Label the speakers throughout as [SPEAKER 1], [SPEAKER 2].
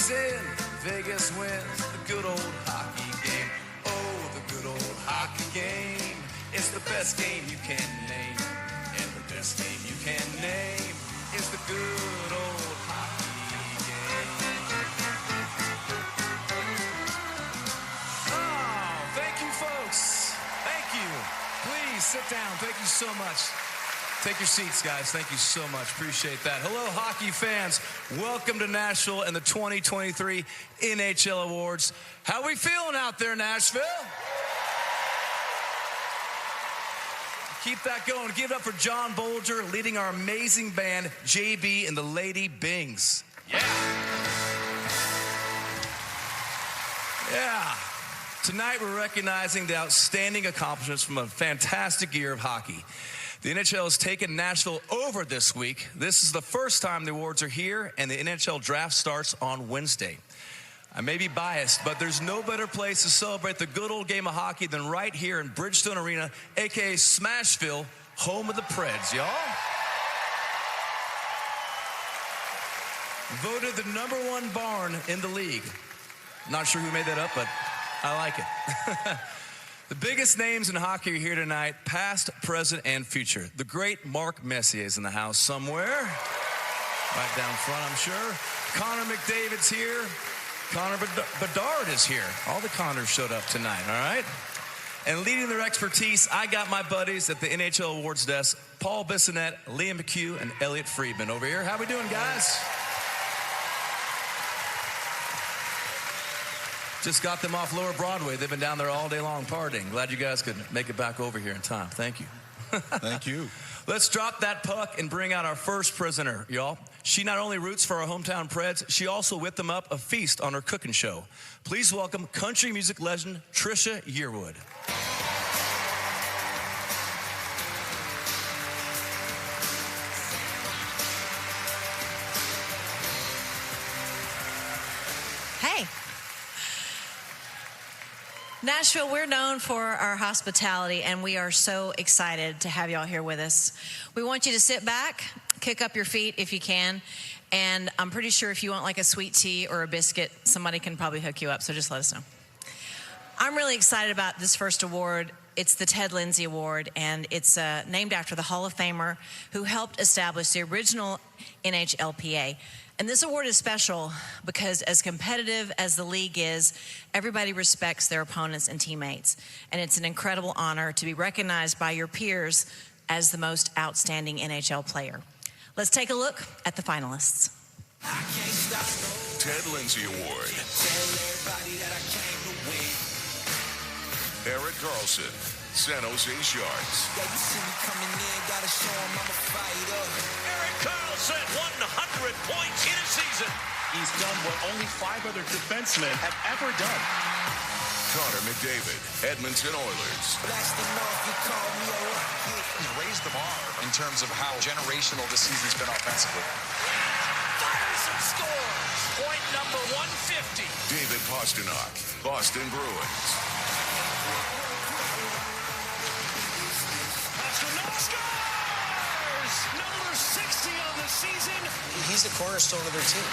[SPEAKER 1] is in, Vegas wins the good old hockey game. Oh, the good old hockey game. It's the best game you can name. And the best game you can name is the good old hockey game. Oh, thank you, folks. Thank you. Please sit down. Thank you so much. Take your seats, guys. Thank you so much. Appreciate that. Hello, hockey fans. Welcome to Nashville and the 2023 NHL Awards. How we feeling out there, Nashville? Keep that going. Give it up for John Bolger leading our amazing band, JB and the Lady Bings. Yeah. Yeah. Tonight we're recognizing the outstanding accomplishments from a fantastic year of hockey. The NHL has taken Nashville over this week. This is the first time the awards are here, and the NHL draft starts on Wednesday. I may be biased, but there's no better place to celebrate the good old game of hockey than right here in Bridgestone Arena, a.k.a. Smashville, home of the Preds, y'all. Voted the #1 barn in the league. Not sure who made that up, but I like it. The biggest names in hockey are here tonight, past, present, and future. The great Mark Messier is in the house somewhere. Right down front, I'm sure. Connor McDavid's here. Connor Bedard is here. All the Connors showed up tonight, all right? And leading their expertise, I got my buddies at the NHL Awards desk, Paul Bissonnette, Liam McHugh, and Elliot Friedman over here. How we doing, guys? Just got them off Lower Broadway. They've been down there all day long partying. Glad you guys could make it back over here in time. Thank you.
[SPEAKER 2] Thank you.
[SPEAKER 1] Let's drop that puck and bring out our first prisoner, y'all. She not only roots for our hometown Preds, she also whipped them up a feast on her cooking show. Please welcome country music legend Trisha Yearwood.
[SPEAKER 3] Hey. Nashville, we're known for our hospitality, and we are so excited to have y'all here with us. We want you to sit back, kick up your feet if you can, and I'm pretty sure if you want like a sweet tea or a biscuit, somebody can probably hook you up, so just let us know. I'm really excited about this first award. It's the Ted Lindsay Award, and it's named after the Hall of Famer who helped establish the original NHLPA. And this award is special because as competitive as the league is, everybody respects their opponents and teammates. And it's an incredible honor to be recognized by your peers as the most outstanding NHL player. Let's take a look at the finalists.
[SPEAKER 4] Ted Lindsay Award. Erik Karlsson, San Jose Sharks.
[SPEAKER 5] Erik Karlsson, 100 points in a season.
[SPEAKER 6] He's done what only 5 other defensemen have ever done.
[SPEAKER 4] Connor McDavid, Edmonton Oilers.
[SPEAKER 7] Raised the bar in terms of how generational this season's been offensively.
[SPEAKER 5] Fires and scores. Point number 150.
[SPEAKER 4] David Pastrnak, Boston Bruins.
[SPEAKER 5] Pastrnak scores! Number 60 on the season.
[SPEAKER 8] He's the cornerstone of their team.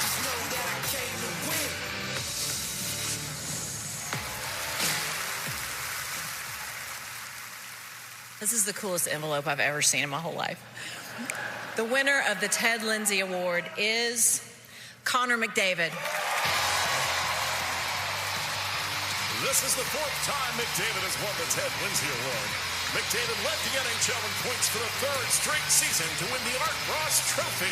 [SPEAKER 5] Just know that I came to win.
[SPEAKER 3] This is the coolest envelope I've ever seen in my whole life. The winner of the Ted Lindsay Award is Connor McDavid.
[SPEAKER 5] This is the 4th time McDavid has won the Ted Lindsay Award. McDavid led the NHL in points for the 3rd straight season to win the Art Ross Trophy.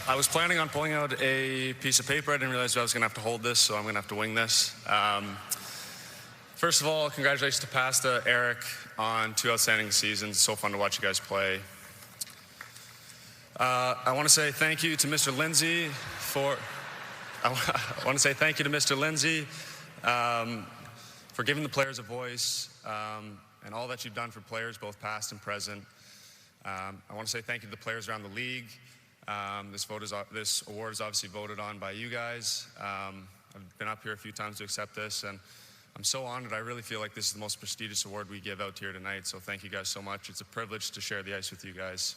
[SPEAKER 9] I was planning on pulling out a piece of paper. I didn't realize I was going to have to hold this, so I'm going to have to wing this. First of all, congratulations to Pasta, Eric, on 2 outstanding seasons. It's so fun to watch you guys play. I want to say thank you to Mr. Lindsay for giving the players a voice and all that you've done for players, both past and present. I want to say thank you to the players around the league. This award is obviously voted on by you guys. I've been up here a few times to accept this, and I'm so honored. I really feel like this is the most prestigious award we give out here tonight, so thank you guys so much. It's a privilege to share the ice with you guys.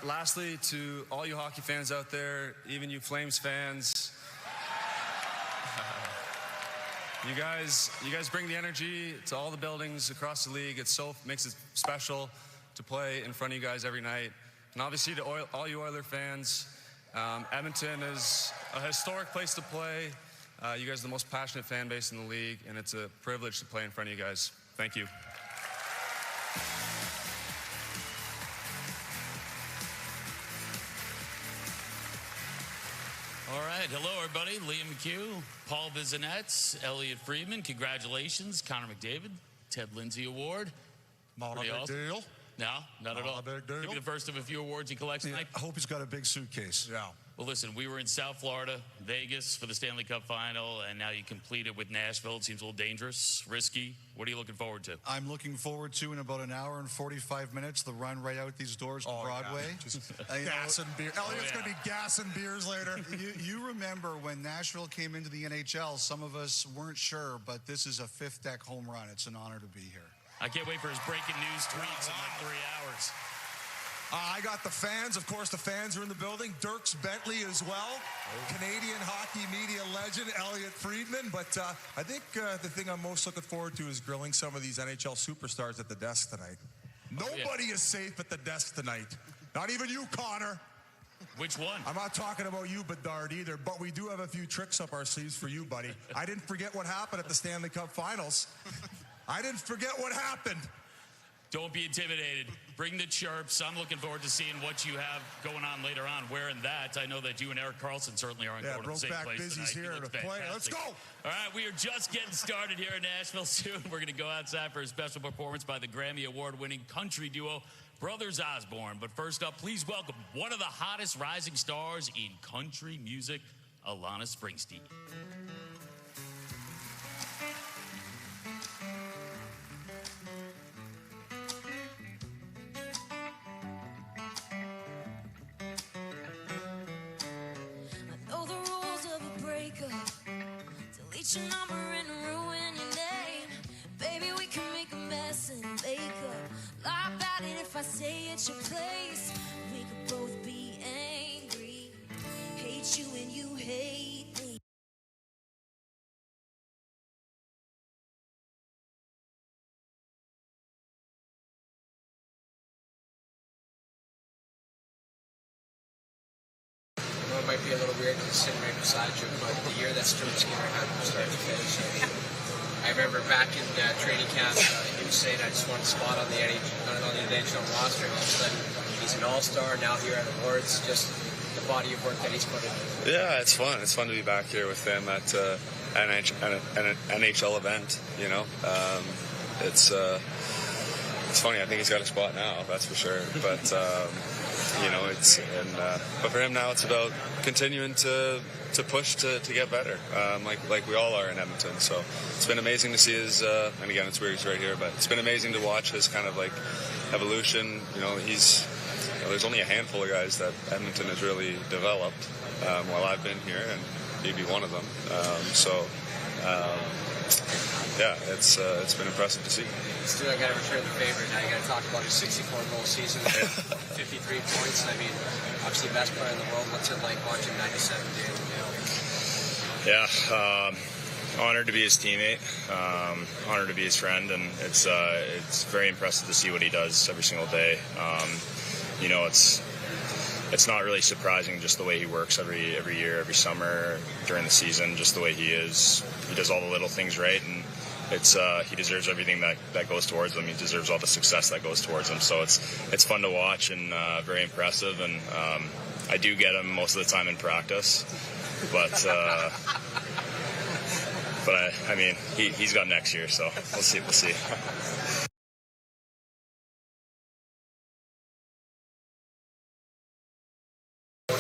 [SPEAKER 9] Lastly, to all you hockey fans out there, even you Flames fans, you guys bring the energy to all the buildings across the league. It makes it special to play in front of you guys every night. And obviously to all you Oilers fans, Edmonton is a historic place to play. You guys are the most passionate fan base in the league, and it's a privilege to play in front of you guys. Thank you.
[SPEAKER 2] All right, hello everybody. Liam McHugh, Paul Bissonnette, Elliot Friedman. Congratulations, Connor McDavid, Ted Lindsay Award.
[SPEAKER 10] Not a big deal.
[SPEAKER 2] No, not at all.
[SPEAKER 10] Not a big deal.
[SPEAKER 2] Maybe the first of a few awards he collects tonight.
[SPEAKER 10] I hope he's got a big suitcase. Yeah.
[SPEAKER 2] Well, listen, we were in South Florida, Vegas for the Stanley Cup Final, and now you completed with Nashville. It seems a little dangerous, risky. What are you looking forward to?
[SPEAKER 10] I'm looking forward to, in about an hour and 45 minutes, the run right out these doors to Broadway.
[SPEAKER 6] Yeah. Just gas and beer. Elliot's going to be gas and beers later.
[SPEAKER 10] You remember when Nashville came into the NHL, some of us weren't sure, but this is a fifth deck home run. It's an honor to be here.
[SPEAKER 2] I can't wait for his breaking news tweets in like 3 hours.
[SPEAKER 6] I got the fans. Of course, the fans are in the building. Dirks Bentley as well. Canadian hockey media legend, Elliot Friedman. But I think the thing I'm most looking forward to is grilling some of these NHL superstars at the desk tonight. Nobody is safe at the desk tonight. Not even you, Connor.
[SPEAKER 2] Which one?
[SPEAKER 6] I'm not talking about you, Bedard, either. But we do have a few tricks up our sleeves for you, buddy. I didn't forget what happened at the Stanley Cup Finals. I didn't forget what happened.
[SPEAKER 2] Don't be intimidated. Bring the chirps. I'm looking forward to seeing what you have going on later on. Wearing that, I know that you and Eric Carlson certainly aren't going to the same place tonight.
[SPEAKER 6] Here to play. Let's go.
[SPEAKER 2] All right, we are just getting started here in Nashville. Soon we're going to go outside for a special performance by the Grammy Award-winning country duo Brothers Osborne. But first up, please welcome one of the hottest rising stars in country music, Alana Springsteen.
[SPEAKER 11] Delete your number and ruin your name. Baby, we can make a mess and make up. Lie about it if I say it's your place. We could both be angry. Hate you and you hate me.
[SPEAKER 8] It might be a little weird to sit right beside you, but the year that Stuart Skinner had from start to finish, I remember back in training camp, he was saying I just want a spot on the NHL roster, and all of a sudden he's an all-star, now here at Awards, just the body of work that he's put in.
[SPEAKER 9] Yeah, it's fun. It's fun to be back here with them at an NHL event, you know. It's funny. I think he's got a spot now, that's for sure. But you know, but for him now, it's about continuing to push to get better, like we all are in Edmonton. So it's been amazing to see his. And again, it's weird he's right here, but it's been amazing to watch his kind of like evolution. You know, there's only a handful of guys that Edmonton has really developed while I've been here, and he'd be one of them. Yeah, it's been impressive to see.
[SPEAKER 8] Still, I got to return the favor. Now you got to talk about his 64-goal season, 53 points. I mean, obviously best player in the world. What's it like watching 97 days?
[SPEAKER 12] Yeah, honored to be his teammate, honored to be his friend, and it's very impressive to see what he does every single day. You know, it's not really surprising just the way he works every year, every summer, during the season, just the way he is. He does all the little things right, and he deserves everything that goes towards him. He deserves all the success that goes towards him. So it's fun to watch and very impressive. And I do get him most of the time in practice, but I mean he's got next year, so we'll see.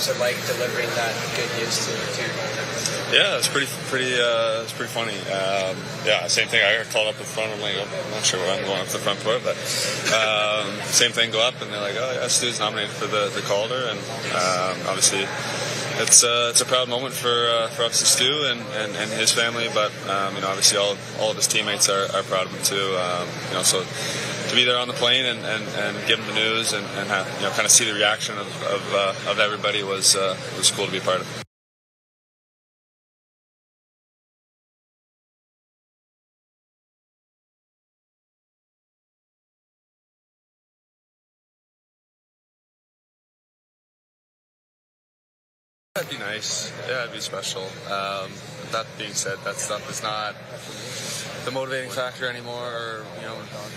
[SPEAKER 8] was it like delivering that good news to your hometown?
[SPEAKER 9] Yeah, it's pretty funny. Yeah, same thing. I got called up at the front. I'm like, I'm not sure what I'm going up to the front for, but same thing. Go up and they're like, oh yeah, Stu's nominated for the Calder, and obviously it's a proud moment for us and Stu and his family, but obviously all of his teammates are proud of him too. So to be there on the plane and give him the news and have, kind of see the reaction of everybody was cool to be a part of. That'd be nice. Yeah, it'd be special. That being said, that stuff is not the motivating factor anymore, or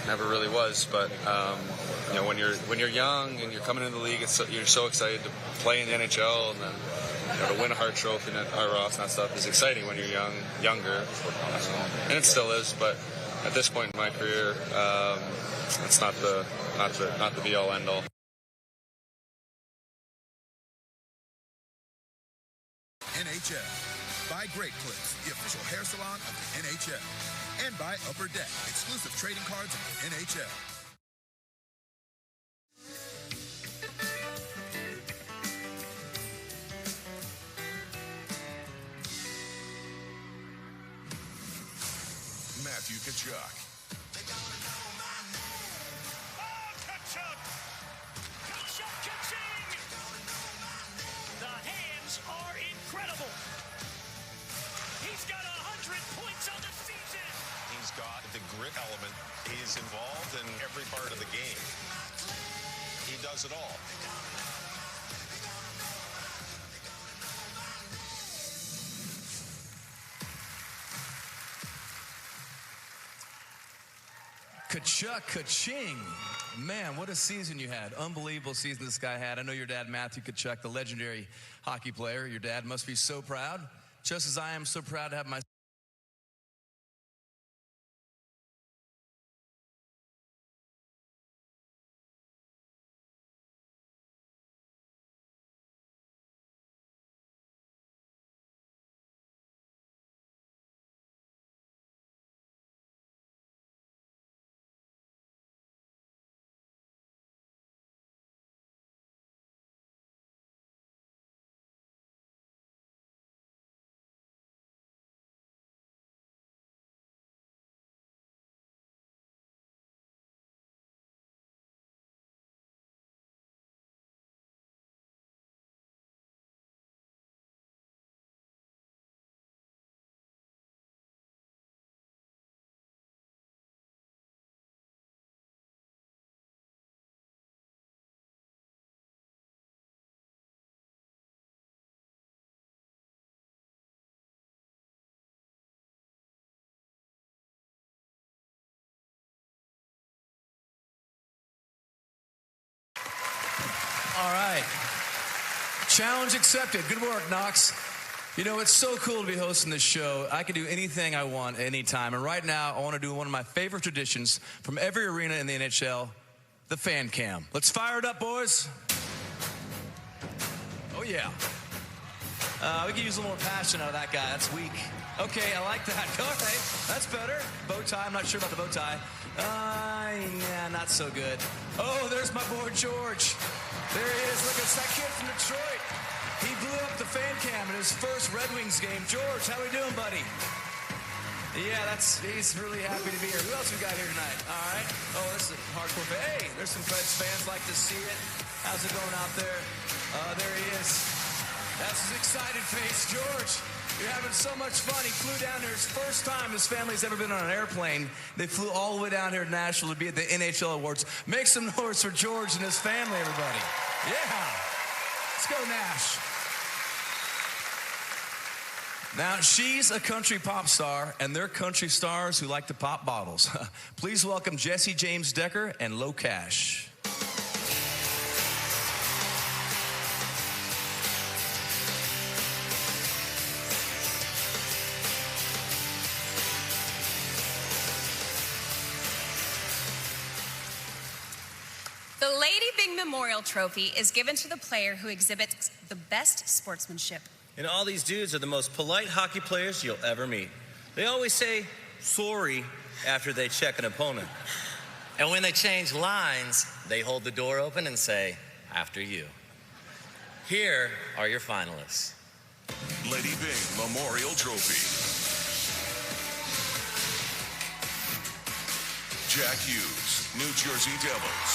[SPEAKER 9] never really was. But when you're young and you're coming into the league, you're so excited to play in the NHL, and then to win a Hart Trophy and Art Ross and that stuff is exciting when you're younger, and it still is. But at this point in my career, it's not the be all end all.
[SPEAKER 13] NHL. By Great Clips, the official hair salon of the NHL. And by Upper Deck, exclusive trading cards of the NHL.
[SPEAKER 4] Matthew Tkachuk.
[SPEAKER 5] Incredible. He's got 100 points on the season. He's got the grit element. He's involved in every part of the game. He does it all.
[SPEAKER 1] Tkachuk, Kaching. Man, what a season you had. Unbelievable season this guy had. I know your dad, Matthew Tkachuk, the legendary hockey player. Your dad must be so proud, just as I am so proud to have my All right. Challenge accepted. Good work, Knox. It's so cool to be hosting this show. I can do anything I want anytime. And right now, I want to do one of my favorite traditions from every arena in the NHL, the fan cam. Let's fire it up, boys. Oh, yeah. We can use a little more passion out of that guy. That's weak. Okay, I like that. Okay, that's better. Bow tie. I'm not sure about the bow tie. Yeah, not so good. Oh, there's my boy George. There he is. Look, it's that kid from Detroit. He blew up the fan cam in his first Red Wings game. George, how we doing, buddy? Yeah, he's really happy to be here. Who else we got here tonight? All right. Oh, this is a hardcore fan. Hey, there's some Preds fans. Like to see it. How's it going out there? There he is. That's his excited face. George, you're having so much fun. He flew down here. His first time his family's ever been on an airplane. They flew all the way down here to Nashville to be at the NHL Awards. Make some noise for George and his family, everybody. Yeah. Let's go, Nash. Now, she's a country pop star, and they're country stars who like to pop bottles. Please welcome Jesse James Decker and Low Cash.
[SPEAKER 14] The Lady Byng Memorial Trophy is given to the player who exhibits the best sportsmanship.
[SPEAKER 15] And all these dudes are the most polite hockey players you'll ever meet. They always say sorry after they check an opponent. And when they change lines, they hold the door open and say, after you. Here are your finalists.
[SPEAKER 4] Lady Byng Memorial Trophy. Jack Hughes, New Jersey Devils.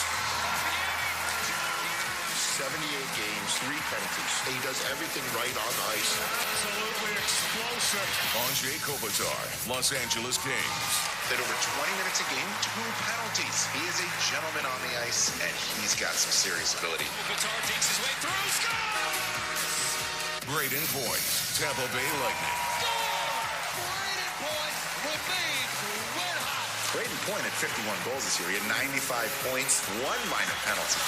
[SPEAKER 16] 78 games, 3 penalties. He does everything right on the ice.
[SPEAKER 4] Absolutely explosive. Anze Kopitar, Los Angeles Kings.
[SPEAKER 16] Played over 20 minutes a game, 2 penalties. He is a gentleman on the ice, and he's got some serious ability.
[SPEAKER 5] Kopitar takes his way through, scores!
[SPEAKER 4] Braden Point, Tampa Bay Lightning.
[SPEAKER 5] Braden Point remains red hot.
[SPEAKER 16] Braden Point had 51 goals this year. He had 95 points, 1 minor penalty.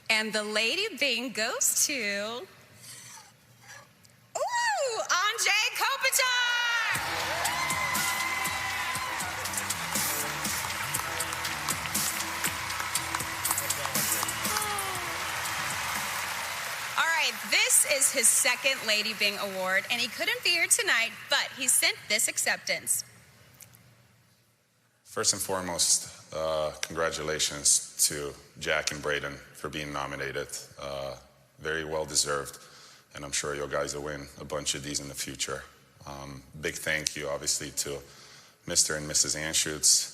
[SPEAKER 14] And the Lady Byng goes to... Ooh, Anze Kopitar! All right, this is his second Lady Byng award, and he couldn't be here tonight, but he sent this acceptance.
[SPEAKER 17] First and foremost, congratulations to Jack and Braden for being nominated. Very well deserved, and I'm sure you guys will win a bunch of these in the future. Big thank you, obviously, to Mr. and Mrs. Anschutz.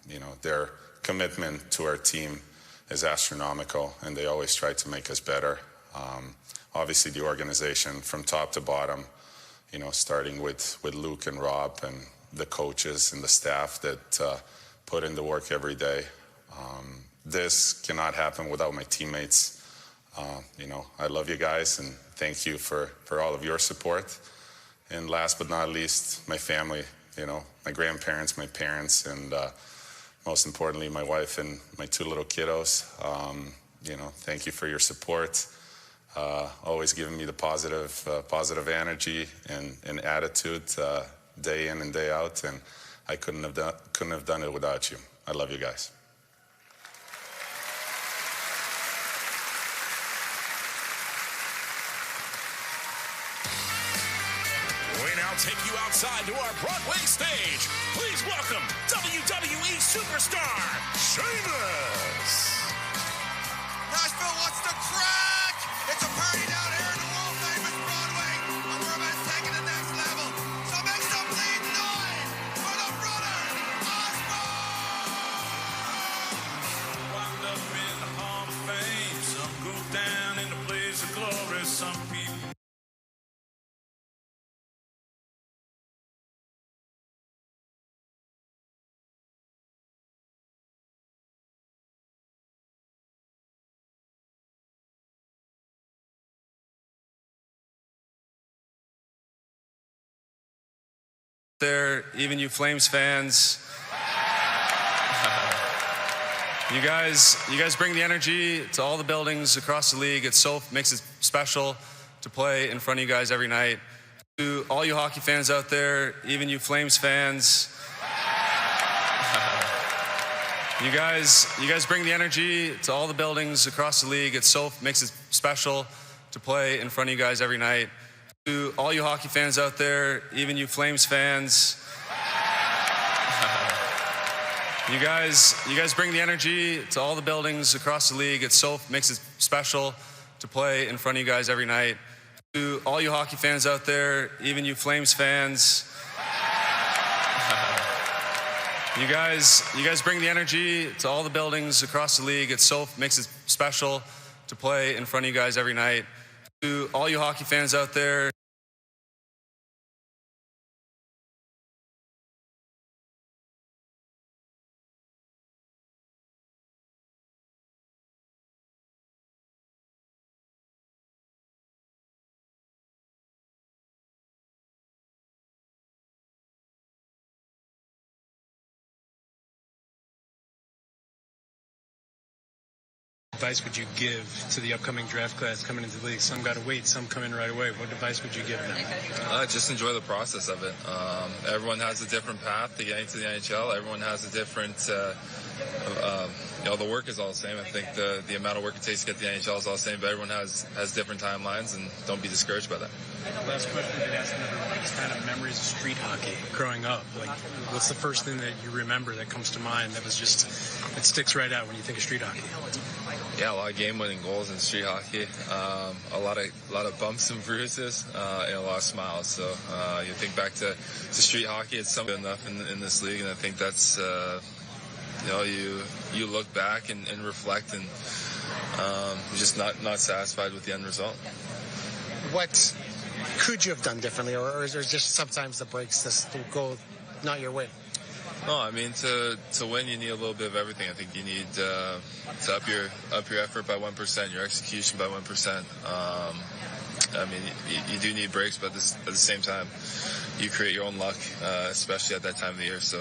[SPEAKER 17] You know, their commitment to our team is astronomical, and they always try to make us better. Obviously, the organization from top to bottom, you know, starting with Luke and Rob and the coaches and the staff that put in the work every day. This cannot happen without my teammates. You know, I love you guys, and thank you for all of your support. And last but not least, my family, you know, my grandparents, my parents, and most importantly, my wife and my 2 little kiddos. You know, thank you for your support. Always giving me the positive energy and attitude day in and day out, and I couldn't have done it without you. I love you guys.
[SPEAKER 5] We now take you outside to our Broadway stage. Please welcome WWE superstar Sheamus.
[SPEAKER 18] Nashville, what's the crack? It's a party down here in the world famous Broadway, and we're about to take it to the next level. So make some bleeding noise for the brother Osborne.
[SPEAKER 5] Wound up in the Hall of Fame. Some go down in the place of glory. Some people.
[SPEAKER 9] There, even you Flames fans, you guys bring the energy to all the buildings across the league. It makes it special to play in front of you guys every night. To all you hockey fans out there, even you Flames fans, you guys bring the energy to all the buildings across the league. It makes it special to play in front of you guys every night. To all you hockey fans out there, even you Flames fans, you guys bring the energy to all the buildings across the league. It makes it special to play in front of you guys every night. To all you hockey fans out there, even you Flames fans, you guys bring the energy to all the buildings across the league. It makes it special to play in front of you guys every night. To all you hockey fans out there,
[SPEAKER 19] advice would you give to the upcoming draft class coming into the league? Some got to wait, some come in right away. What advice would you give them?
[SPEAKER 20] Just enjoy the process of it. Everyone has a different path to getting to the NHL. Everyone has a different, the work is all the same. I think the amount of work it takes to get to the NHL is all the same, but everyone has different timelines, and don't be discouraged by that.
[SPEAKER 19] Last question I've been asking everyone is kind of memories of street hockey growing up. Like, what's the first thing that you remember that comes to mind that was just, it sticks right out when you think of street hockey?
[SPEAKER 20] Yeah, a lot of game-winning goals in street hockey. A lot of bumps and bruises, and a lot of smiles. So you think back to street hockey, it's something enough in this league, and I think that's you look back and reflect, and you're just not satisfied with the end result.
[SPEAKER 21] What could you have done differently, or is there just sometimes the breaks just go not your way?
[SPEAKER 20] No, I mean, to win, you need a little bit of everything. I think you need to up your effort by 1%, your execution by 1%. I mean, you do need breaks, but at the same time, you create your own luck, especially at that time of the year. So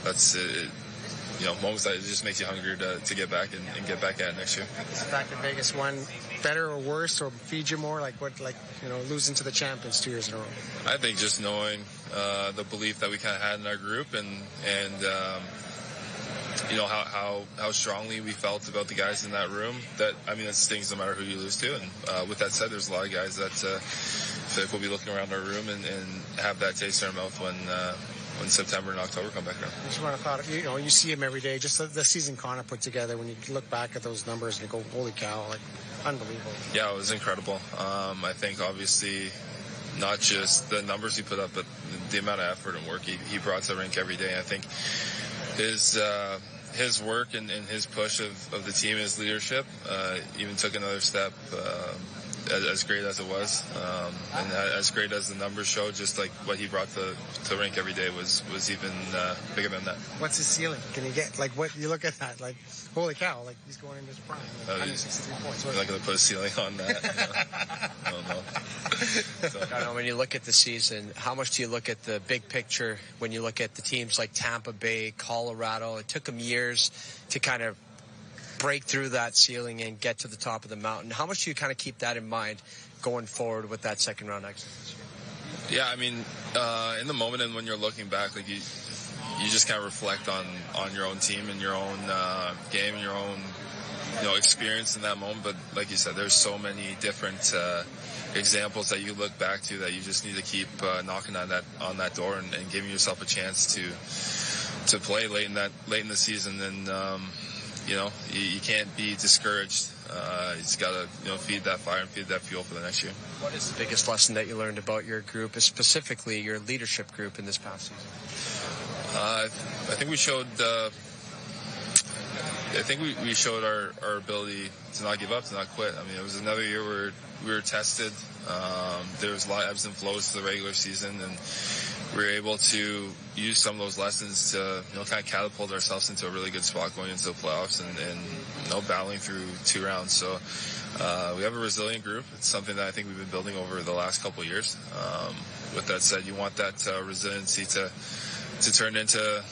[SPEAKER 20] that's it. Moments that it just makes you hungry to get back and get back at it next year.
[SPEAKER 21] Is the fact that Vegas won better or worse, or feed you more? Losing to the champions 2 years in a row?
[SPEAKER 20] I think just knowing the belief that we kind of had in our group, and how strongly we felt about the guys in that room. That stings no matter who you lose to. And with that said, there's a lot of guys that feel like we'll be looking around our room and have that taste in our mouth when September and October come back around.
[SPEAKER 21] I just want to thought, you see him every day. Just the season Connor put together. When you look back at those numbers and you go, "Holy cow!" Unbelievable.
[SPEAKER 20] Yeah, it was incredible. I think obviously not just the numbers he put up, but the amount of effort and work he brought to the rink every day. I think his work and his push of the team, his leadership, even took another step. As great as it was, and as great as the numbers showed, just like what he brought to the rink every day was even bigger than that.
[SPEAKER 21] What's his ceiling? Can he get, what you look at that, holy cow, he's going into his prime. 163 points.
[SPEAKER 20] I'm not going to put a ceiling on that. I don't know.
[SPEAKER 22] I know, when you look at the season, how much do you look at the big picture when you look at the teams like Tampa Bay, Colorado? It took them years to kind of break through that ceiling and get to the top of the mountain. How much do you kind of keep that in mind going forward with that second round exit?
[SPEAKER 20] Yeah, I mean, in the moment and when you're looking back, you just kind of reflect on your own team and your own game and your own experience in that moment. But like you said, there's so many different examples that you look back to that you just need to keep knocking on that door and giving yourself a chance to play late in the season. And you can't be discouraged. You just got to feed that fire and feed that fuel for the next year.
[SPEAKER 22] What is the biggest lesson that you learned about your group, specifically your leadership group in this past season?
[SPEAKER 20] I think we showed. We showed our ability to not give up, to not quit. I mean, it was another year where we were tested. There was a lot of ebbs and flows to the regular season, and we were able to use some of those lessons to kind of catapult ourselves into a really good spot going into the playoffs and battling through 2 rounds. So we have a resilient group. It's something that I think we've been building over the last couple of years. With that said, you want that resiliency to turn into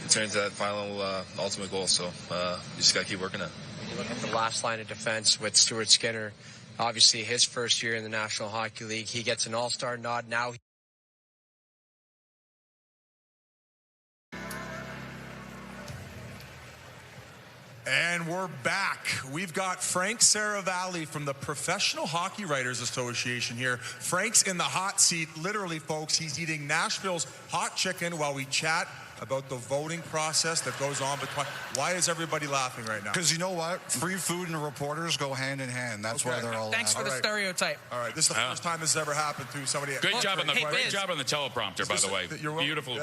[SPEAKER 20] that final ultimate goal. So you just got to keep working at it.
[SPEAKER 22] When you look at the last line of defense with Stuart Skinner, obviously his first year in the National Hockey League, he gets an all-star nod now.
[SPEAKER 6] And we're back. We've got Frank Saravalli from the Professional Hockey Writers Association here. Frank's in the hot seat. Literally, folks, he's eating Nashville's hot chicken while we chat about the voting process that goes on. But why is everybody laughing right now?
[SPEAKER 10] Because you know what? Free food and reporters go hand in hand. That's why they're all
[SPEAKER 23] Thanks for the stereoteote.
[SPEAKER 6] All right, this is the first time this has ever happened to somebody.
[SPEAKER 2] Great job on the teleprompter, by the way. Beautiful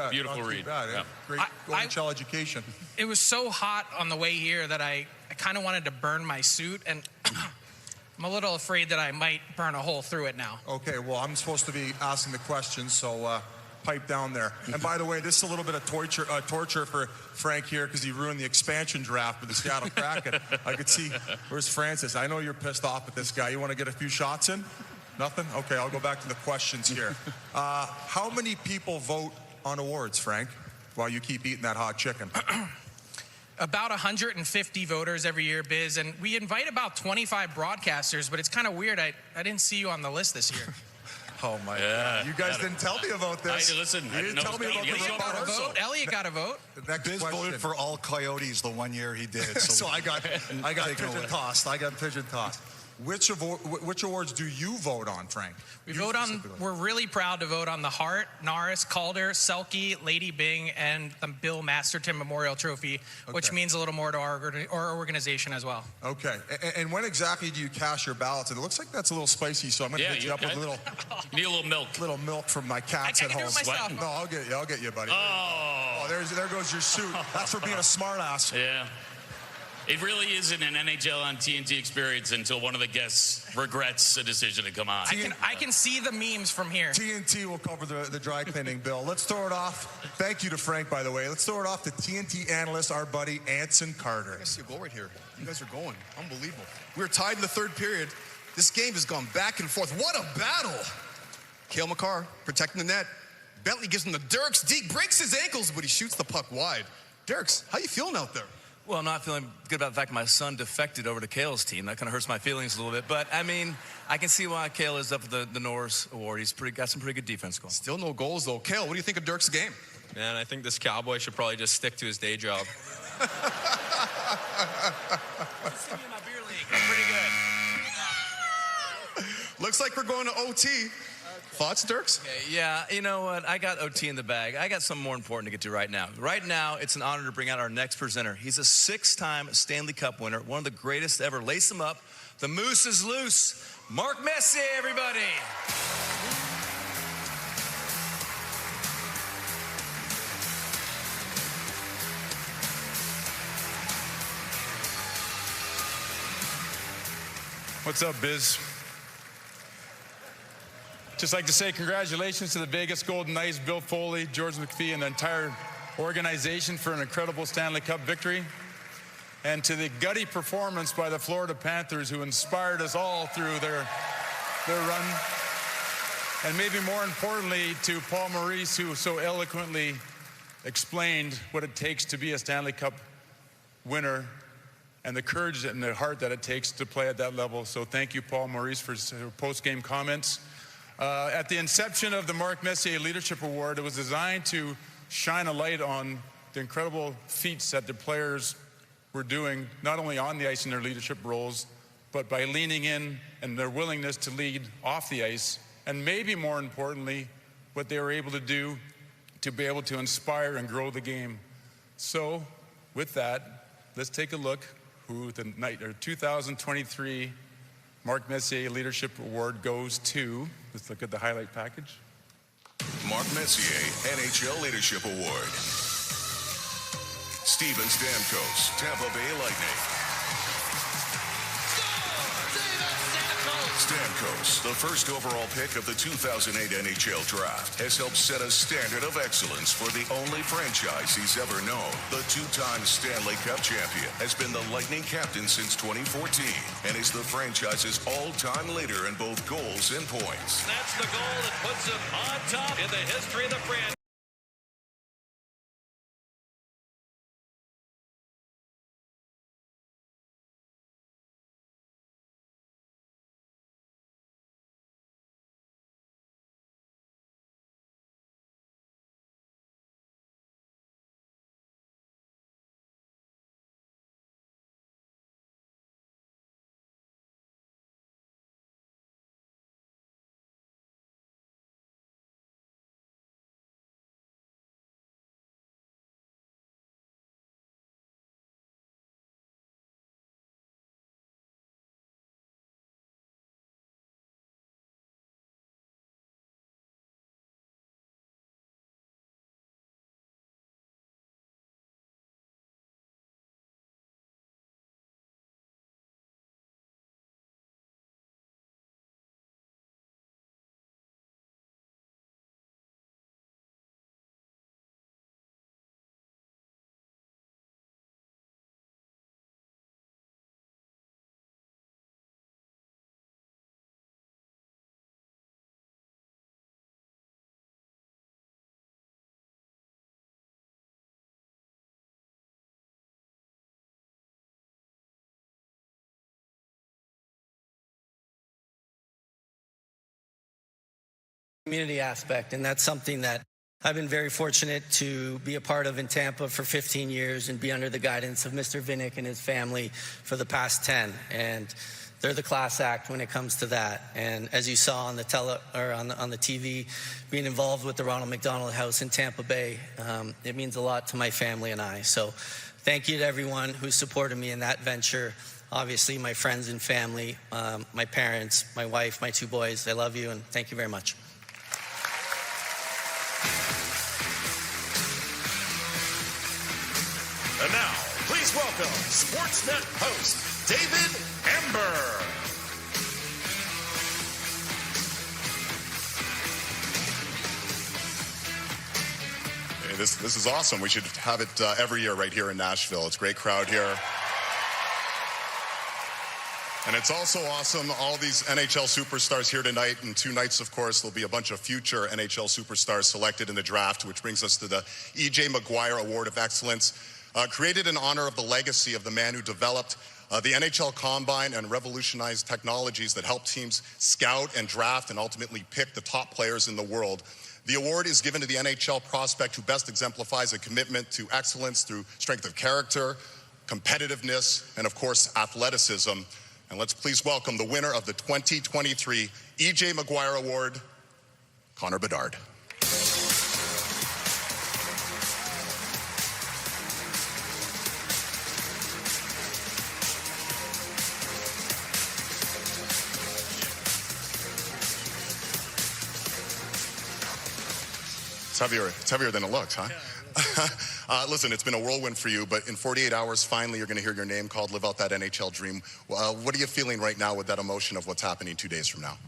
[SPEAKER 2] read.
[SPEAKER 6] Bad, Great NHL education.
[SPEAKER 23] It was so hot on the way here that I kind of wanted to burn my suit, and I'm a little afraid that I might burn a hole through it now.
[SPEAKER 6] Okay, well, I'm supposed to be asking the questions, so pipe down there. And by the way, this is a little bit of torture for Frank here because he ruined the expansion draft with the Seattle Kraken. I could see, where's Francis? I know you're pissed off at this guy. You want to get a few shots in? Nothing? Okay, I'll go back to the questions here. How many people vote on awards, Frank, while you keep eating that hot chicken?
[SPEAKER 23] about 150 voters every year, Biz, and we invite about 25 broadcasters, but it's kind of weird. I didn't see you on the list this year.
[SPEAKER 6] Oh my God! You guys didn't tell me about this.
[SPEAKER 2] Listen,
[SPEAKER 6] you didn't tell me about the
[SPEAKER 23] vote. Elliot got a vote.
[SPEAKER 10] Biz voted for all Coyotes the one year he did.
[SPEAKER 6] So I got pigeon tossed. I got pigeon tossed. Which awards do you vote on, Frank?
[SPEAKER 23] We're really proud to vote on the Hart, Norris, Calder, Selke, Lady Byng, and the Bill Masterton Memorial Trophy, which means a little more to our organization as well.
[SPEAKER 6] Okay. And when exactly do you cast your ballots? And it looks like that's a little spicy, so I'm going to hit you up with a little...
[SPEAKER 2] You need a little milk.
[SPEAKER 6] Little milk from my cats at home.
[SPEAKER 23] I can do it myself.
[SPEAKER 6] No, I'll get you, buddy.
[SPEAKER 2] Oh,
[SPEAKER 6] there goes your suit. That's for being a smartass.
[SPEAKER 2] Yeah. It really isn't an NHL on TNT experience until one of the guests regrets a decision to come on.
[SPEAKER 23] I can see the memes from here.
[SPEAKER 6] TNT will cover the dry cleaning bill. Let's throw it off. Thank you to Frank, by the way. Let's throw it off to TNT analyst, our buddy Anson Carter.
[SPEAKER 3] I see a goal right here. You guys are going. Unbelievable. We're tied in the third period. This game has gone back and forth. What a battle. Cale Makar protecting the net. Bentley gives him the Dirks. Deke breaks his ankles, but he shoots the puck wide. Dirks, how you feeling out there?
[SPEAKER 1] Well, I'm not feeling good about the fact my son defected over to Cale's team. That kind of hurts my feelings a little bit. But, I mean, I can see why Cale is up for the Norris Award. He's got some pretty good defense going.
[SPEAKER 3] Still no goals, though. Cale, what do you think of Dirk's game?
[SPEAKER 7] Man, I think this cowboy should probably just stick to his day job.
[SPEAKER 23] See me in my beer league. I'm pretty good.
[SPEAKER 3] Looks like we're going to OT. Thoughts, Dirks?
[SPEAKER 1] Yeah, you know what? I got OT in the bag. I got something more important to get to right now. Right now, it's an honor to bring out our next presenter. He's a 6-time Stanley Cup winner, one of the greatest ever. Lace him up. The Moose is loose. Mark Messier, everybody.
[SPEAKER 11] What's up, Biz? Just like to say congratulations to the Vegas Golden Knights, Bill Foley, George McPhee, and the entire organization for an incredible Stanley Cup victory. And to the gutty performance by the Florida Panthers, who inspired us all through their run. And maybe more importantly, to Paul Maurice, who so eloquently explained what it takes to be a Stanley Cup winner and the courage and the heart that it takes to play at that level. So thank you, Paul Maurice, for post-game comments. At the inception of the Mark Messier Leadership Award, it was designed to shine a light on the incredible feats that the players were doing, not only on the ice in their leadership roles, but by leaning in and their willingness to lead off the ice, and maybe more importantly, what they were able to do to be able to inspire and grow the game. So, with that, let's take a look who the 2023 Mark Messier Leadership Award goes to. Let's look at the highlight package.
[SPEAKER 4] Mark Messier NHL Leadership Award. Steven Stamkos, Tampa Bay Lightning. Stamkos, the first overall pick of the 2008 NHL Draft, has helped set a standard of excellence for the only franchise he's ever known. The two-time Stanley Cup champion has been the Lightning captain since 2014 and is the franchise's all-time leader in both goals and points.
[SPEAKER 5] That's the goal that puts him on top in the history of the franchise.
[SPEAKER 8] community aspect, and that's something that I've been very fortunate to be a part of in Tampa for 15 years and be under the guidance of Mr. Vinnick and his family for the past 10. And they're the class act when it comes to that. And as you saw on the TV, being involved with the Ronald McDonald House in Tampa Bay, it means a lot to my family and I. So thank you to everyone who supported me in that venture. Obviously, my friends and family, my parents, my wife, my 2 boys. I love you, and thank you very much.
[SPEAKER 12] And now, please welcome Sportsnet host David Ember.
[SPEAKER 13] Hey, this is awesome. We should have it every year right here in Nashville. It's a great crowd here. And it's also awesome, all these NHL superstars here tonight. In 2 nights, of course, there'll be a bunch of future NHL superstars selected in the draft, which brings us to the E.J. McGuire Award of Excellence, created in honor of the legacy of the man who developed the NHL Combine and revolutionized technologies that help teams scout and draft and ultimately pick the top players in the world. The award is given to the NHL prospect who best exemplifies a commitment to excellence through strength of character, competitiveness, and of course, athleticism. And let's please welcome the winner of the 2023 E.J. McGuire Award, Connor Bedard. It's heavier than it looks, huh? Listen, it's been a whirlwind for you, but in 48 hours, finally, you're going to hear your name called, live out that NHL dream. What are you feeling right now with that emotion of what's happening 2 days from now?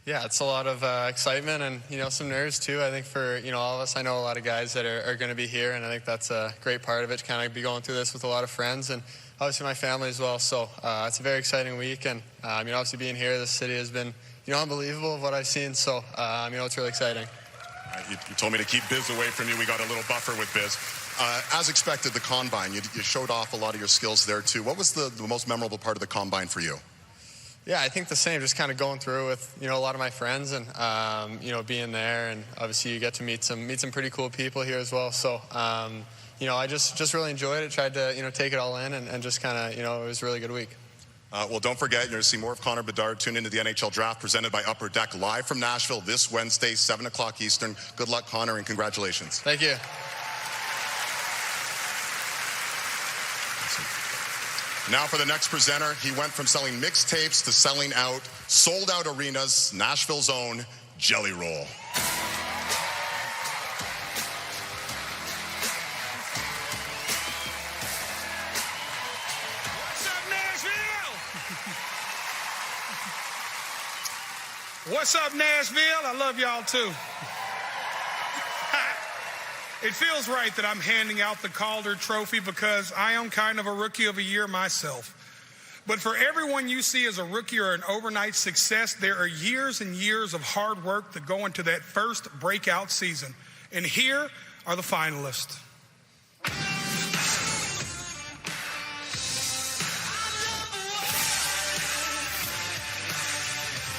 [SPEAKER 7] Yeah, it's a lot of excitement and, some nerves too. I think for, all of us, I know a lot of guys that are going to be here, and I think that's a great part of it, to kind of be going through this with a lot of friends and obviously my family as well. So it's a very exciting week, and, obviously being here, this city has been, unbelievable of what I've seen. So, it's really exciting.
[SPEAKER 13] You told me to keep Biz away from you. We got a little buffer with Biz. As expected, the Combine, you showed off a lot of your skills there too. What was the most memorable part of the Combine for you?
[SPEAKER 7] Yeah, I think the same, just kind of going through with, a lot of my friends and, being there, and obviously you get to meet some pretty cool people here as well. So, I just really enjoyed it, tried to, take it all in and just kind of, it was a really good week.
[SPEAKER 13] Well, don't forget, you're going to see more of Connor Bedard. Tune into the NHL Draft presented by Upper Deck, live from Nashville this Wednesday, 7 o'clock Eastern. Good luck, Connor, and congratulations.
[SPEAKER 7] Thank you.
[SPEAKER 13] Now for the next presenter, he went from selling mixtapes to selling out sold-out arenas, Nashville's own Jelly Roll.
[SPEAKER 24] What's up, Nashville? I love y'all too. It feels right that I'm handing out the Calder trophy because I am kind of a rookie of a year myself. But for everyone you see as a rookie or an overnight success, there are years and years of hard work that go into that first breakout season. And here are the finalists.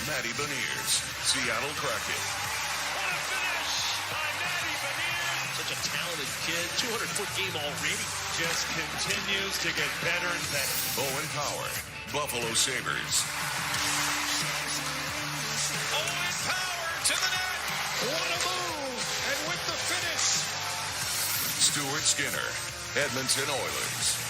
[SPEAKER 4] Matty Beniers, Seattle Kraken.
[SPEAKER 5] What a finish by Matty Beniers. Such a talented kid, 200-foot game already. Just continues to get better and better.
[SPEAKER 4] Owen Power, Buffalo Sabres.
[SPEAKER 5] Owen Power to the net. What a move. And with the finish.
[SPEAKER 4] Stuart Skinner, Edmonton Oilers.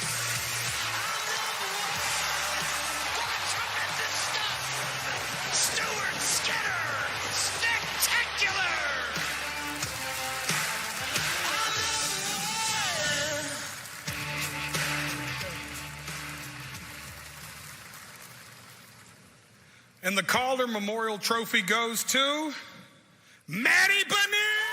[SPEAKER 5] Stuart Skinner, spectacular!
[SPEAKER 24] And the Calder Memorial Trophy goes to Matty Beniers!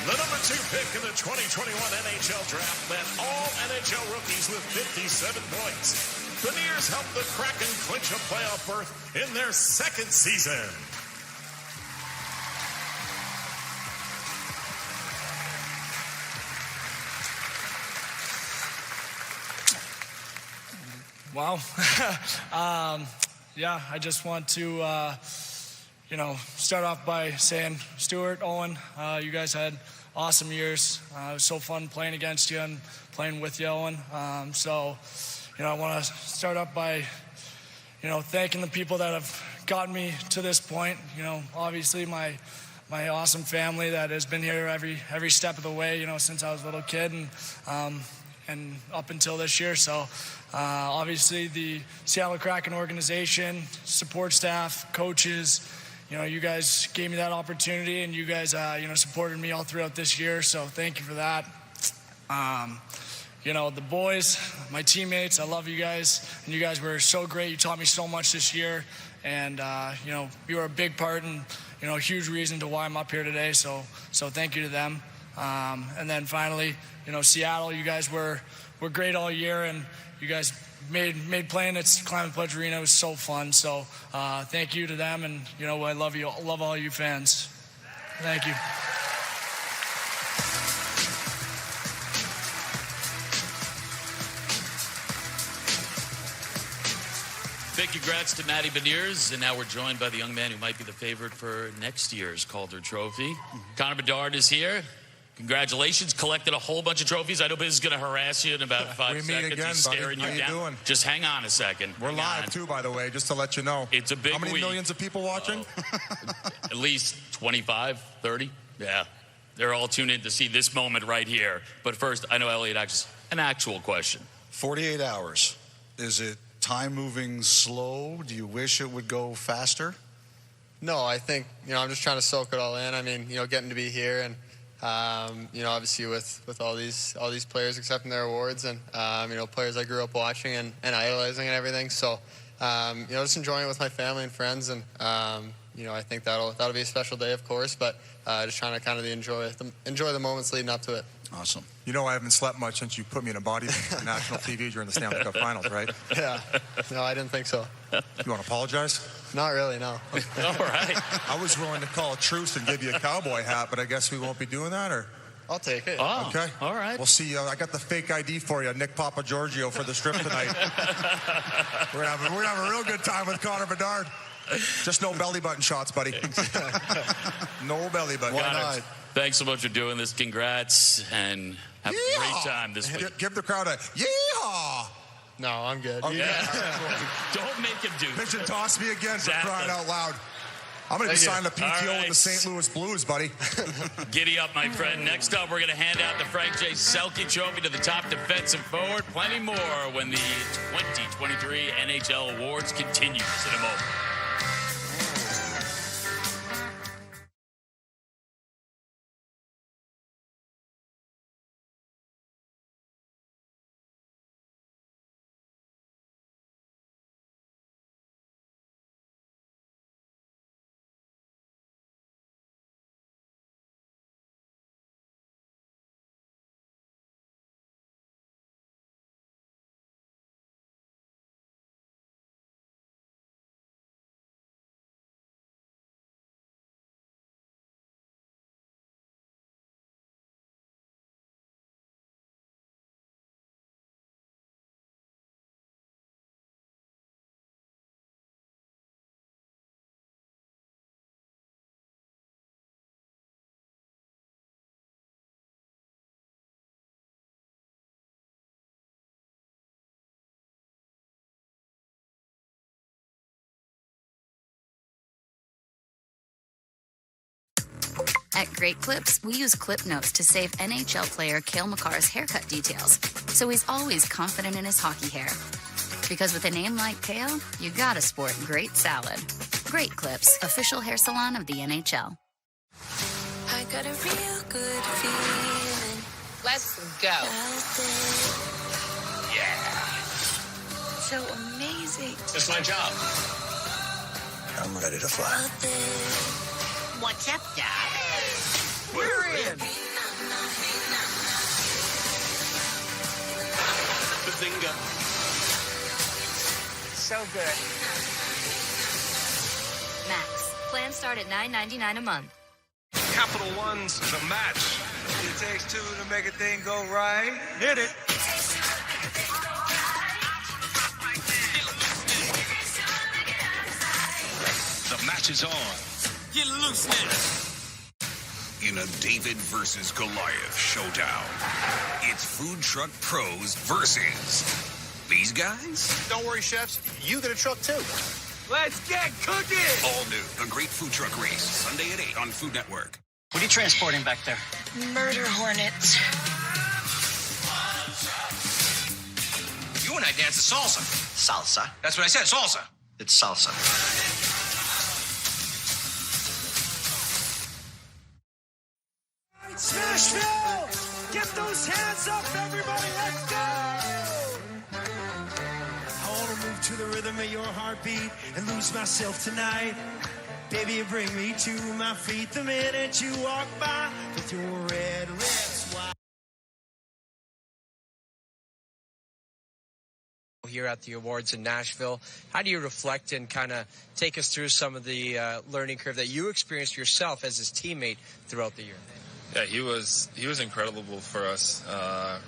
[SPEAKER 12] The number 2 pick in the 2021 NHL Draft led all NHL rookies with 57 points. Beniers helped the Kraken clinch a playoff berth in their second season.
[SPEAKER 14] Wow. Yeah, I just want to, start off by saying, Stuart, Owen, you guys had awesome years. It was so fun playing against you and playing with you, Owen. I want to start up by, thanking the people that have gotten me to this point. Obviously my awesome family that has been here every step of the way, since I was a little kid and up until this year. So obviously the Seattle Kraken organization, support staff, coaches, you guys gave me that opportunity, and you guys, supported me all throughout this year. So thank you for that. The boys, my teammates, I love you guys, and you guys were so great. You taught me so much this year, and you were a big part and a huge reason to why I'm up here today. So thank you to them. And then finally, Seattle, you guys were great all year, and you guys made playing at Climate Pledge Arena was so fun. So thank you to them, and I love you, love all you fans. Thank you.
[SPEAKER 2] Big congrats to Matty Beniers, and now we're joined by the young man who might be the favorite for next year's Calder Trophy. Connor Bedard is here. Congratulations, collected a whole bunch of trophies. I know this is going to harass you in about 5 seconds.
[SPEAKER 6] Again,
[SPEAKER 2] He's staring
[SPEAKER 6] buddy.
[SPEAKER 2] you
[SPEAKER 6] How
[SPEAKER 2] down.
[SPEAKER 6] you doing?
[SPEAKER 2] Just hang on a second.
[SPEAKER 6] We're live too, by the way, just to let you know.
[SPEAKER 2] It's a big
[SPEAKER 6] How many
[SPEAKER 2] week.
[SPEAKER 6] millions of people watching?
[SPEAKER 2] At least 25, 30. Yeah. They're all tuned in to see this moment right here. But first, I know Elliot has an actual question.
[SPEAKER 10] 48 hours. Is it time moving slow? Do you wish it would go faster?
[SPEAKER 7] No, I think, I'm just trying to soak it all in. I mean, getting to be here and, obviously with all these players accepting their awards and, players I grew up watching and idolizing and everything. So, just enjoying it with my family and friends. And, I think that'll be a special day, of course, but just trying to kind of enjoy the moments leading up to it.
[SPEAKER 10] Awesome.
[SPEAKER 6] I haven't slept much since you put me in a body on national TV during the Stanley Cup Finals, right?
[SPEAKER 7] Yeah. No, I didn't think so.
[SPEAKER 6] You want to apologize?
[SPEAKER 7] Not really, no.
[SPEAKER 2] All right.
[SPEAKER 6] I was willing to call a truce and give you a cowboy hat, but I guess we won't be doing that, or?
[SPEAKER 7] I'll take it.
[SPEAKER 2] Oh,
[SPEAKER 6] okay.
[SPEAKER 2] All right.
[SPEAKER 6] We'll see. I got the fake ID for you, Nick Papa Giorgio, for the strip tonight. we're gonna have a real good time with Connor Bedard. Just no belly button shots, buddy. No belly button.
[SPEAKER 10] Why not?
[SPEAKER 2] Thanks so much for doing this. Congrats, and have a great time this week.
[SPEAKER 6] Give the crowd a yeehaw.
[SPEAKER 7] No, I'm good.
[SPEAKER 6] Okay.
[SPEAKER 2] Don't make him do
[SPEAKER 6] Pitch and toss me again for
[SPEAKER 2] Exactly.
[SPEAKER 6] crying out loud. I'm going to be signing a PTO
[SPEAKER 2] All right.
[SPEAKER 6] with the St. Louis Blues, buddy.
[SPEAKER 2] Giddy up, my friend. Next up, we're going to hand out the Frank J. Selke Trophy to the top defensive forward. Plenty more when the 2023 NHL Awards continues in a moment.
[SPEAKER 15] At Great Clips, we use clip notes to save NHL player Cale Makar's haircut details, so he's always confident in his hockey hair. Because with a name like Cale, you gotta sport great salad. Great Clips, official hair salon of the NHL.
[SPEAKER 16] I got a real good feeling.
[SPEAKER 15] Let's go.
[SPEAKER 16] Yeah. So amazing.
[SPEAKER 5] It's my job.
[SPEAKER 6] I'm ready to fly.
[SPEAKER 15] What's up, Doc?
[SPEAKER 5] We're in. Bazinga.
[SPEAKER 15] So good. Max. Plans start at $9.99 a month.
[SPEAKER 5] Capital One's The Match.
[SPEAKER 17] It takes two to make a thing go right. Hit it.
[SPEAKER 9] match is on. Get loose now.
[SPEAKER 17] In a David versus Goliath showdown, it's Food Truck Pros versus these guys.
[SPEAKER 21] Don't worry, chefs. You get a truck, too.
[SPEAKER 9] Let's get cooking.
[SPEAKER 17] All new. The Great Food Truck Race, Sunday at 8 on Food Network.
[SPEAKER 21] What are you transporting back there?
[SPEAKER 16] Murder hornets.
[SPEAKER 17] You and I dance the salsa.
[SPEAKER 21] Salsa.
[SPEAKER 17] That's what I said, salsa.
[SPEAKER 21] It's salsa.
[SPEAKER 18] It's Nashville! Get those hands up, everybody, let's go! I wanna move to the rhythm of your heartbeat and lose myself tonight. Baby, you bring me to my feet the minute you walk by with your red lips wide.
[SPEAKER 22] Here at the awards in Nashville, how do you reflect and kind of take us through some of the learning curve that you experienced yourself as his teammate throughout the year?
[SPEAKER 20] Yeah, he was incredible for us.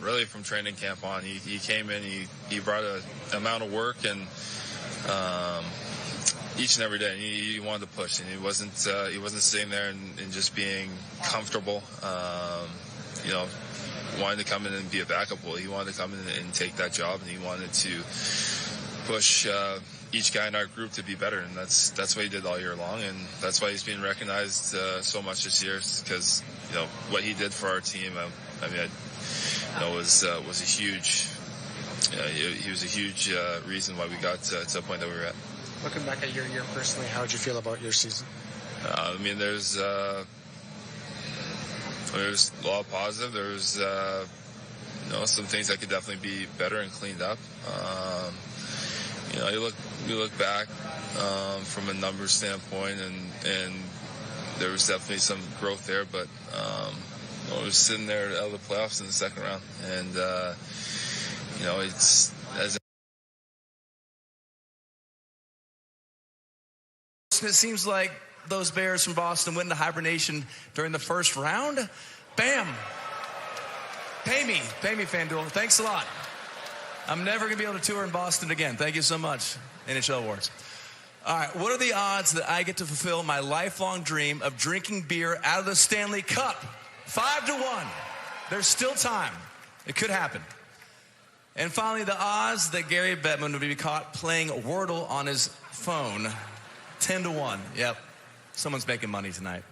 [SPEAKER 20] Really, from training camp on, he came in, he brought an amount of work and each and every day he wanted to push, and he wasn't sitting there and just being comfortable. Wanted to come in and be a backup goalie. He wanted to come in and take that job, and he wanted to push each guy in our group to be better, and that's what he did all year long, and that's why he's being recognized so much this year, because what he did for our team. Was a huge. He was a huge reason why we got to the point that we were at.
[SPEAKER 21] Looking back at your year personally, how did you feel about your season?
[SPEAKER 20] There's a lot of positive. There's some things that could definitely be better and cleaned up. You look back from a numbers standpoint, and there was definitely some growth there, but it was sitting there out of the playoffs in the second round, and it's as
[SPEAKER 1] it seems like those Bears from Boston went into hibernation during the first round. Bam! Pay me, FanDuel. Thanks a lot. I'm never going to be able to tour in Boston again. Thank you so much, NHL Awards. All right, what are the odds that I get to fulfill my lifelong dream of drinking beer out of the Stanley Cup? 5-1. There's still time. It could happen. And finally, the odds that Gary Bettman would be caught playing Wordle on his phone, 10-1. Yep, someone's making money tonight.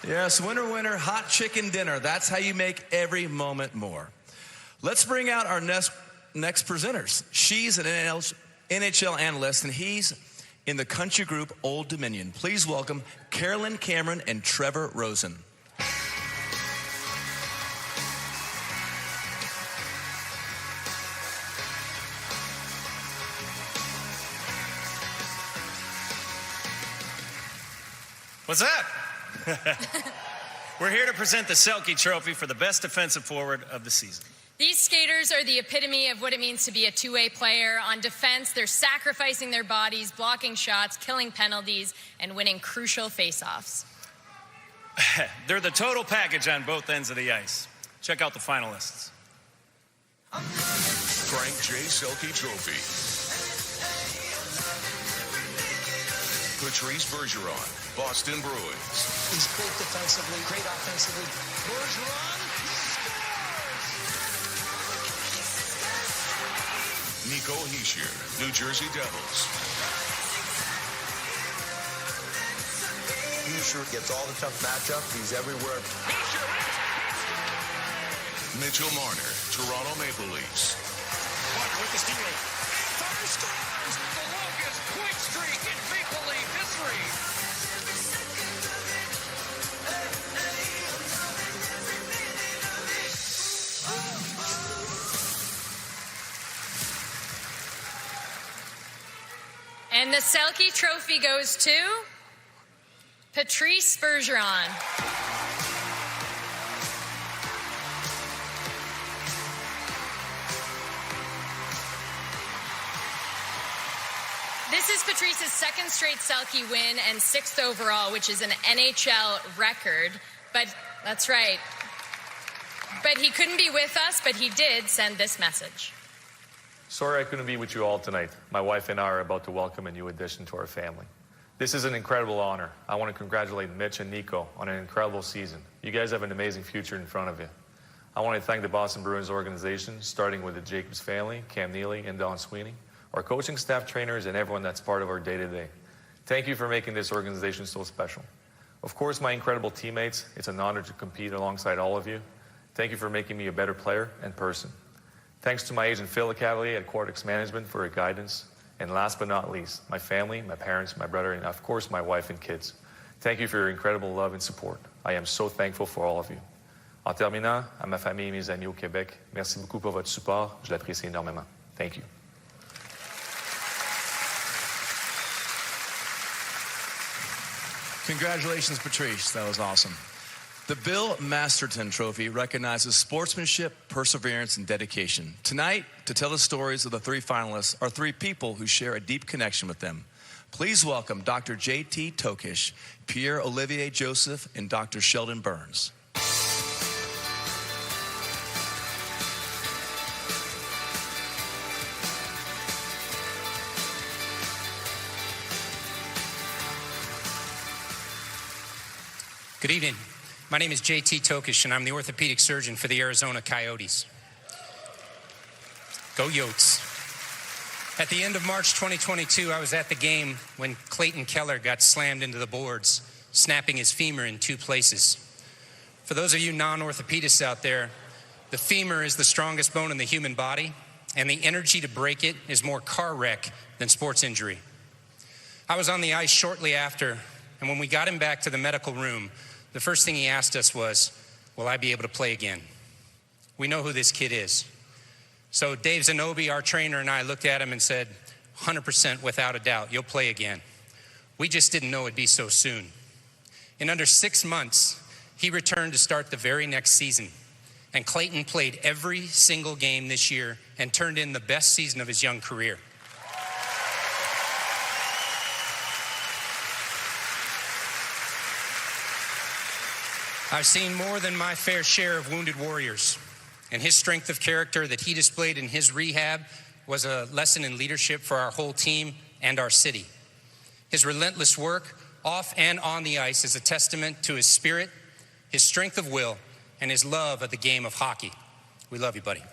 [SPEAKER 1] Yes, winner, hot chicken dinner. That's how you make every moment more. Let's bring out our next presenters. She's an NHL analyst, and he's in the country group Old Dominion. Please welcome Carolyn Cameron and Trevor Rosen.
[SPEAKER 19] What's up? We're here to present the Selke Trophy for the best defensive forward of the season.
[SPEAKER 25] These skaters are the epitome of what it means to be a two-way player. On defense, they're sacrificing their bodies, blocking shots, killing penalties, and winning crucial face-offs.
[SPEAKER 19] They're the total package on both ends of the ice. Check out the finalists.
[SPEAKER 4] Frank J. Selke Trophy. Patrice Bergeron, Boston Bruins.
[SPEAKER 21] He's great defensively, great offensively. Bergeron scores!
[SPEAKER 4] Nico Hischier, New Jersey Devils.
[SPEAKER 26] Hischier gets all the tough matchups. He's everywhere.
[SPEAKER 4] Mitchell Marner, Toronto Maple Leafs.
[SPEAKER 5] Walker with the steal. Fire scores! The longest point streak in Maple Leaf history.
[SPEAKER 25] And the Selke Trophy goes to Patrice Bergeron. This is Patrice's second straight Selke win and 6th overall, which is an NHL record. But that's right. But he couldn't be with us, but he did send this message.
[SPEAKER 3] Sorry I couldn't be with you all tonight. My wife and I are about to welcome a new addition to our family. This is an incredible honor. I want to congratulate Mitch and Nico on an incredible season. You guys have an amazing future in front of you. I want to thank the Boston Bruins organization, starting with the Jacobs family, Cam Neely and Don Sweeney, our coaching staff, trainers, and everyone that's part of our day-to-day. Thank you for making this organization so special. Of course, my incredible teammates, it's an honor to compete alongside all of you. Thank you for making me a better player and person. Thanks to my agent Phil Cavalier at Quartix Management for her guidance. And last but not least, my family, my parents, my brother, and of course my wife and kids. Thank you for your incredible love and support. I am so thankful for all of you. En terminant, à ma famille et mes amis au Québec, merci beaucoup pour votre support. Je l'apprécie énormément. Thank you.
[SPEAKER 1] Congratulations, Patrice. That was awesome. The Bill Masterton Trophy recognizes sportsmanship, perseverance, and dedication. Tonight, to tell the stories of the three finalists are three people who share a deep connection with them. Please welcome Dr. J.T. Tokish, Pierre-Olivier Joseph, and Dr. Sheldon Burns.
[SPEAKER 8] Good evening. My name is J.T. Tokish, and I'm the orthopedic surgeon for the Arizona Coyotes. Go Yotes. At the end of March 2022, I was at the game when Clayton Keller got slammed into the boards, snapping his femur in 2 places. For those of you non-orthopedists out there, the femur is the strongest bone in the human body, and the energy to break it is more car wreck than sports injury. I was on the ice shortly after, and when we got him back to the medical room, the first thing he asked us was, will I be able to play again? We know who this kid is. So Dave Zanobi, our trainer, and I looked at him and said, 100% without a doubt, you'll play again. We just didn't know it'd be so soon. In under 6 months, he returned to start the very next season. And Clayton played every single game this year and turned in the best season of his young career. I've seen more than my fair share of wounded warriors, and his strength of character that he displayed in his rehab was a lesson in leadership for our whole team and our city. His relentless work, off and on the ice, is a testament to his spirit, his strength of will, and his love of the game of hockey. We love you, buddy.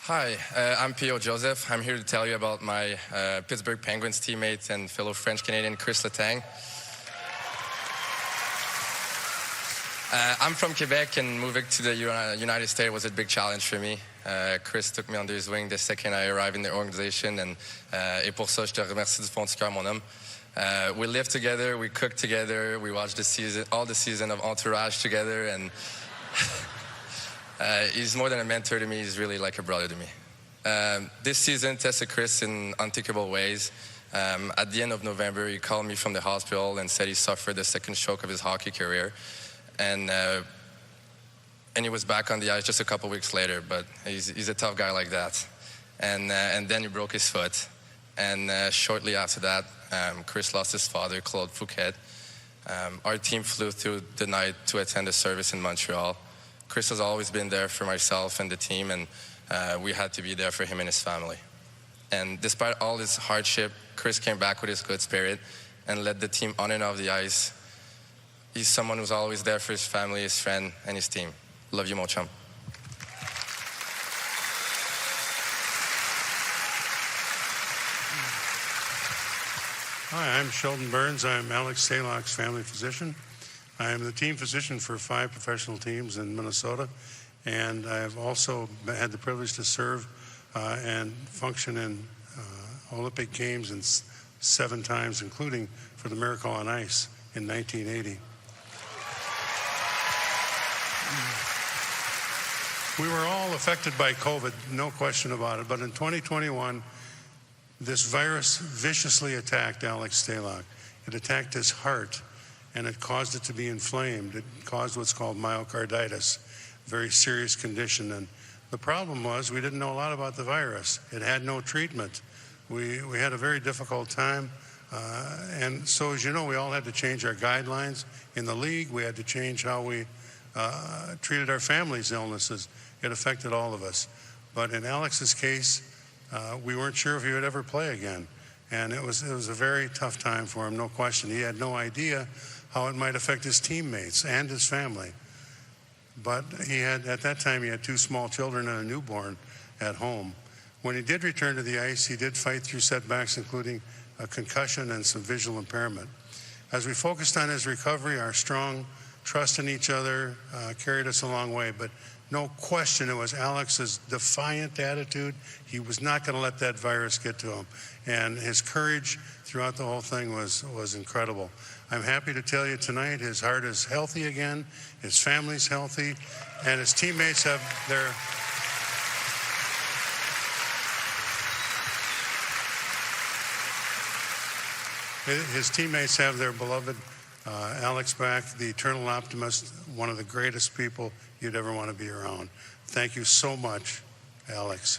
[SPEAKER 11] Hi, I'm P.O. Joseph. I'm here to tell you about my Pittsburgh Penguins teammate and fellow French-Canadian Chris Letang. I'm from Quebec, and moving to the United States was a big challenge for me. Chris took me under his wing the second I arrived in the organization, et pour ça, je te remercie du fond du cœur, mon homme. We lived together, we cooked together, we watched all the season of Entourage together, and he's more than a mentor to me. He's really like a brother to me. This season tested Chris in unthinkable ways. At the end of November, he called me from the hospital and said he suffered the second stroke of his hockey career. And he was back on the ice just a couple weeks later, but he's a tough guy like that. And then he broke his foot. And shortly after that, Chris lost his father, Claude Fouquet. Our team flew through the night to attend a service in Montreal. Chris has always been there for myself and the team, and we had to be there for him and his family. And despite all this hardship, Chris came back with his good spirit and led the team on and off the ice. He's someone who's always there for his family, his friend, and his team. Love you, mon chum.
[SPEAKER 13] Hi, I'm Sheldon Burns. I'm Alex Stalock's family physician. I am the team physician for 5 professional teams in Minnesota, and I have also had the privilege to serve and function in Olympic Games 7 times, including for the Miracle on Ice in 1980. We were all affected by COVID, no question about it, but in 2021, this virus viciously attacked Alex Stalock. It attacked his heart, and it caused it to be inflamed. It caused what's called myocarditis, a very serious condition. And the problem was we didn't know a lot about the virus. It had no treatment. We had a very difficult time And so, as you know, we all had to change our guidelines in the league. We had to change how we treated our families' illnesses. It affected all of us. But in Alex's case, we weren't sure if he would ever play again. And it was a very tough time for him, no question. He had no idea how it might affect his teammates and his family. But at that time, he had 2 small children and a newborn at home. When he did return to the ice, he did fight through setbacks, including a concussion and some visual impairment. As we focused on his recovery, our strong trust in each other carried us a long way. But no question, it was Alex's defiant attitude. He was not going to let that virus get to him. And his courage throughout the whole thing was incredible. I'm happy to tell you tonight his heart is healthy again, his family's healthy, and his teammates have their beloved Alex back, the eternal optimist, one of the greatest people you'd ever want to be around. Thank you so much, Alex.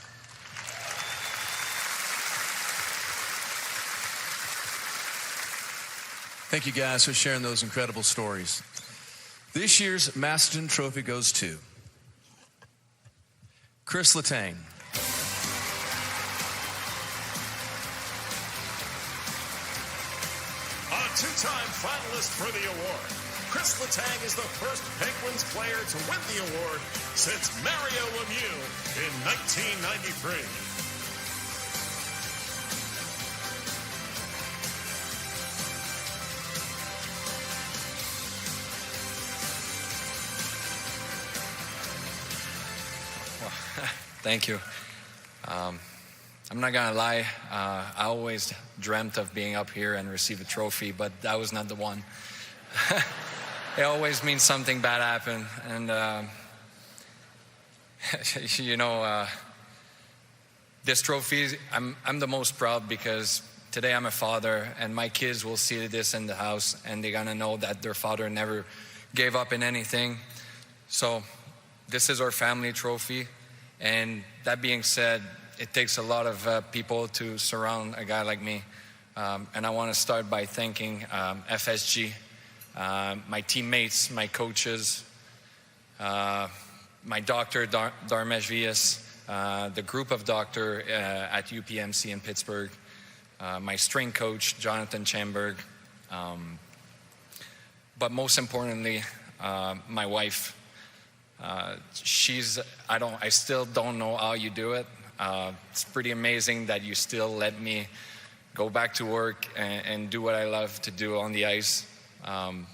[SPEAKER 1] Thank you guys for sharing those incredible stories. This year's Masterton Trophy goes to Chris Letang.
[SPEAKER 7] A 2-time finalist for the award, Chris Letang is the first Penguins player to win the award since Mario Lemieux in 1993.
[SPEAKER 10] Thank you. I'm not gonna lie, I always dreamt of being up here and receive a trophy, but that was not the one. It always means something bad happened, and you know, this trophy, I'm the most proud because today I'm a father, and my kids will see this in the house, and they're gonna know that their father never gave up in anything. So this is our family trophy. And that being said, it takes a lot of people to surround a guy like me. And I want to start by thanking FSG, my teammates, my coaches, my doctor, Darmesh, the group of doctors at UPMC in Pittsburgh, my strength coach, Jonathan Chamberg, but most importantly, my wife. I still don't know how you do it. It's pretty amazing that you still let me go back to work and do what I love to do on the ice. I'm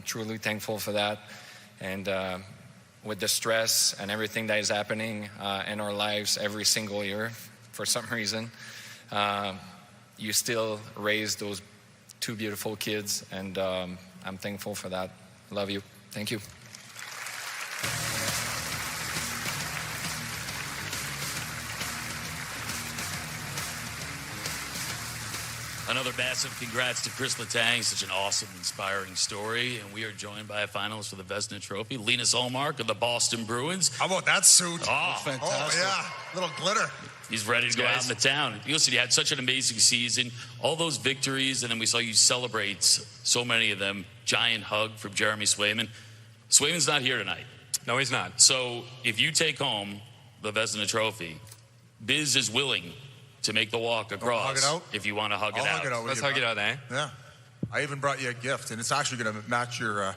[SPEAKER 10] truly thankful for that. And with the stress and everything that is happening in our lives every single year, for some reason, you still raise those 2 beautiful kids, and I'm thankful for that. Love you. Thank you.
[SPEAKER 2] Another massive congrats to Chris Letang. Such an awesome, inspiring story. And we are joined by a finalist for the Vezina Trophy, Linus Ullmark of the Boston Bruins.
[SPEAKER 6] How about that suit?
[SPEAKER 2] Oh,
[SPEAKER 6] fantastic. Oh, yeah. Little glitter.
[SPEAKER 2] He's ready to go out in the town. Listen, you had such an amazing season. All those victories, and then we saw you celebrate so many of them. Giant hug from Jeremy Swayman. Swayman's not here tonight.
[SPEAKER 12] No, he's not.
[SPEAKER 2] So if you take home the Vezina Trophy, Biz is willing to make the walk across.
[SPEAKER 6] Hug it out?
[SPEAKER 2] If you want to hug it out.
[SPEAKER 12] Let's hug it out, eh?
[SPEAKER 6] Yeah. I even brought you a gift, and it's actually going to match your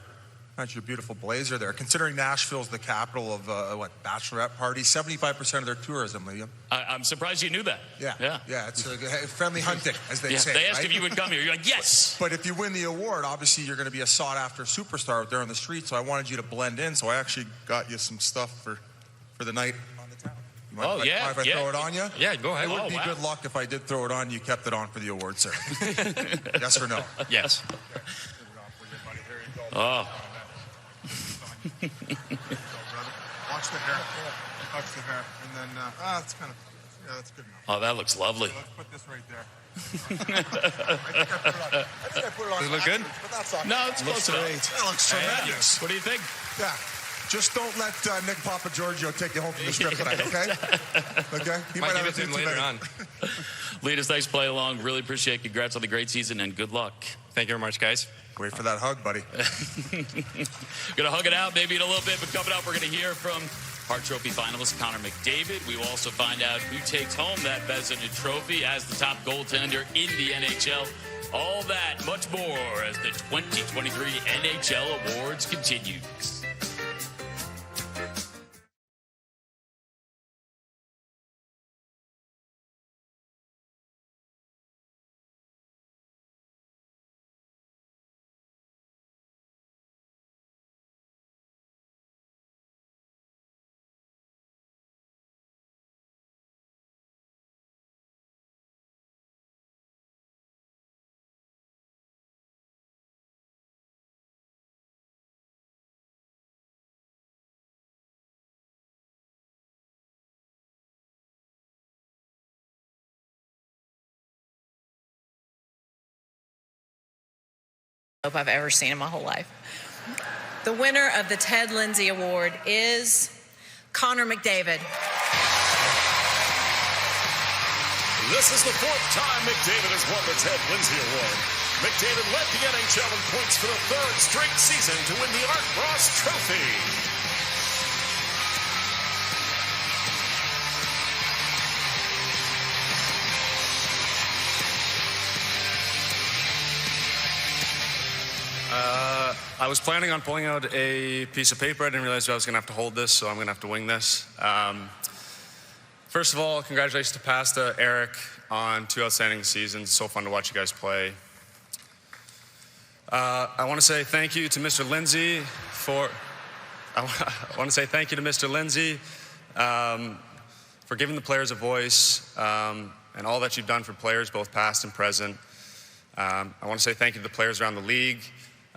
[SPEAKER 6] beautiful blazer there. Considering Nashville's the capital of, bachelorette parties, 75% of their tourism, Liam.
[SPEAKER 2] I'm surprised you knew that.
[SPEAKER 6] Yeah, it's friendly hunting, as they say.
[SPEAKER 2] They asked
[SPEAKER 6] right?
[SPEAKER 2] if you would come here. You're like, yes.
[SPEAKER 6] But if you win the award, obviously you're going to be a sought-after superstar out there on the street, so I wanted you to blend in, so I actually got you some stuff for the night. If I throw it on you?
[SPEAKER 12] Yeah, go ahead.
[SPEAKER 6] It would be good luck if I did throw it on you, kept it on for the award, sir. Yes or no?
[SPEAKER 12] Yes.
[SPEAKER 2] Oh.
[SPEAKER 6] Watch the hair. Touch the hair. And then, that's kind of, that's good enough.
[SPEAKER 2] Oh, that looks lovely.
[SPEAKER 6] Let's put this right there. I think I put it on.
[SPEAKER 12] Does it look good?
[SPEAKER 6] But that's all.
[SPEAKER 2] No, it's close enough.
[SPEAKER 6] That looks tremendous.
[SPEAKER 2] What do you think?
[SPEAKER 6] Yeah. Just don't let Nick Papagiorgio take you home from the strip tonight, okay? Okay?
[SPEAKER 12] Might give it to him later on.
[SPEAKER 2] Lead us, thanks, play along. Really appreciate it. Congrats on the great season and good luck.
[SPEAKER 8] Thank you very much, guys.
[SPEAKER 6] Wait for that hug, buddy.
[SPEAKER 2] Gonna hug it out maybe in a little bit, but coming up, we're gonna hear from Hart Trophy finalist Connor McDavid. We will also find out who takes home that Vezina Trophy as the top goaltender in the NHL. All that, much more, as the 2023 NHL Awards continues.
[SPEAKER 9] I've ever seen in my whole life. The winner of the Ted Lindsay Award is Connor McDavid.
[SPEAKER 7] This is the fourth time McDavid has won the Ted Lindsay Award. McDavid led the NHL in points for the third straight season to win the Art Ross Trophy.
[SPEAKER 12] I was planning on pulling out a piece of paper. I didn't realize I was going to have to hold this, so I'm going to have to wing this. First of all, congratulations to Pasta, Eric, on 2 outstanding seasons. So fun to watch you guys play. I want to say thank you to Mr. Lindsay for giving the players a voice and all that you've done for players, both past and present. I want to say thank you to the players around the league.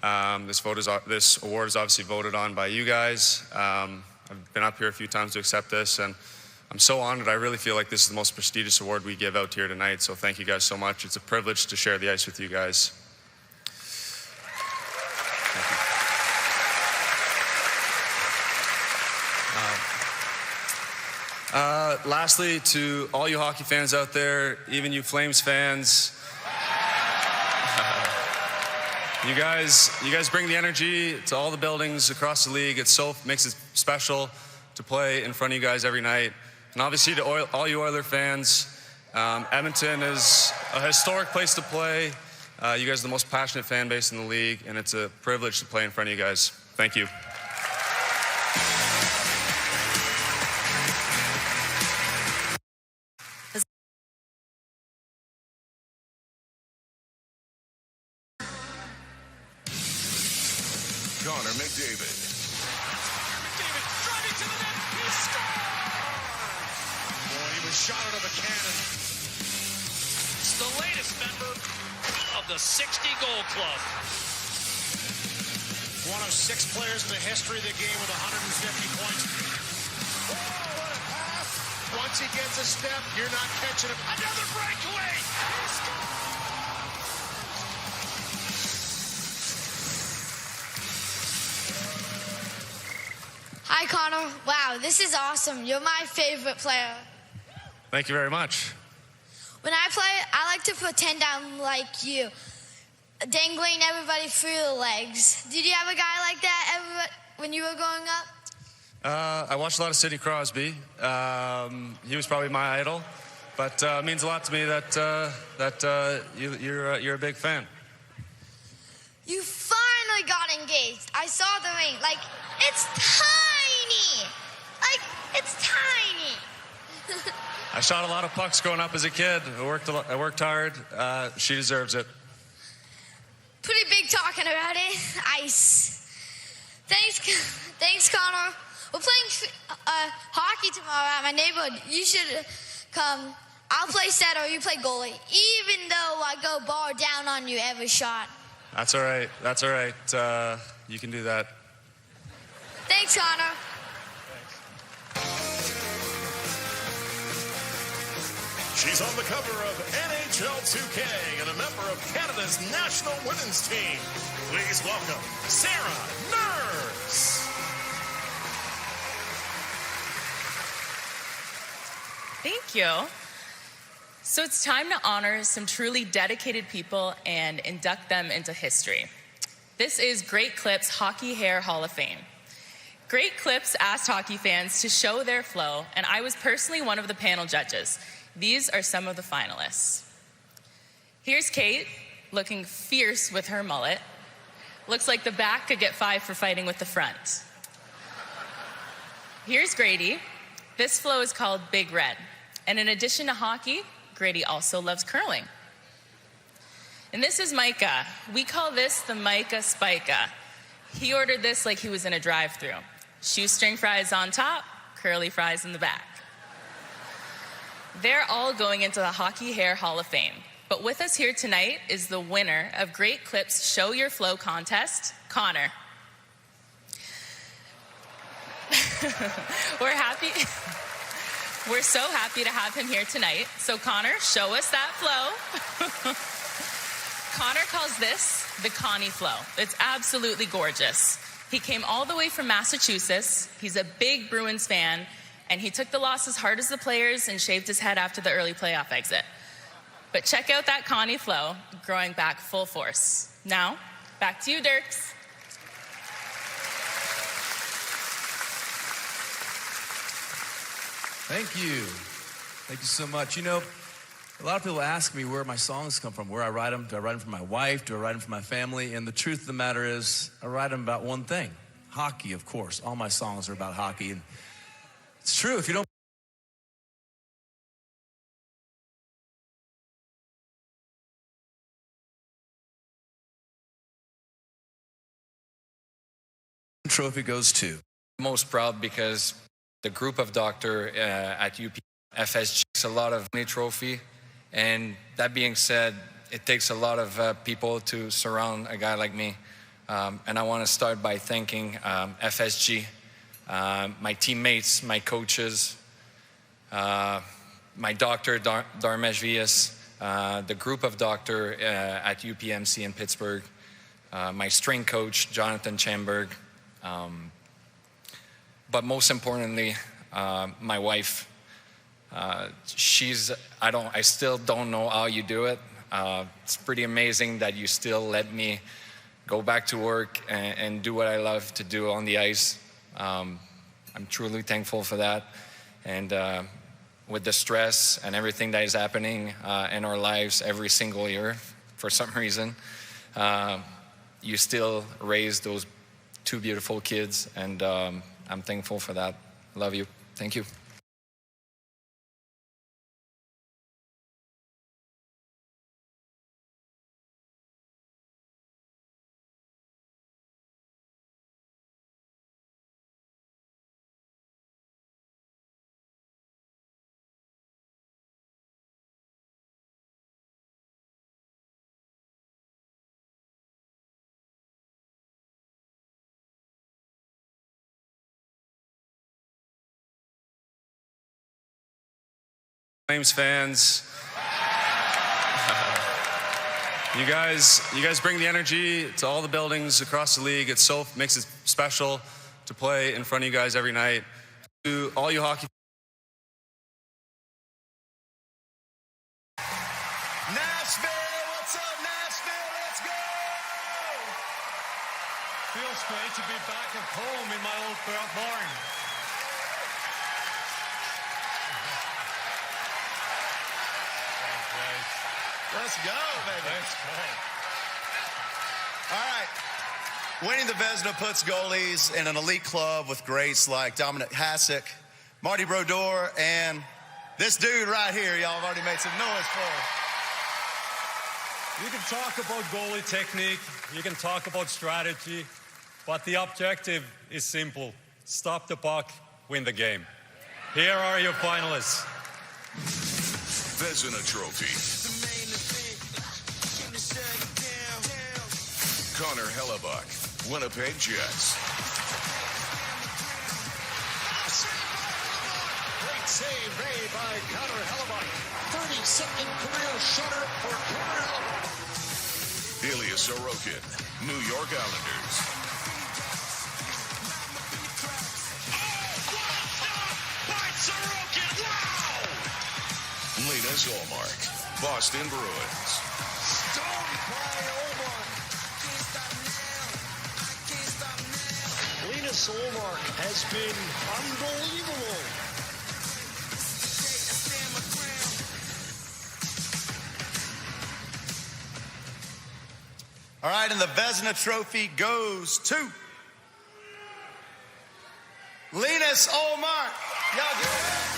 [SPEAKER 12] This award is obviously voted on by you guys. I've been up here a few times to accept this, and I'm so honored. I really feel like this is the most prestigious award we give out here tonight, so thank you guys so much. It's a privilege to share the ice with you guys. Lastly, to all you hockey fans out there, even you Flames fans, you guys bring the energy to all the buildings across the league. It makes it special to play in front of you guys every night. And obviously to all you Oilers fans, Edmonton is a historic place to play. You guys are the most passionate fan base in the league, and it's a privilege to play in front of you guys. Thank you.
[SPEAKER 4] Connor McDavid.
[SPEAKER 18] McDavid driving to the net. He scored! Boy, he was shot out of a cannon.
[SPEAKER 5] It's the latest member of the 60-goal club.
[SPEAKER 18] One of 6 players in the history of the game with 150 points. Oh, what a pass! Once he gets a step, you're not catching him.
[SPEAKER 5] Another breakaway! He scored!
[SPEAKER 14] Hi, Connor. Wow, this is awesome. You're my favorite player.
[SPEAKER 12] Thank you very much.
[SPEAKER 14] When I play, I like to pretend I'm like you, dangling everybody through the legs. Did you have a guy like that when you were growing up?
[SPEAKER 12] I watched a lot of Sidney Crosby. He was probably my idol, but it means a lot to me that you're a big fan.
[SPEAKER 14] You finally got engaged. I saw the ring. Like, it's tiny. Like, it's tiny.
[SPEAKER 12] I shot a lot of pucks growing up as a kid. I worked hard. She deserves it.
[SPEAKER 14] Pretty big talking about it. Ice. Thanks, Connor. We're playing hockey tomorrow at my neighborhood. You should come. I'll play center, you play goalie, even though I go bar down on you every shot.
[SPEAKER 12] That's all right. That's all right. You can do that.
[SPEAKER 14] Thanks, Connor.
[SPEAKER 7] She's on the cover of NHL 2K and a member of Canada's national women's team. Please welcome Sarah Nurse.
[SPEAKER 9] Thank you.
[SPEAKER 15] So it's time to honor some truly dedicated people and induct them into history. This is Great Clips Hockey Hair Hall of Fame. Great Clips asked hockey fans to show their flow, and I was personally one of the panel judges. These are some of the finalists. Here's Kate, looking fierce with her mullet. Looks like the back could get 5 for fighting with the front. Here's Grady. This flow is called Big Red. And in addition to hockey, Grady also loves curling. And this is Micah. We call this the Micah Spica. He ordered this like he was in a drive-thru. Shoestring fries on top, curly fries in the back. They're all going into the Hockey Hair Hall of Fame. But with us here tonight is the winner of Great Clips Show Your Flow contest, Connor. We're so happy to have him here tonight. So Connor, show us that flow. Connor calls this the Connie flow. It's absolutely gorgeous. He came all the way from Massachusetts. He's a big Bruins fan, and he took the loss as hard as the players and shaved his head after the early playoff exit. But check out that Connie flow, growing back full force. Now, back to you, Dirks.
[SPEAKER 1] Thank you. Thank you so much. You know, a lot of people ask me where my songs come from, where I write them. Do I write them for my wife? Do I write them for my family? And the truth of the matter is, I write them about one thing. Hockey, of course. All my songs are about hockey. And it's true, if you don't trophy goes to.
[SPEAKER 10] Most proud because the group of doctor at UP FSG takes a lot of money trophy, and that being said, it takes a lot of people to surround a guy like me, and I want to start by thanking FSG, my teammates, my coaches, my doctor Darmesh Vias, the group of doctor at UPMC in Pittsburgh, my strength coach Jonathan Chamberg. But most importantly, my wife. I still don't know how you do it. It's pretty amazing that you still let me go back to work and do what I love to do on the ice. I'm truly thankful for that. And with the stress and everything that is happening in our lives every single year, for some reason, you still raise those 2 beautiful kids, and I'm thankful for that. Love you. Thank you.
[SPEAKER 12] Flames fans, you guys bring the energy to all the buildings across the league. It makes it special to play in front of you guys every night. To all you hockey.
[SPEAKER 18] Nashville, what's up, Nashville? Let's go!
[SPEAKER 16] Feels great to be back at home in my old barn.
[SPEAKER 18] Let's go, baby.
[SPEAKER 16] Let's go.
[SPEAKER 18] All right. Winning the Vezina puts goalies in an elite club with greats like Dominic Hasek, Marty Brodeur, and this dude right here. Y'all have already made some noise for.
[SPEAKER 16] You can talk about goalie technique, you can talk about strategy, but the objective is simple. Stop the puck, win the game. Here are your finalists.
[SPEAKER 4] Vezina Trophy. Connor Hellebuck, Winnipeg Jets.
[SPEAKER 7] Great save made by Connor Hellebuck. 32nd career shutter for Connor Hellebuck.
[SPEAKER 4] Ilya Sorokin, New York Islanders.
[SPEAKER 7] By Sorokin, wow!
[SPEAKER 4] Lena Linus Ullmark, Boston Bruins.
[SPEAKER 7] Linus Ullmark has been unbelievable.
[SPEAKER 18] All right, and the Vezina Trophy goes to Linus Ullmark. Y'all do it.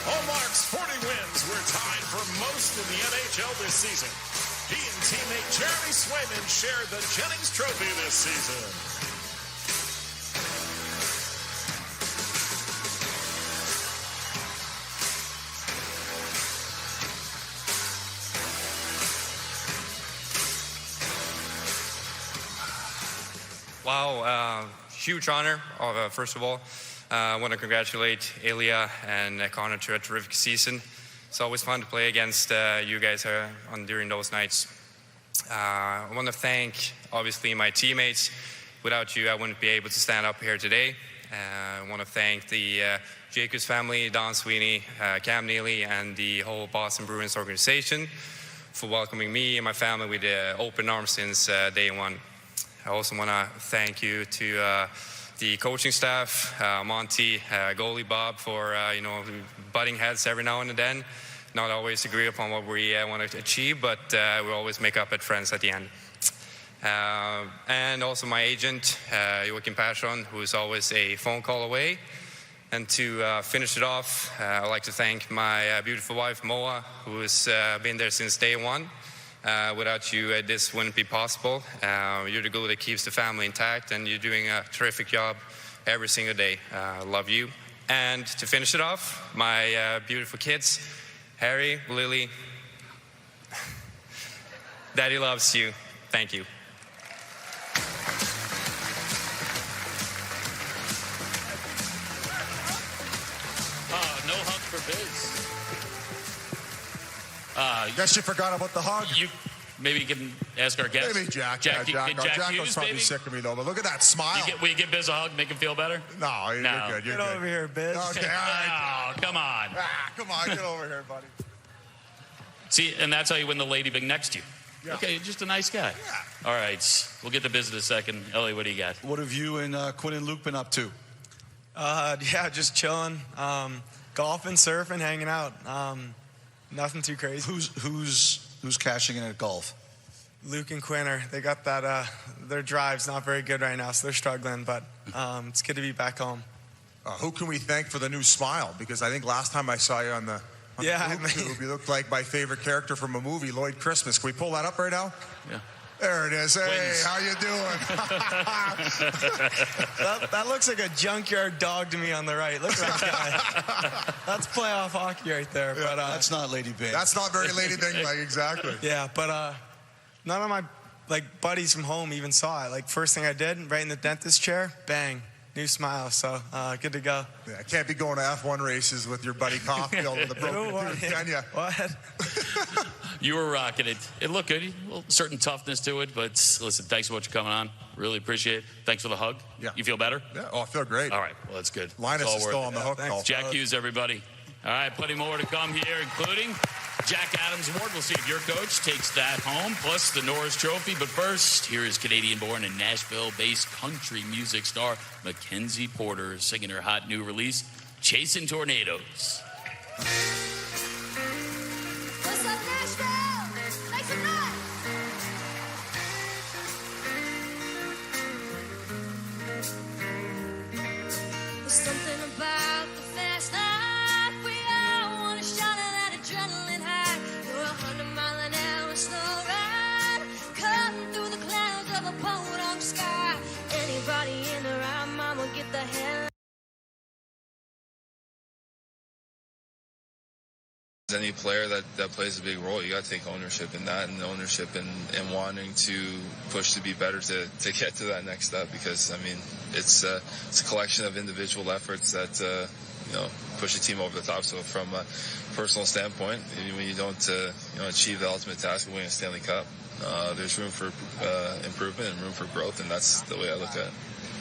[SPEAKER 7] Ullmark's 40 wins were tied for most in the NHL this season. He and teammate Jeremy Swayman shared the Jennings Trophy this season.
[SPEAKER 17] Wow, huge honor, first of all. I want to congratulate Ilya and Connor to a terrific season. It's always fun to play against you guys during those nights. I want to thank, obviously, my teammates. Without you, I wouldn't be able to stand up here today. I want to thank the Jacobs family, Don Sweeney, Cam Neely, and the whole Boston Bruins organization for welcoming me and my family with open arms since day one. I also want to thank you to the coaching staff, Monty, goalie Bob, for butting heads every now and then. Not always agree upon what we want to achieve, but we always make up at friends at the end. And also my agent, Joakim Persson, who is always a phone call away. And to finish it off, I'd like to thank my beautiful wife, Moa, who has been there since day one. Without you, this wouldn't be possible. You're the glue that keeps the family intact, and you're doing a terrific job every single day. Love you. And to finish it off, my beautiful kids, Harry, Lily, Daddy loves you. Thank you.
[SPEAKER 2] No hug for Biz.
[SPEAKER 6] Guess you forgot about the hug.
[SPEAKER 2] Maybe you can ask our guest.
[SPEAKER 6] Maybe Jack.
[SPEAKER 2] Jack
[SPEAKER 6] Jack
[SPEAKER 2] Hughes,
[SPEAKER 6] was probably
[SPEAKER 2] maybe?
[SPEAKER 6] sick of me, though. But look at that smile.
[SPEAKER 2] Will you give Biz a hug, make him feel better?
[SPEAKER 6] No, you're good. You're
[SPEAKER 2] Get
[SPEAKER 6] good.
[SPEAKER 2] over here, Biz.
[SPEAKER 6] Okay, all right.
[SPEAKER 2] Oh, come on.
[SPEAKER 6] Come on, get over here, buddy.
[SPEAKER 2] See, and that's how you win the lady big next to you.
[SPEAKER 6] Yeah.
[SPEAKER 2] Okay, you're just a nice guy.
[SPEAKER 6] Yeah.
[SPEAKER 2] All right, we'll get to Biz in a second. Ellie, what do you got?
[SPEAKER 19] What have you and Quinn and Luke been up to?
[SPEAKER 20] Yeah, just chilling, golfing, surfing, hanging out. Nothing too crazy.
[SPEAKER 19] Who's cashing in at golf?
[SPEAKER 20] Luke and Quinn they got that. Their drive's not very good right now, so they're struggling. But it's good to be back home.
[SPEAKER 6] Who can we thank for the new smile? Because I think last time I saw you on the tube, you looked like my favorite character from a movie, Lloyd Christmas. Can we pull that up right now?
[SPEAKER 2] Yeah.
[SPEAKER 6] There it is. Hey,
[SPEAKER 20] Wins.
[SPEAKER 6] how you doing?
[SPEAKER 20] that looks like a junkyard dog to me on the right. Look at that guy. That's playoff hockey right there.
[SPEAKER 19] Yeah,
[SPEAKER 20] but
[SPEAKER 19] that's not Lady Bing.
[SPEAKER 6] That's not very Lady Bing, like exactly.
[SPEAKER 20] Yeah, but none of my buddies from home even saw it. First thing I did, right in the dentist chair, bang, new smile. So good to go.
[SPEAKER 6] Yeah, I can't be going to F1 races with your buddy Caulfield with a broken tooth, can you?
[SPEAKER 20] What?
[SPEAKER 2] You were rocking it. It looked good. A little certain toughness to it, but listen, thanks for what you're coming on. Really appreciate it. Thanks for the hug.
[SPEAKER 6] Yeah.
[SPEAKER 2] You feel better?
[SPEAKER 6] Yeah. Oh, I feel great.
[SPEAKER 2] All right. Well, that's good.
[SPEAKER 6] Linus
[SPEAKER 2] It's all
[SPEAKER 6] is
[SPEAKER 2] worth
[SPEAKER 6] still
[SPEAKER 2] it.
[SPEAKER 6] on the hook.
[SPEAKER 20] Thanks,
[SPEAKER 2] Jack Hughes, everybody. All right, plenty more to come here, including Jack Adams Award. We'll see if your coach takes that home, plus the Norris Trophy. But first, here is Canadian-born and Nashville-based country music star Mackenzie Porter singing her hot new release, Chasing Tornadoes.
[SPEAKER 14] What's up, Nashville? Make some noise. There's something about the fast life. We all want to shout at that adrenaline high. You're 100-mile-an-hour slow ride, cutting through the clouds of a podunk sky. Anybody in the right mind will get the hell.
[SPEAKER 22] Any player that plays a big role, you got to take ownership in that, and ownership in wanting to push to be better to get to that next step. Because I mean, it's a collection of individual efforts that push the team over the top. So from a personal standpoint, when you don't achieve the ultimate task of winning a Stanley Cup, there's room for improvement and room for growth, and that's the way I look at it.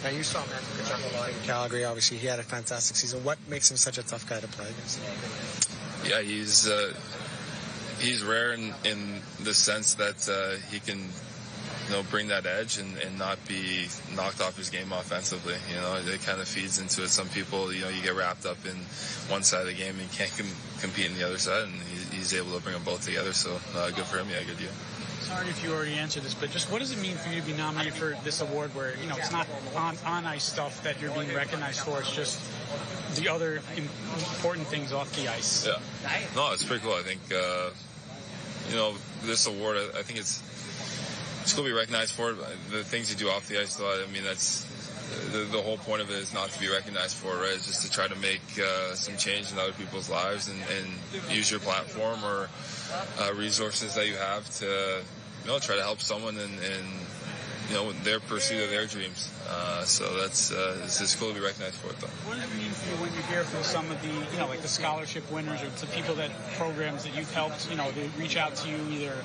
[SPEAKER 3] Now, you saw Matthew Tkachuk a lot in Calgary. Obviously, he had a fantastic season. What makes him such a tough guy to play against?
[SPEAKER 22] Yeah, he's rare in the sense that he can bring that edge and not be knocked off his game offensively. It kind of feeds into it. Some people, you get wrapped up in one side of the game and you can't compete in the other side, and he's able to bring them both together. So good for him. Yeah, good deal.
[SPEAKER 21] Sorry if you already answered this, but just what does it mean for you to be nominated for this award where, it's not on ice stuff that you're being recognized for, it's just the other important things off the ice?
[SPEAKER 22] Yeah. No, it's pretty cool. I think, this award, I think it's cool to be recognized for it. The things you do off the ice, though, I mean, that's the whole point of it is not to be recognized for it, right? It's just to try to make some change in other people's lives and use your platform or resources that you have to try to help someone in their pursuit of their dreams. So it's just cool to be recognized for it, though.
[SPEAKER 21] What does it mean for you when you hear from some of the, like the scholarship winners or the people programs that you've helped, they reach out to you either,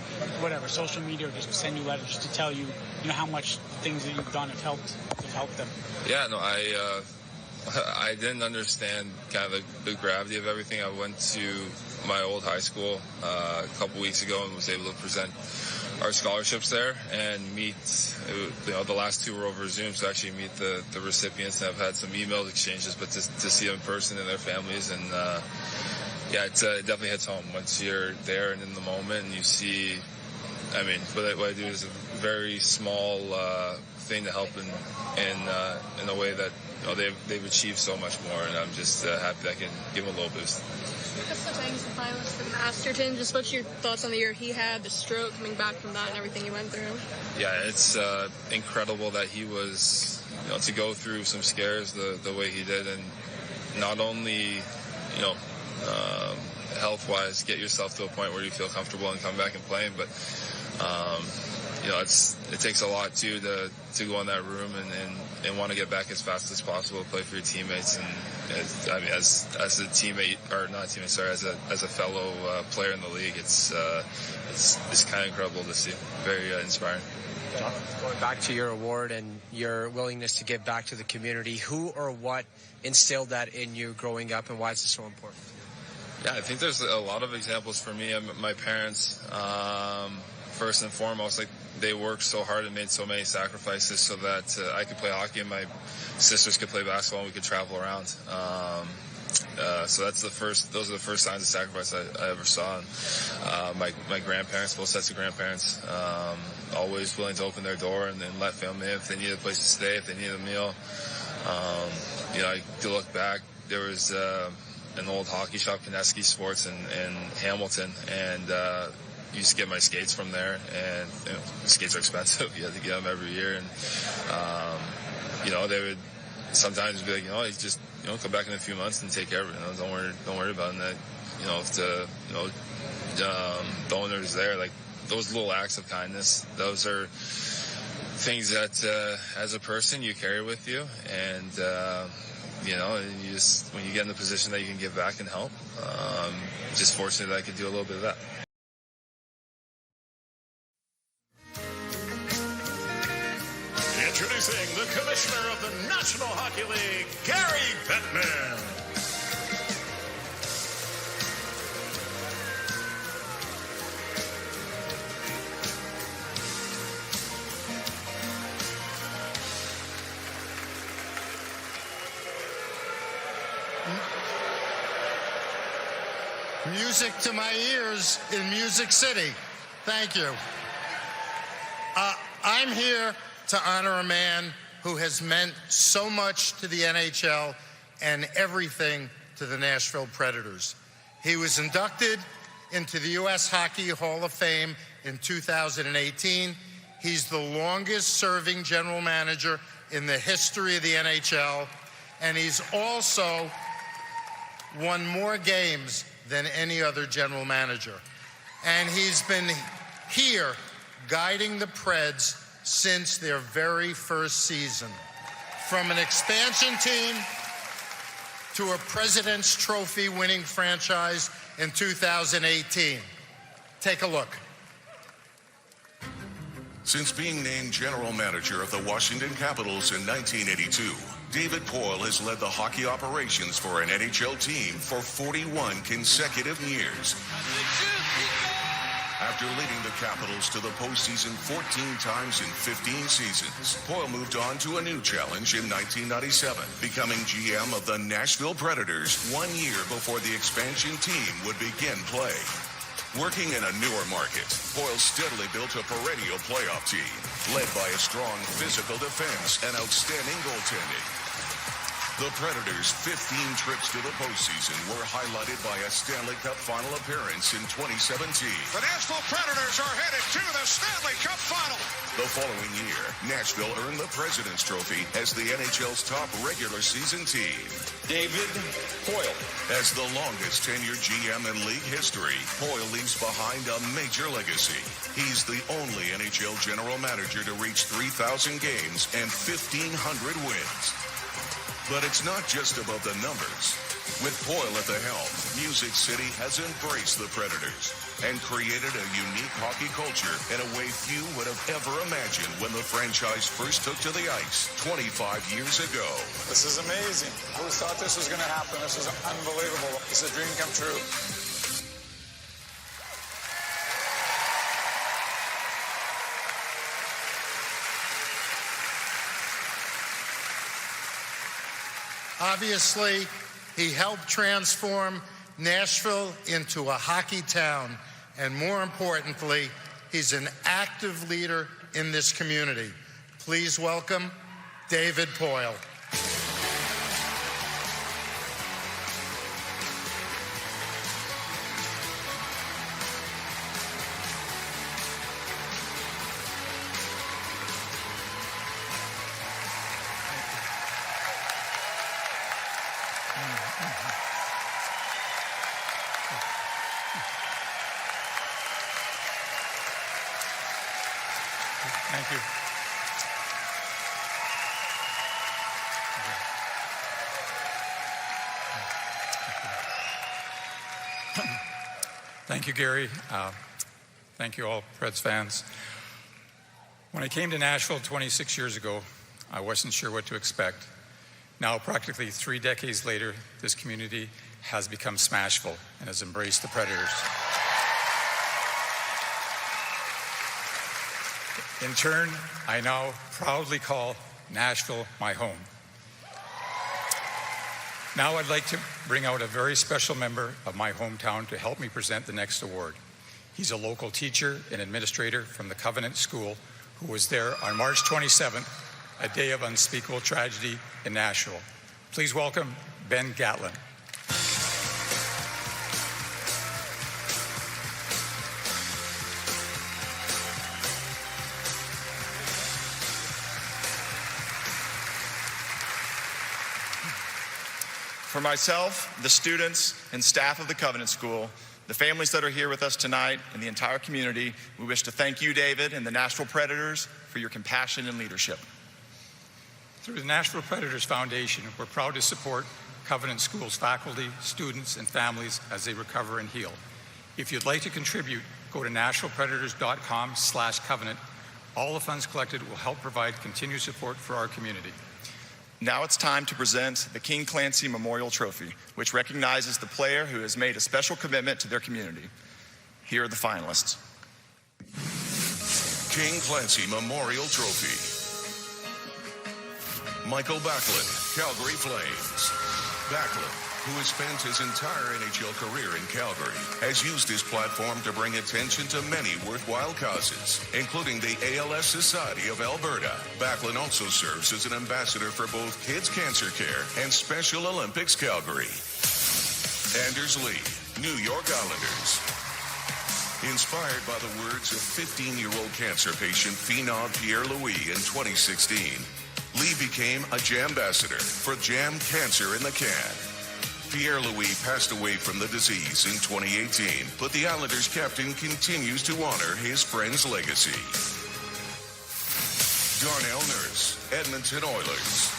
[SPEAKER 21] whatever, social media or just send you letters to tell you, how much things that you've done have helped them?
[SPEAKER 22] Yeah, no, I didn't understand kind of the gravity of everything. I went to my old high school a couple weeks ago and was able to present our scholarships there and meet, the last two were over Zoom, so actually meet the recipients, and I've had some email exchanges, but to see them in person and their families, and it definitely hits home once you're there and in the moment and you see, I mean, what I do is a very small thing to help in a way that they've achieved so much more, and I'm just happy that I can give them a little boost.
[SPEAKER 23] Lucas Letang's the finalist for Masterton. Just what's your thoughts on the year he had, the stroke, coming back from that and everything he went through? Yeah,
[SPEAKER 22] it's incredible that he was, to go through some scares the way he did, and not only, health-wise, get yourself to a point where you feel comfortable and come back and playing, but it takes a lot too to go in that room and want to get back as fast as possible to play for your teammates. And as a teammate, or not a teammate, sorry, as a fellow player in the league, it's kind of incredible to see. Very inspiring.
[SPEAKER 3] John, going back to your award and your willingness to give back to the community, who or what instilled that in you growing up, and why is it so important?
[SPEAKER 22] Yeah, I think there's a lot of examples for me. My parents, first and foremost, they worked so hard and made so many sacrifices so that I could play hockey and my sisters could play basketball and we could travel around. So those are the first signs of sacrifice I ever saw. And, my grandparents, both sets of grandparents, always willing to open their door and let family in if they needed a place to stay, if they needed a meal. I could look back. There was an old hockey shop, Kineski Sports, in Hamilton, and used to get my skates from there, and skates are expensive. You had to get them every year, and they would sometimes be like, just come back in a few months and take care of it. Don't worry about it. And the owners there, like those little acts of kindness, those are things that as a person you carry with you, and you just, when you get in the position that you can give back and help, just fortunate that I could do a little bit of that.
[SPEAKER 7] Introducing the Commissioner of the National Hockey League, Gary Bettman.
[SPEAKER 24] Music to my ears in Music City. Thank you. I'm here to honor a man who has meant so much to the NHL and everything to the Nashville Predators. He was inducted into the U.S. Hockey Hall of Fame in 2018. He's the longest-serving general manager in the history of the NHL, and he's also won more games than any other general manager. And he's been here guiding the Preds since their very first season. From an expansion team to a President's Trophy winning franchise in 2018. Take a look.
[SPEAKER 4] Since being named general manager of the Washington Capitals in 1982, David Poile has led the hockey operations for an NHL team for 41 consecutive years. After leading the Capitals to the postseason 14 times in 15 seasons, Poile moved on to a new challenge in 1997, becoming GM of the Nashville Predators 1 year before the expansion team would begin play. Working in a newer market, Poile steadily built a perennial playoff team, led by a strong physical defense and outstanding goaltending. The Predators' 15 trips to the postseason were highlighted by a Stanley Cup final appearance in 2017.
[SPEAKER 7] The Nashville Predators are headed to the Stanley Cup final.
[SPEAKER 4] The following year, Nashville earned the President's Trophy as the NHL's top regular season team. David Poile. As the longest tenured GM in league history, Poile leaves behind a major legacy. He's the only NHL general manager to reach 3,000 games and 1,500 wins. But it's not just about the numbers. With Poile at the helm, Music City has embraced the Predators and created a unique hockey culture in a way few would have ever imagined when the franchise first took to the ice 25 years ago.
[SPEAKER 5] This is amazing. Who thought this was going to happen? This is unbelievable. It's a dream come true.
[SPEAKER 24] Obviously, he helped transform Nashville into a hockey town, and more importantly, he's an active leader in this community. Please welcome David Poile.
[SPEAKER 8] Thank you. Thank you, Gary. Thank you all, Preds fans. When I came to Nashville 26 years ago, I wasn't sure what to expect. Now, practically 3 decades later, this community has become Smashville and has embraced the Predators. In turn, I now proudly call Nashville my home. Now I'd like to bring out a very special member of my hometown to help me present the next award. He's a local teacher and administrator from the Covenant School who was there on March 27th, a day of unspeakable tragedy in Nashville. Please welcome Ben Gatlin.
[SPEAKER 11] For myself, the students and staff of the Covenant School, the families that are here with us tonight, and the entire community, we wish to thank you, David, and the Nashville Predators for your compassion and leadership.
[SPEAKER 8] Through the Nashville Predators Foundation, we're proud to support Covenant School's faculty, students, and families as they recover and heal. If you'd like to contribute, go to nashvillepredators.com/covenant. All the funds collected will help provide continued support for our community.
[SPEAKER 11] Now it's time to present the King Clancy Memorial Trophy, which recognizes the player who has made a special commitment to their community. Here are the finalists.
[SPEAKER 4] King Clancy Memorial Trophy. Michael Backlund, Calgary Flames. Backlund, who has spent his entire NHL career in Calgary, has used his platform to bring attention to many worthwhile causes, including the ALS Society of Alberta. Backlund also serves as an ambassador for both Kids Cancer Care and Special Olympics Calgary. Anders Lee, New York Islanders. Inspired by the words of 15-year-old cancer patient Phenom Pierre-Louis in 2016, Lee became a Jambassador for Jam Cancer in the Can. Pierre-Louis passed away from the disease in 2018, but the Islanders captain continues to honor his friend's legacy. Darnell Nurse, Edmonton Oilers.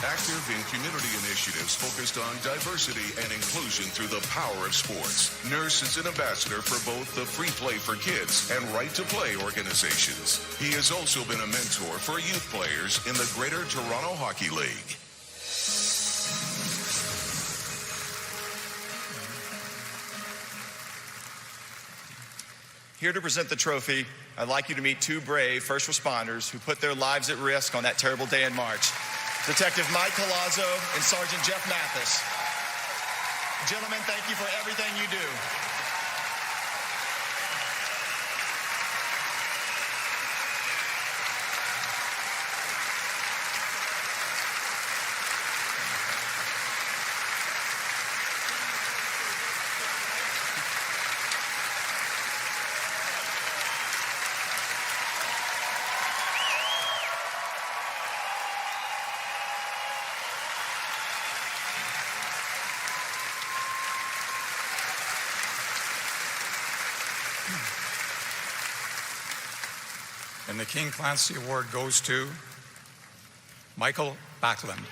[SPEAKER 4] Active in community initiatives focused on diversity and inclusion through the power of sports. Nurse is an ambassador for both the Free Play for Kids and Right to Play organizations. He has also been a mentor for youth players in the Greater Toronto Hockey League.
[SPEAKER 11] Here to present the trophy, I'd like you to meet two brave first responders who put their lives at risk on that terrible day in March. Detective Mike Colazzo and Sergeant Jeff Mathis. Gentlemen, thank you for everything you do.
[SPEAKER 8] And the King Clancy Award goes to Michael Backlund.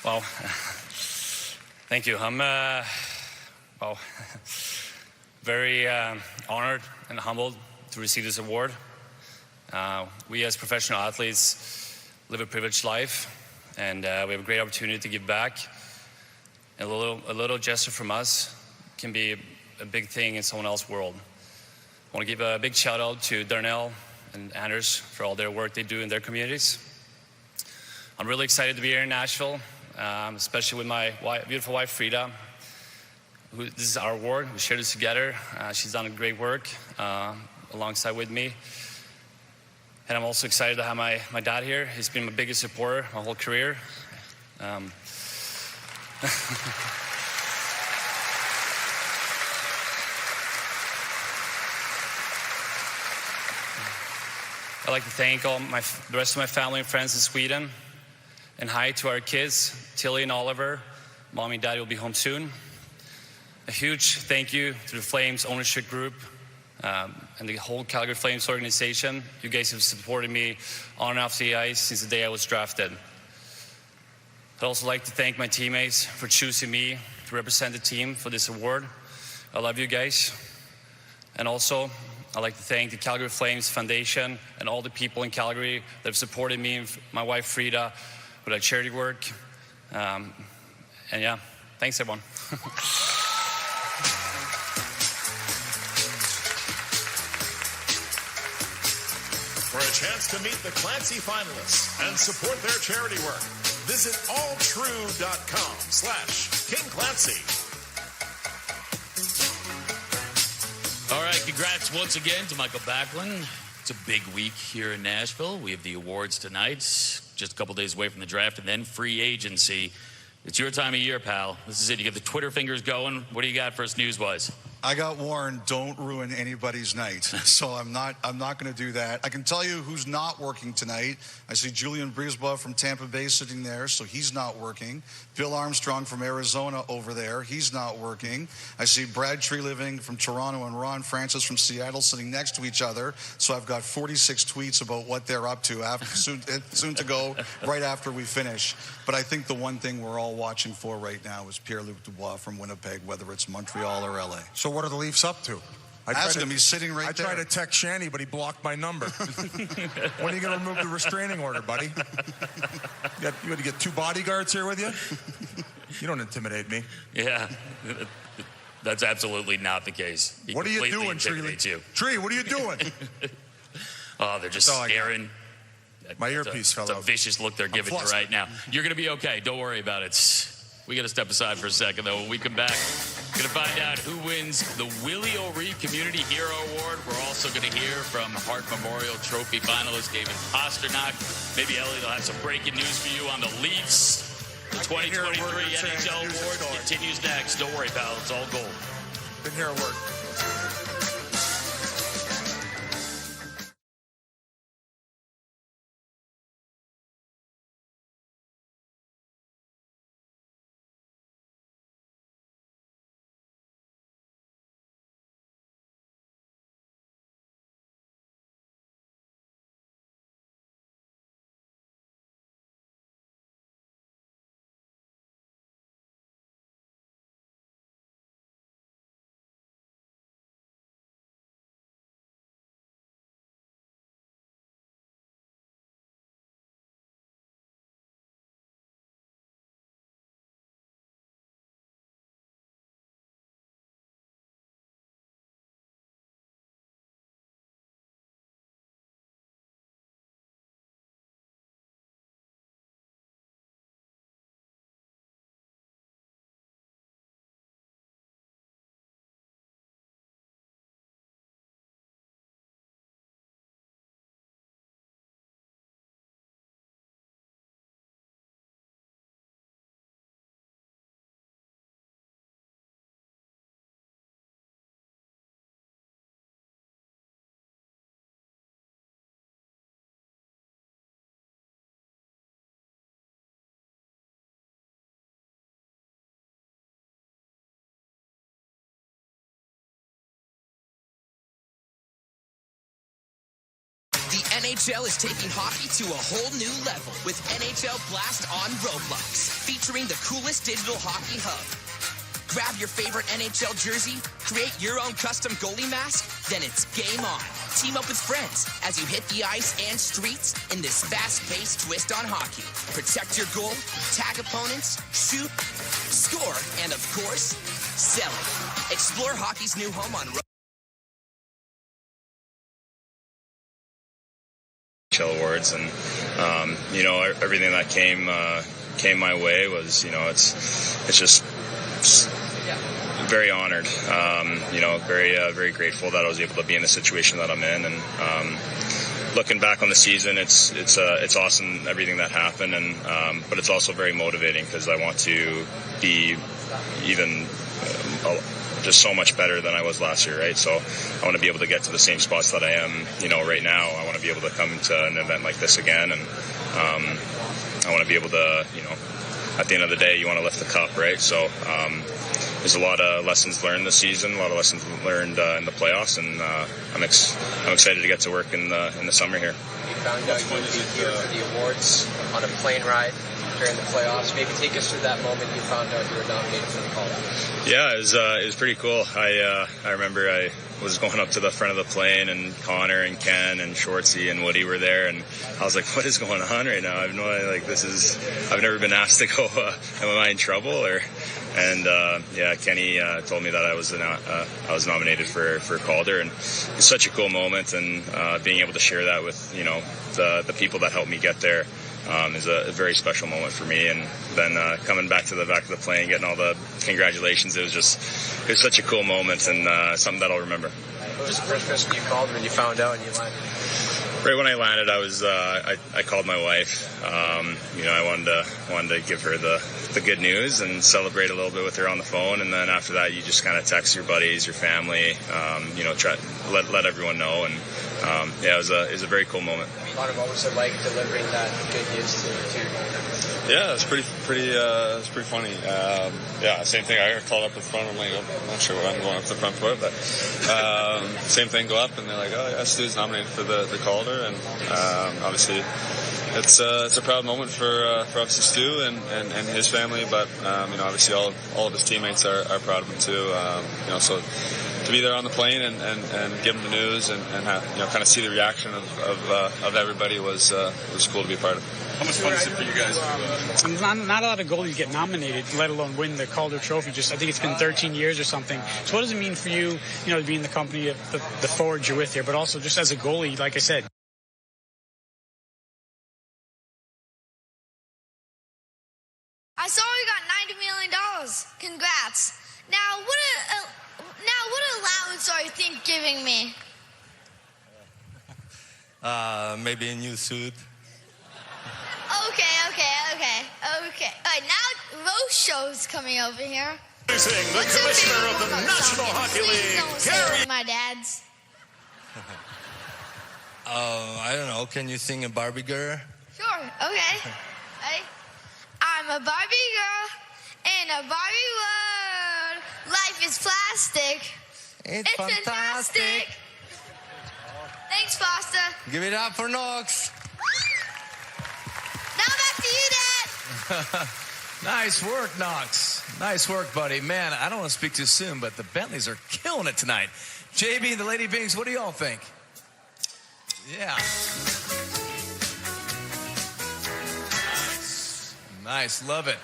[SPEAKER 1] Well, thank you. I'm very honored and humbled to receive this award. We as professional athletes live a privileged life, and we have a great opportunity to give back. A little gesture from us can be a big thing in someone else's world. I want to give a big shout out to Darnell and Anders for all their work they do in their communities. I'm really excited to be here in Nashville, especially with my beautiful wife, Frida. This is our award. We share this together. She's done great work alongside with me. And I'm also excited to have my dad here. He's been my biggest supporter my whole career. I'd like to thank the rest of my family and friends in Sweden. And hi to our kids, Tilly and Oliver. Mommy and Daddy will be home soon. A huge thank you to the Flames ownership group and the whole Calgary Flames organization. You guys have supported me on and off the ice since the day I was drafted. I'd also like to thank my teammates for choosing me to represent the team for this award. I love you guys. And also, I'd like to thank the Calgary Flames Foundation and all the people in Calgary that have supported me and my wife Frida with our charity work. And yeah, thanks everyone.
[SPEAKER 7] For a chance to meet the Clancy finalists and support their charity work, visit alltrue.com/King Clancy.
[SPEAKER 2] All right, congrats once again to Michael Backlund. It's a big week here in Nashville. We have the awards tonight, just a couple days away from the draft, and then free agency. It's your time of year, pal. This is it. You get the Twitter fingers going. What do you got first news-wise?
[SPEAKER 19] I got warned, don't ruin anybody's night. So I'm not going to do that. I can tell you who's not working tonight. I see Julian Brisebois from Tampa Bay sitting there, so he's not working. Bill Armstrong from Arizona over there, he's not working. I see Brad Treliving from Toronto and Ron Francis from Seattle sitting next to each other. So I've got 46 tweets about what they're up to soon to go right after we finish. But I think the one thing we're all watching for right now is Pierre-Luc Dubois from Winnipeg, whether it's Montreal or LA.
[SPEAKER 9] So what are the Leafs up to?
[SPEAKER 19] Ask him, he's sitting right there.
[SPEAKER 9] I tried to text Shanny, but he blocked my number. When are you going to remove the restraining order, buddy? You had to get 2 bodyguards here with you? You don't intimidate me.
[SPEAKER 2] Yeah, that's absolutely not the case.
[SPEAKER 9] What are you doing, Tree? Tree, what are you doing?
[SPEAKER 2] Oh, they're just staring.
[SPEAKER 9] My earpiece fell out.
[SPEAKER 2] It's a vicious look they're giving you right now. You're going to be okay. Don't worry about it. We got to step aside for a second, though. When we come back, we're going to find out who wins the Willie O'Ree Community Hero Award. We're also going to hear from Hart Memorial Trophy finalist David Pasternak. Maybe Elliot will have some breaking news for you on the Leafs. The 2023 NHL Award continues next. Don't worry, pal. It's all gold.
[SPEAKER 9] Didn't hear a word.
[SPEAKER 10] NHL is taking hockey to a whole new level with NHL Blast on Roblox, featuring the coolest digital hockey hub. Grab your favorite NHL jersey, create your own custom goalie mask, then it's game on. Team up with friends as you hit the ice and streets in this fast-paced twist on hockey. Protect your goal, tag opponents, shoot, score, and of course, sell it. Explore hockey's new home on Roblox.
[SPEAKER 1] Awards, and everything that came my way was, it's just very honored, very grateful that I was able to be in the situation that I'm in, and looking back on the season, it's awesome everything that happened, and but it's also very motivating because I want to be even just so much better than I was last year, right? So I want to be able to get to the same spots that I am, right now. I want to be able to come to an event like this again, and I want to be able to, at the end of the day, you want to lift the cup, right? So there's a lot of lessons learned this season, a lot of lessons learned in the playoffs, and I'm excited to get to work in the summer here.
[SPEAKER 3] You found out you would be here for the awards on a plane ride during the playoffs. Maybe take us through that moment you found out you were nominated for the Calder.
[SPEAKER 1] Yeah, it was pretty cool. I remember I was going up to the front of the plane, and Connor and Ken and Shortsy and Woody were there, and I was like, what is going on right now? I have no idea, I've never been asked to go, am I in trouble? Kenny told me that I was nominated for Calder, and it's such a cool moment, and being able to share that with, the people that helped me get there is a very special moment for me. And then coming back to the back of the plane, getting all the congratulations, it was such a cool moment, and something that I'll remember.
[SPEAKER 3] What was the first person you called when you found out and you landed?
[SPEAKER 1] Right when I landed, I called my wife. I wanted to give her the good news and celebrate a little bit with her on the phone, and then after that, you just kind of text your buddies, your family, try let everyone know, and it was a very cool moment.
[SPEAKER 3] Connor, what was it like delivering that good news to your mom?
[SPEAKER 12] Yeah, it's pretty funny. Same thing. I got called up at the front. I'm like, I'm not sure what I'm going up to the front for, but same thing. Go up, and they're like, oh yeah, Stu's nominated for the Calder, and obviously it's a proud moment for obviously Stu and his family, but obviously all of his teammates are proud of him too. So to be there on the plane and give him the news and have, kind of see the reaction of everybody was cool to be a part of.
[SPEAKER 7] How much fun is it for you guys?
[SPEAKER 21] Not a lot of goalies get nominated, let alone win the Calder Trophy. I think it's been 13 years or something. So what does it mean for you, to be in the company of the forwards you're with here, but also just as a goalie, like I said?
[SPEAKER 14] I saw you got $90 million. Congrats. Now, what allowance are you giving me?
[SPEAKER 13] Maybe a new suit.
[SPEAKER 14] Okay. All right, now Rose Show's coming over here.
[SPEAKER 7] Introducing the commissioner of the National Hockey League, Gary.
[SPEAKER 14] My dad's.
[SPEAKER 13] I don't know. Can you sing a Barbie girl?
[SPEAKER 14] Sure. Okay. Ready? I'm a Barbie girl in a Barbie world. Life is plastic.
[SPEAKER 13] It's
[SPEAKER 14] fantastic. Thanks, Foster.
[SPEAKER 13] Give it up for Knox.
[SPEAKER 14] Now back to you, Dad.
[SPEAKER 15] Nice work, Knox. Nice work, buddy. Man, I don't want to speak too soon, but the Bentleys are killing it tonight. JB and the Lady Bings, what do y'all think? Yeah. Nice. Love it.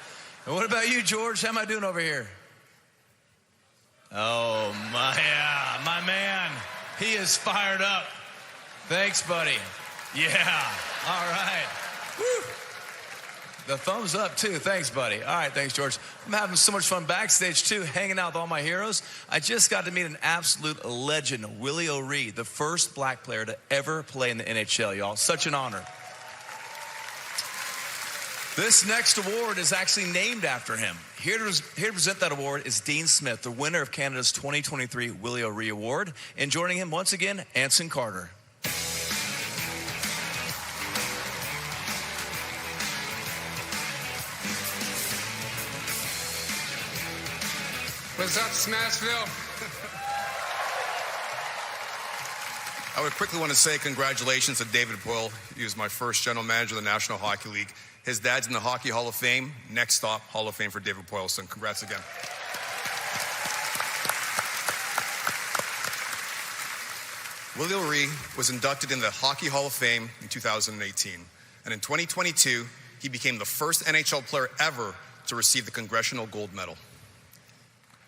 [SPEAKER 15] And what about you, George? How am I doing over here? Oh, my man. He is fired up. Thanks, buddy. Yeah. All right. Woo. The thumbs up, too. Thanks, buddy. All right, thanks, George. I'm having so much fun backstage, too, hanging out with all my heroes. I just got to meet an absolute legend, Willie O'Ree, the first black player to ever play in the NHL, y'all. Such an honor. This next award is actually named after him. Here to present that award is Dean Smith, the winner of Canada's 2023 Willie O'Ree Award. And joining him once again, Anson Carter.
[SPEAKER 25] What's up, Smashville?
[SPEAKER 6] I would quickly want to say congratulations to David Poile. He was my first general manager of the National Hockey League. His dad's in the Hockey Hall of Fame. Next stop, Hall of Fame for David Poile. So congrats again. Willie O'Ree was inducted in the Hockey Hall of Fame in 2018. And in 2022, he became the first NHL player ever to receive the Congressional Gold Medal.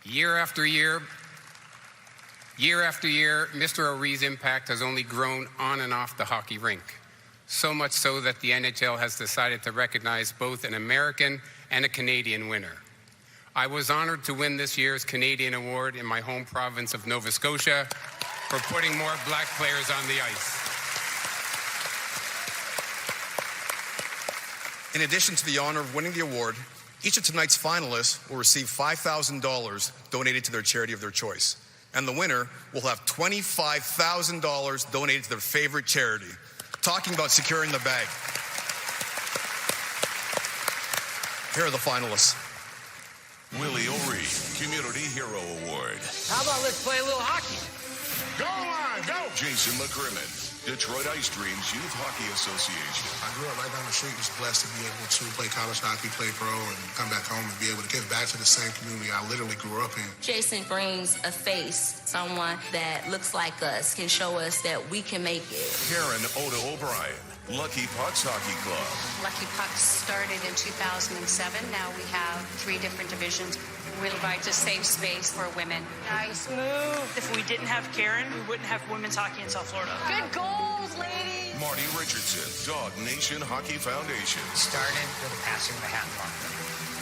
[SPEAKER 16] Year after year, Mr. O'Ree's impact has only grown on and off the hockey rink. So much so that the NHL has decided to recognize both an American and a Canadian winner. I was honored to win this year's Canadian Award in my home province of Nova Scotia for putting more black players on the ice.
[SPEAKER 6] In addition to the honor of winning the award, each of tonight's finalists will receive $5,000 donated to their charity of their choice. And the winner will have $25,000 donated to their favorite charity. Talking about securing the bag. Here are the finalists.
[SPEAKER 4] Willie O'Ree, Community Hero Award.
[SPEAKER 17] How about let's play a little hockey?
[SPEAKER 4] Go on, go! Jason McCrimmon, Detroit Ice Dreams Youth Hockey Association.
[SPEAKER 18] I grew up right down the street, was blessed to be able to play college hockey, play pro, and come back home and be able to give back to the same community I literally grew up in.
[SPEAKER 25] Jason brings a face, someone that looks like us, can show us that we can make it.
[SPEAKER 4] Karen Oda O'Brien, Lucky Pucks Hockey Club.
[SPEAKER 26] Lucky Pucks started in 2007. Now we have 3 different divisions. We provide a safe space for women. Nice move.
[SPEAKER 27] If we didn't have Karen, we wouldn't have women's hockey in South Florida.
[SPEAKER 26] Good goals, ladies.
[SPEAKER 4] Marty Richardson, Dog Nation Hockey Foundation.
[SPEAKER 28] Started with the passing of the hat mark.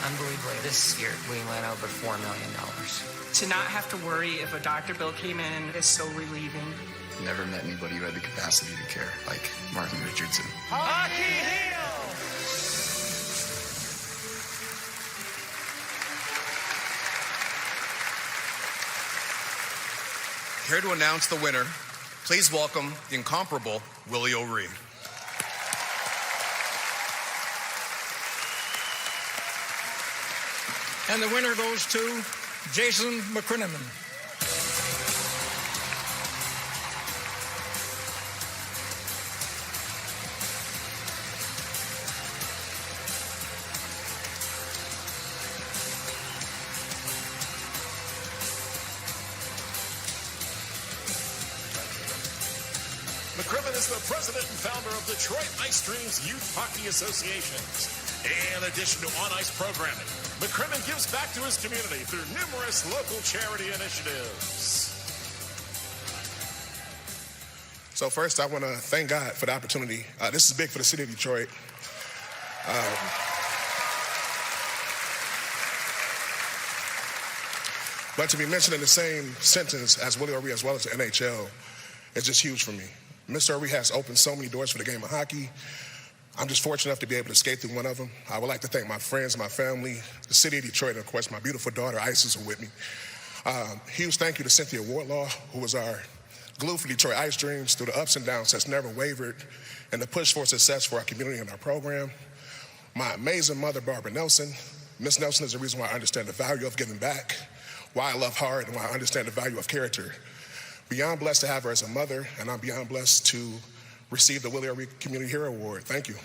[SPEAKER 28] Unbelievably, this year we went over $4 million.
[SPEAKER 27] To not have to worry if a doctor bill came in is so relieving.
[SPEAKER 29] Never met anybody who had the capacity to care like Martin Richardson.
[SPEAKER 27] Hockey Heal!
[SPEAKER 6] Here to announce the winner, please welcome the incomparable Willie O'Ree.
[SPEAKER 30] And the winner goes to Jason McCrimmon.
[SPEAKER 7] McCrimmon is the president and founder of Detroit Ice Dreams Youth Hockey Associations. In addition to on-ice programming, McCrimmon gives back to his community through numerous local charity initiatives.
[SPEAKER 31] So first, I want to thank God for the opportunity. This is big for the city of Detroit. But to be mentioned in the same sentence as Willie O'Ree as well as the NHL is just huge for me. Mr. O'Ree has opened so many doors for the game of hockey. I'm just fortunate enough to be able to skate through one of them. I would like to thank my friends, my family, the city of Detroit, and of course my beautiful daughter Isis who with me. Huge thank you to Cynthia Wardlaw, who was our glue for Detroit Ice Dreams through the ups and downs, has never wavered, and the push for success for our community and our program. My amazing mother, Barbara Nelson. Miss Nelson is the reason why I understand the value of giving back, why I love Hart, and why I understand the value of character. Beyond blessed to have her as a mother, and I'm beyond blessed to receive the Willie O'Ree Community Hero Award. Thank you.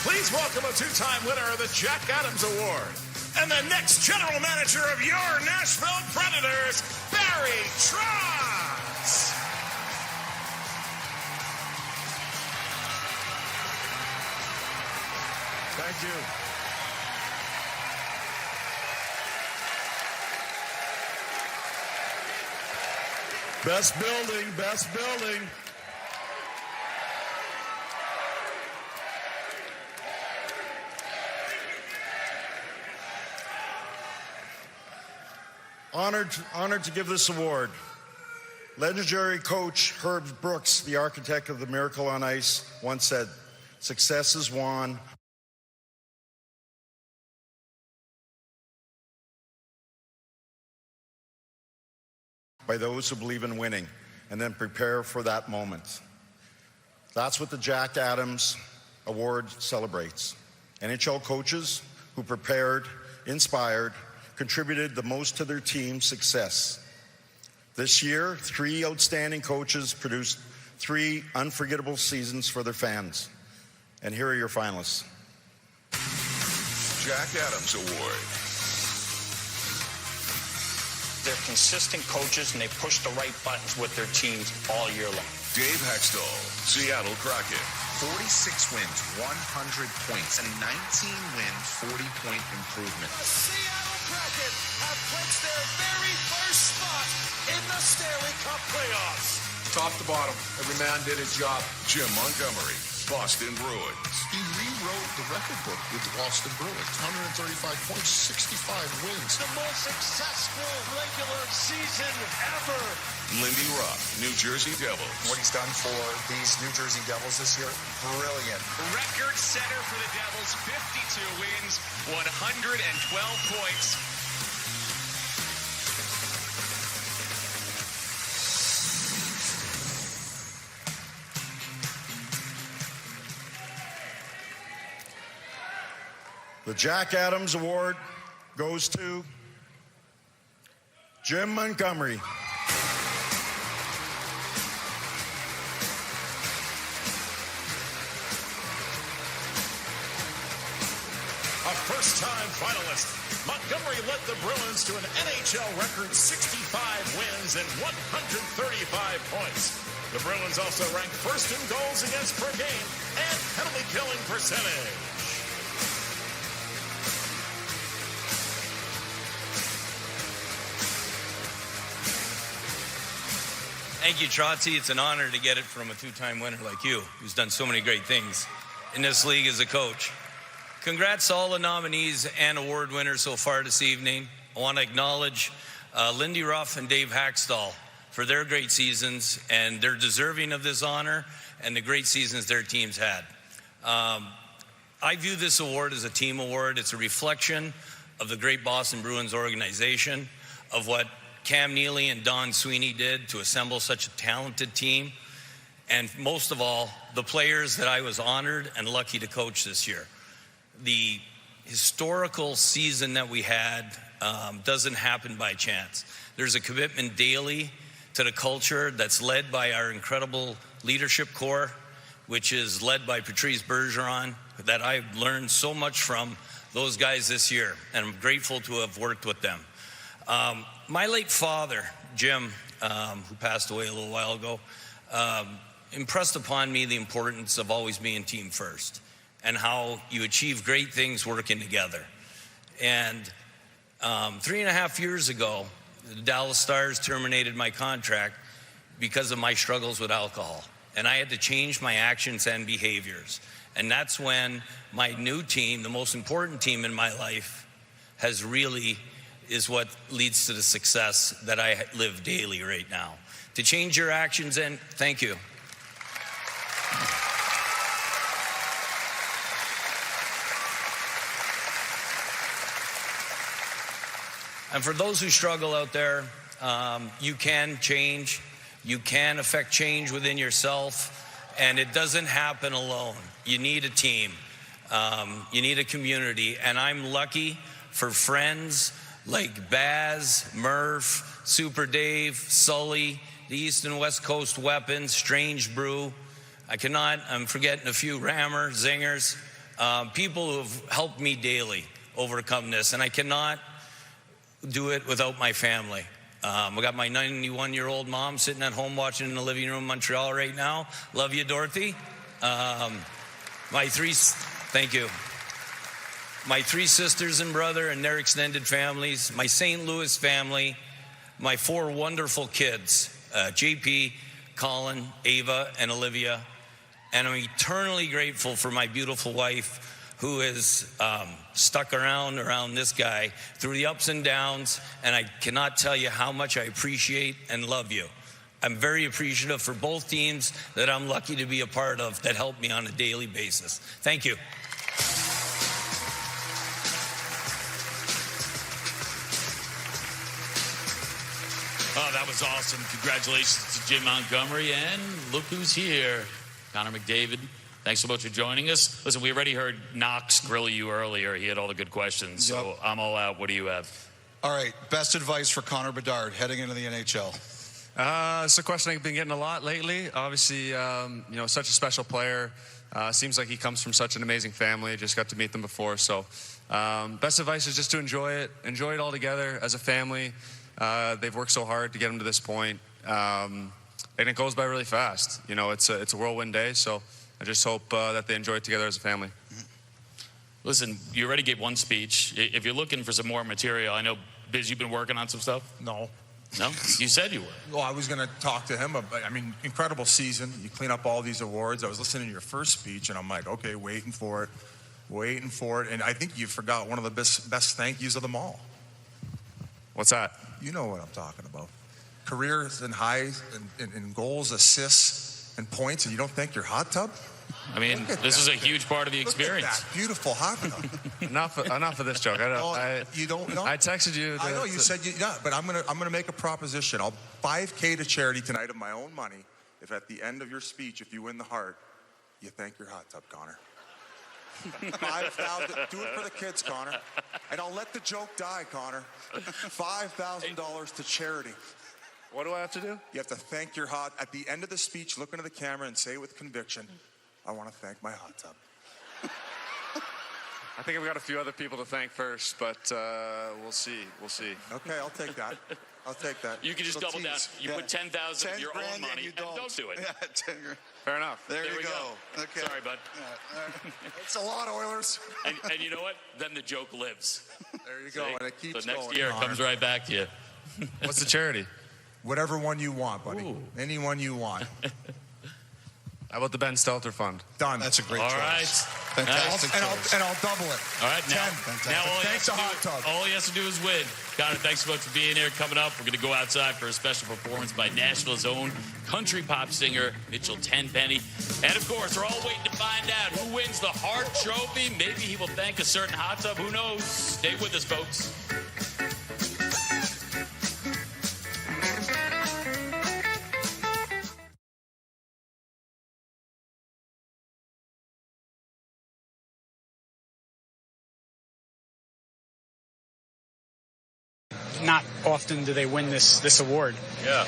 [SPEAKER 7] Please welcome a 2-time winner of the Jack Adams Award and the next general manager of your Nashville Predators, Barry Trotz. Thank you. Best building, best building.
[SPEAKER 32] Honored to give this award. Legendary coach Herb Brooks, the architect of the Miracle on Ice, once said, "Success is won by those who believe in winning and then prepare for that moment." That's what the Jack Adams award celebrates NHL coaches who prepared, inspired, contributed the most to their team's success. This year, 3 outstanding coaches produced 3 unforgettable seasons for their fans. And here are your finalists.
[SPEAKER 4] Jack Adams Award.
[SPEAKER 1] They're consistent coaches, and they push the right buttons with their teams all year long.
[SPEAKER 4] Dave Hextall, Seattle Kraken.
[SPEAKER 2] 46 wins, 100 points, a 19-win, 40-point improvement.
[SPEAKER 5] The Seattle Kraken have clinched their very first spot in the Stanley Cup playoffs.
[SPEAKER 8] Top to bottom, every man did his job.
[SPEAKER 4] Jim Montgomery, Boston Bruins.
[SPEAKER 18] He rewrote the record book with the Boston Bruins. 135 points, 65 wins.
[SPEAKER 5] The most successful regular season ever.
[SPEAKER 4] Lindy Ruff, New Jersey Devils.
[SPEAKER 2] What he's done for these New Jersey Devils this year, brilliant.
[SPEAKER 9] Record setter for the Devils, 52 wins, 112 points.
[SPEAKER 32] The Jack Adams Award goes to Jim Montgomery.
[SPEAKER 7] A first-time finalist, Montgomery led the Bruins to an NHL record 65 wins and 135 points. The Bruins also ranked first in goals against per game and penalty killing percentage.
[SPEAKER 10] Thank you, Trotzy. It's an honor to get it from a 2-time winner like you, who's done so many great things in this league as a coach. Congrats to all the nominees and award winners so far this evening. I want to acknowledge Lindy Ruff and Dave Hextall for their great seasons, and they're deserving of this honor and the great seasons their teams had. I view this award as a team award. It's a reflection of the great Boston Bruins organization, of what Cam Neely and Don Sweeney did to assemble such a talented team, and most of all, the players that I was honored and lucky to coach this year. The historical season that we had doesn't happen by chance. There's a commitment daily to the culture that's led by our incredible leadership corps, which is led by Patrice Bergeron, that I've learned so much from those guys this year, and I'm grateful to have worked with them. My late father, Jim, who passed away a little while ago, impressed upon me the importance of always being team first and how you achieve great things working together. And 3.5 years ago, the Dallas Stars terminated my contract because of my struggles with alcohol. And I had to change my actions and behaviors. And that's when my new team, the most important team in my life, is what leads to the success that I live daily right now. To change your actions, and thank you. And for those who struggle out there, you can change. You can affect change within yourself, and it doesn't happen alone. You need a team. You need a community, and I'm lucky for friends like Baz, Murph, Super Dave, Sully, the East and West Coast Weapons, Strange Brew. I'm forgetting a few, Rammer, Zingers, people who have helped me daily overcome this, and I cannot do it without my family. I got my 91-year-old mom sitting at home watching in the living room in Montreal right now. Love you, Dorothy. Thank you. My 3 sisters and brother and their extended families, my St. Louis family, my 4 wonderful kids, JP, Colin, Ava, and Olivia. And I'm eternally grateful for my beautiful wife, who has stuck around this guy through the ups and downs, and I cannot tell you how much I appreciate and love you. I'm very appreciative for both teams that I'm lucky to be a part of that help me on a daily basis. Thank you.
[SPEAKER 11] Oh, that was awesome. Congratulations to Jim Montgomery, and look who's here. Connor McDavid,
[SPEAKER 3] Thanks so much for joining us. Listen, we already heard Knox grill you earlier. He had all the good questions, so I'm all out. What do you have?
[SPEAKER 12] All right, best advice for Connor Bedard heading into the NHL.
[SPEAKER 13] It's a question I've been getting a lot lately. Obviously, such a special player. Seems like he comes from such an amazing family. Just got to meet them before. So best advice is just to enjoy it all together as a family. They've worked so hard to get him to this point. And it goes by really fast. It's a whirlwind day. So I just hope that they enjoy it together as a family.
[SPEAKER 3] Listen, you already gave one speech. If you're looking for some more material, I know, Biz, you've been working on some stuff?
[SPEAKER 14] No.
[SPEAKER 3] No? You said you were.
[SPEAKER 14] Well, I was going to talk to him. Incredible season. You clean up all these awards. I was listening to your first speech, and I'm like, okay, waiting for it. And I think you forgot one of the best thank yous of them all.
[SPEAKER 13] What's that?
[SPEAKER 14] You know what I'm talking about. Careers and highs and goals, assists, and points, and you don't thank your hot tub?
[SPEAKER 3] I mean, this is a huge part of the experience.
[SPEAKER 14] Look at that beautiful hot tub.
[SPEAKER 13] enough of this joke.
[SPEAKER 14] You don't know?
[SPEAKER 13] I texted you.
[SPEAKER 14] I know you said but I'm gonna make a proposition. I'll $5,000 to charity tonight of my own money. If at the end of your speech, if you win the Hart, you thank your hot tub, Connor. $5,000. Do it for the kids, Connor. And I'll let the joke die, Connor. $5,000 to charity.
[SPEAKER 13] What do I have to do?
[SPEAKER 14] You have to thank your at the end of the speech, look into the camera and say with conviction, I want to thank my hot tub.
[SPEAKER 13] I think I've got a few other people to thank first, but we'll see.
[SPEAKER 14] Okay, I'll take that.
[SPEAKER 3] You can just double down. You put $10,000 of your own money and don't do it.
[SPEAKER 14] Yeah, 10 grand.
[SPEAKER 13] Fair enough.
[SPEAKER 14] There you go.
[SPEAKER 3] Okay. Sorry, bud.
[SPEAKER 14] It's a lot, Oilers.
[SPEAKER 3] and you know what? Then the joke lives.
[SPEAKER 14] There you go. And it keeps
[SPEAKER 3] going. So next year it
[SPEAKER 14] Connor.
[SPEAKER 3] comes right back to you.
[SPEAKER 13] What's the charity?
[SPEAKER 14] Whatever one you want, buddy.
[SPEAKER 3] Ooh.
[SPEAKER 14] Any one you want.
[SPEAKER 13] How about the Ben Stelter Fund?
[SPEAKER 14] Done.
[SPEAKER 12] That's a great choice.
[SPEAKER 3] All right.
[SPEAKER 14] Fantastic. And I'll double it.
[SPEAKER 3] All right. Now all he has to do is win. Connor, thanks so much for being here. Coming up, we're going to go outside for a special performance by Nashville's own country pop singer, Mitchell Tenpenny. And, of course, we're all waiting to find out who wins the Hart Trophy. Maybe he will thank a certain hot tub. Who knows? Stay with us, folks.
[SPEAKER 15] Not often do they win this award.
[SPEAKER 16] Yeah.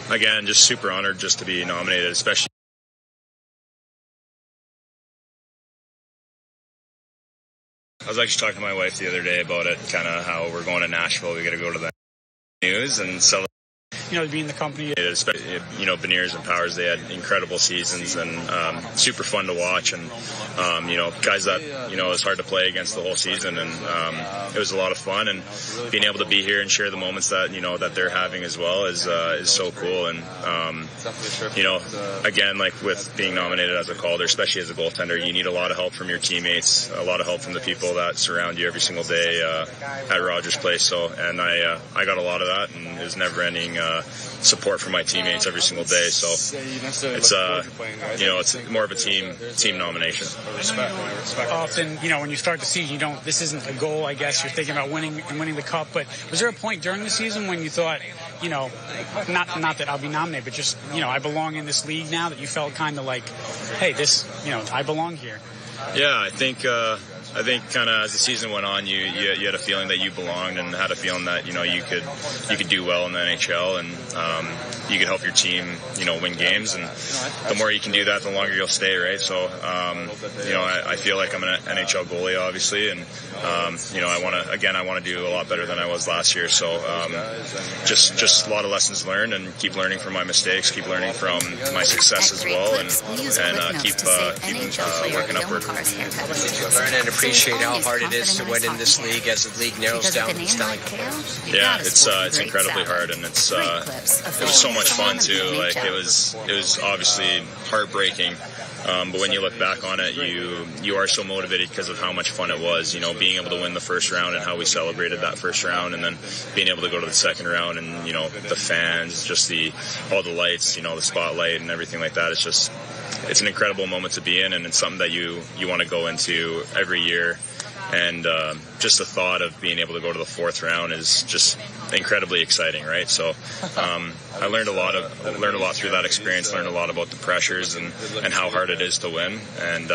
[SPEAKER 16] Again, just super honored just to be nominated, especially. I was actually talking to my wife the other day about it, kind of how we're going to Nashville. We got to go to the news and celebrate.
[SPEAKER 15] Being the company.
[SPEAKER 16] Beniers and Powers, they had incredible seasons and super fun to watch. And, guys that, it was hard to play against the whole season. And it was a lot of fun. And being able to be here and share the moments that, that they're having as well is so cool. And, again, like with being nominated as a Calder, especially as a goaltender, you need a lot of help from your teammates, a lot of help from the people that surround you every single day at Rogers Place. So, and I got a lot of that, and it was never-ending support from my teammates every single day. So it's it's more of a team nomination.
[SPEAKER 15] Often, when you start the season, this isn't a goal, I guess. You're thinking about winning the cup. But was there a point during the season when you thought, not that I'll be nominated, but just, I belong in this league now, that you felt kind of like, hey, this, I belong here?
[SPEAKER 16] Yeah, I think kind of as the season went on, you had a feeling that you belonged and had a feeling that, you could do well in the NHL and you could help your team, win games. And the more you can do that, the longer you'll stay, right? So, I feel like I'm an NHL goalie, obviously. And, I want to do a lot better than I was last year. So, just a lot of lessons learned and keep learning from my mistakes, keep learning from my success as well. And keep working upward.
[SPEAKER 19] Learn and appreciate how hard it is to win in this league as the league narrows down the Stanley Cup.
[SPEAKER 16] Yeah, it's incredibly hard, and it was so much fun too. Like it was obviously heartbreaking, but when you look back on it, you are so motivated because of how much fun it was. Being able to win the first round and how we celebrated that first round, and then being able to go to the second round, and the fans, just all the lights, the spotlight and everything like that. It's an incredible moment to be in, and it's something that you want to go into every year And just the thought of being able to go to the fourth round is just incredibly exciting, right? So I learned a lot through that experience, learned a lot about the pressures and how hard it is to win. And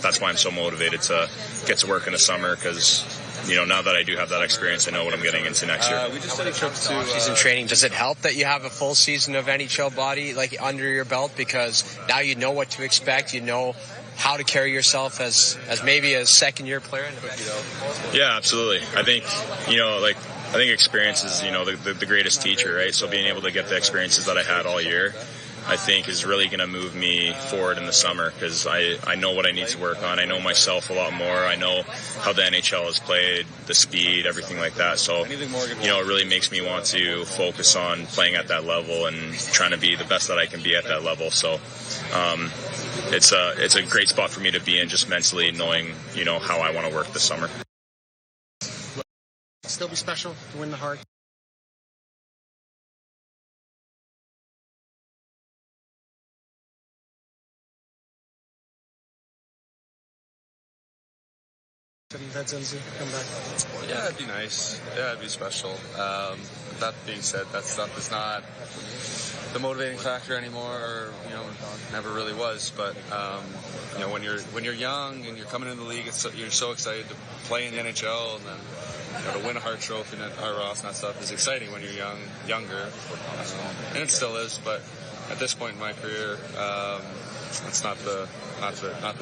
[SPEAKER 16] that's why I'm so motivated to get to work in the summer, because now that I do have that experience, I know what I'm getting into next year.
[SPEAKER 19] We just did a trip to season training. Does it help that you have a full season of NHL body under your belt, because now you know what to expect, you know how to carry yourself as maybe a second-year player?
[SPEAKER 16] Yeah, absolutely. I think I think experience is the greatest teacher, right? So being able to get the experiences that I had all year, I think, is really going to move me forward in the summer, because I know what I need to work on. I know myself a lot more. I know how the NHL is played, the speed, everything like that. So, it really makes me want to focus on playing at that level and trying to be the best that I can be at that level. So, it's a great spot for me to be in, just mentally knowing, how I want to work this summer.
[SPEAKER 6] Still be special to win the Hart. You've had Lindsay come back.
[SPEAKER 13] Yeah, it'd be nice. Yeah, it'd be special. That being said, that stuff is not the motivating factor anymore, or never really was. But when you're young and you're coming into the league, you're so excited to play in the NHL, and then to win a Hart Trophy and Hart Ross and that stuff is exciting when you're younger, and it still is. But at this point in my career, it's not the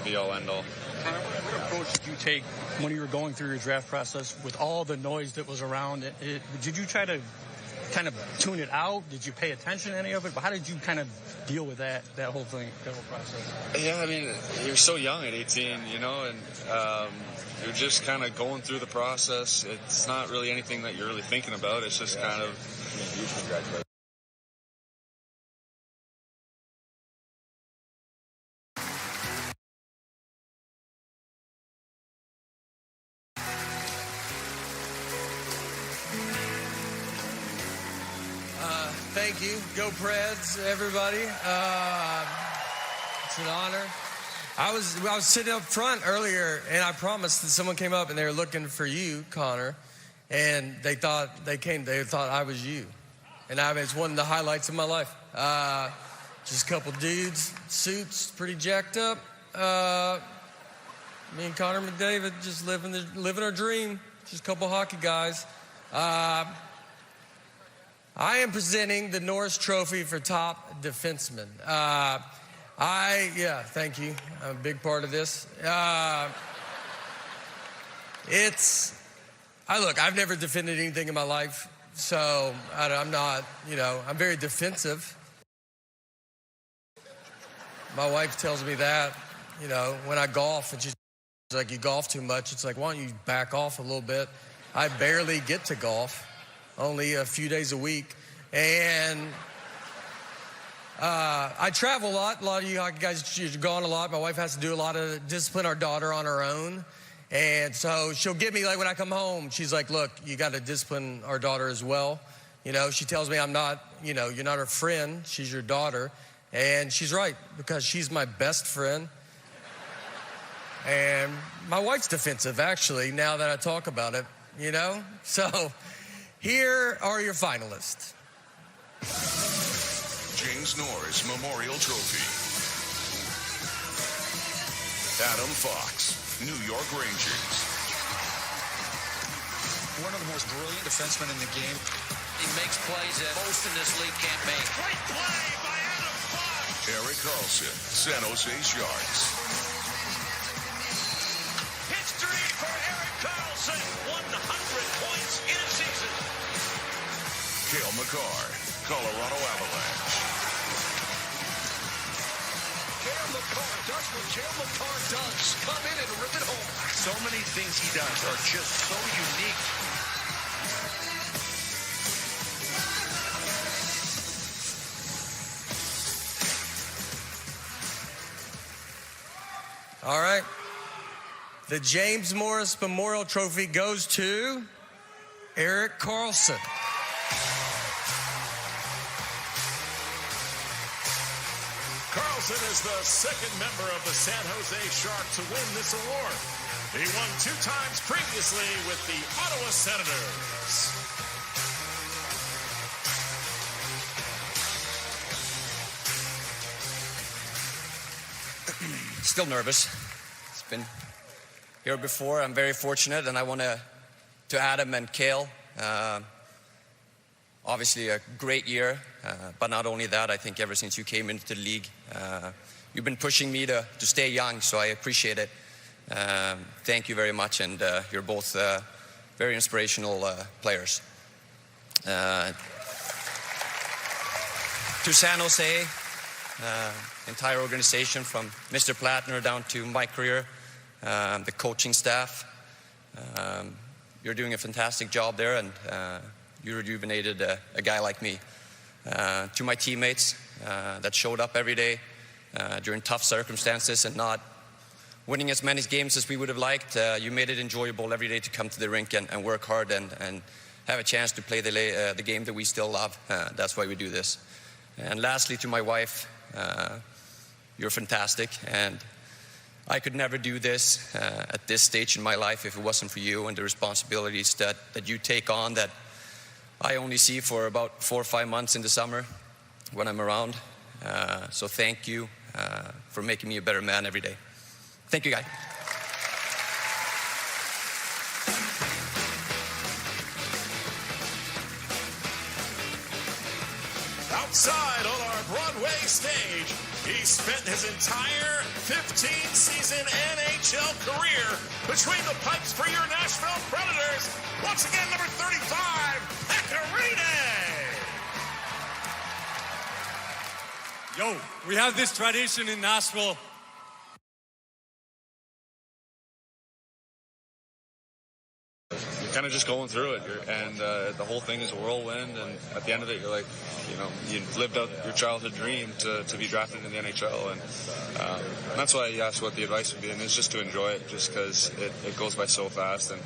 [SPEAKER 13] be all end all.
[SPEAKER 30] What approach did you take when you were going through your draft process with all the noise that was around it? Did you try to kind of tune it out? Did you pay attention to any of it? But how did you kind of deal with that whole thing, that whole process?
[SPEAKER 13] Yeah, I mean, you're so young at 18, and you're just kind of going through the process. It's not really anything that you're really thinking about. It's just kind of...
[SPEAKER 17] Thank you. Go Preds, everybody. It's an honor. I was sitting up front earlier, and I promised that someone came up and they were looking for you, Connor, and they thought I was you. And it's one of the highlights of my life. Just a couple dudes, suits, pretty jacked up. Me and Connor McDavid just living our dream. Just a couple hockey guys. I am presenting the Norris Trophy for top defenseman. Thank you. I'm a big part of this. I've never defended anything in my life, so I'm not, I'm very defensive. My wife tells me that, when I golf, and she's like, you golf too much. It's like, why don't you back off a little bit? I barely get to golf. Only a few days a week. And I travel a lot. A lot of you hockey guys, she's gone a lot. My wife has to do a lot of discipline our daughter on her own. And so she'll get me, like, when I come home, she's like, look, you got to discipline our daughter as well. She tells me I'm not, you're not her friend. She's your daughter. And she's right, because she's my best friend. And my wife's defensive, actually, now that I talk about it, So here are your finalists.
[SPEAKER 4] James Norris Memorial Trophy. Adam Fox, New York Rangers.
[SPEAKER 12] One of the most brilliant defensemen in the game.
[SPEAKER 20] He makes plays that most in this league can't make.
[SPEAKER 5] Great play by Adam Fox.
[SPEAKER 4] Erik Karlsson, San Jose Sharks.
[SPEAKER 5] History for Erik Karlsson. 100 points in a season.
[SPEAKER 4] Cale Makar, Colorado Avalanche.
[SPEAKER 5] Cale Makar does what Cale Makar does. Come in and rip it home.
[SPEAKER 20] So many things he does are just so unique.
[SPEAKER 17] All right. The James Morris Memorial Trophy goes to Erik Karlsson.
[SPEAKER 5] Karlsson
[SPEAKER 7] Johnson is the second member of the San Jose Sharks to win this award. He won 2 times previously with the Ottawa Senators.
[SPEAKER 1] Still nervous. It's been here before. I'm very fortunate, and I want to Adam and Cale. Obviously a great year, but not only that, I think ever since you came into the league, you've been pushing me to stay young, so I appreciate it. Thank you very much, and you're both very inspirational players. To San Jose, entire organization from Mr. Plattner down to my career, the coaching staff, you're doing a fantastic job there, and you rejuvenated a guy like me. To my teammates that showed up every day during tough circumstances and not winning as many games as we would have liked, you made it enjoyable every day to come to the rink and work hard and have a chance to play the game that we still love. That's why we do this. And lastly, to my wife, you're fantastic, and I could never do this at this stage in my life if it wasn't for you and the responsibilities that you take on that I only see for about 4 or 5 months in the summer when I'm around. So thank you for making me a better man every day. Thank you, guys.
[SPEAKER 7] Outside on our Broadway stage, he spent his entire 15-season NHL career between the pipes for your Nashville Predators. Once again, number 35, Pecorine.
[SPEAKER 8] Yo, we have this tradition in Nashville.
[SPEAKER 21] You're kind of just going through it, and the whole thing is a whirlwind, and at the end of it, you're like, you lived out your childhood dream to be drafted in the NHL, and that's why you asked what the advice would be, and it's just to enjoy it, just because it goes by so fast, and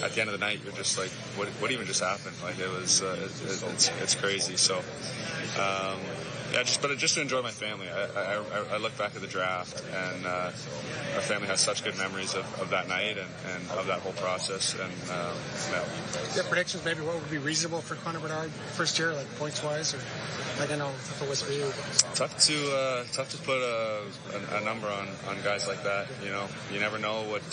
[SPEAKER 21] at the end of the night, you're just like, what even just happened? Like, it was, it's crazy, so... just to enjoy my family. I look back at the draft, and our family has such good memories of that night and of that whole process. And
[SPEAKER 6] Your predictions, maybe what would be reasonable for Connor Bedard first year, like points wise, or I don't know if it was for you.
[SPEAKER 21] Tough to put a number on guys like that. You never know what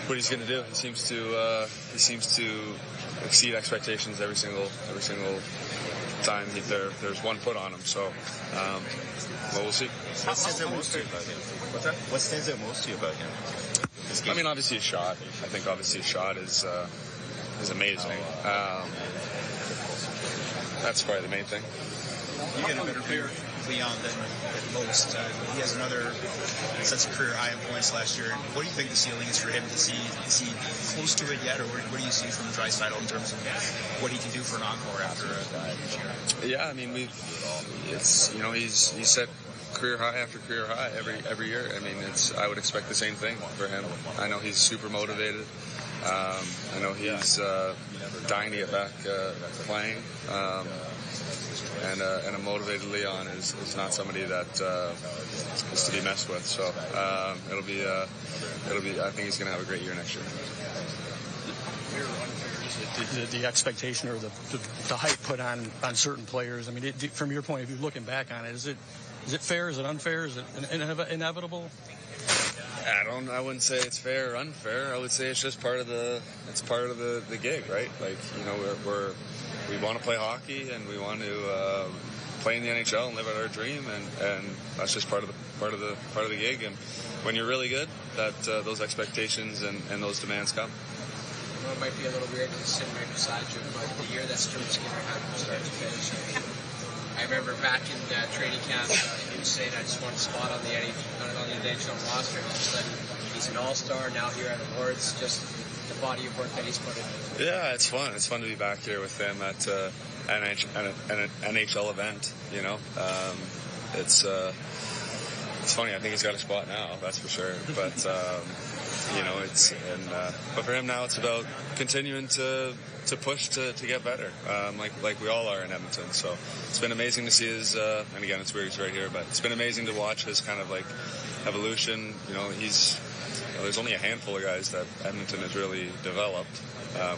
[SPEAKER 21] he's going to do. He seems to exceed expectations every single time there's one put on him, so we'll see.
[SPEAKER 22] What stands out most to you about him? What's that? What stands out most to you about him?
[SPEAKER 21] I mean, obviously his shot. I think obviously his shot is amazing. That's probably the main thing.
[SPEAKER 22] You get a better player, Leon, than most. He has another sets a career high in points last year. What do you think the ceiling is for him? Is he close to it yet, or what do you see from Draisaitl in terms of what he can do for an encore after each year?
[SPEAKER 21] Yeah, I mean, he's set career high after career high every year. I mean, I would expect the same thing for him. I know he's super motivated. I know he's dying to get back playing. And a motivated Leon is not somebody that is to be messed with. So it'll be. I think he's going to have a great year next year.
[SPEAKER 30] The expectation or the hype put on certain players. I mean, from your point of view, looking back on it, is it fair? Is it unfair? Is it inevitable?
[SPEAKER 21] I wouldn't say it's fair or unfair. I would say it's just part of the gig, right? Like, we want to play hockey and we want to play in the NHL and live out our dream, and that's just part of the gig. And when you're really good, those expectations and those demands come.
[SPEAKER 19] I know it might be a little weird to sit right beside you, but the year that Stuart Skinner had from start to finish, I remember back in training camp, he was saying I just want a spot on the NHL roster, and all of a sudden he's an all-star now here at Awards. Just the body of work that he's put in.
[SPEAKER 21] Yeah, it's fun. It's fun to be back here with him at an NHL event. It's It's funny. I think he's got a spot now. That's for sure. But but for him now, it's about continuing to push to get better, like we all are in Edmonton. So it's been amazing to see his. And again, it's weird he's right here, but it's been amazing to watch his kind of like evolution. There's only a handful of guys that Edmonton has really developed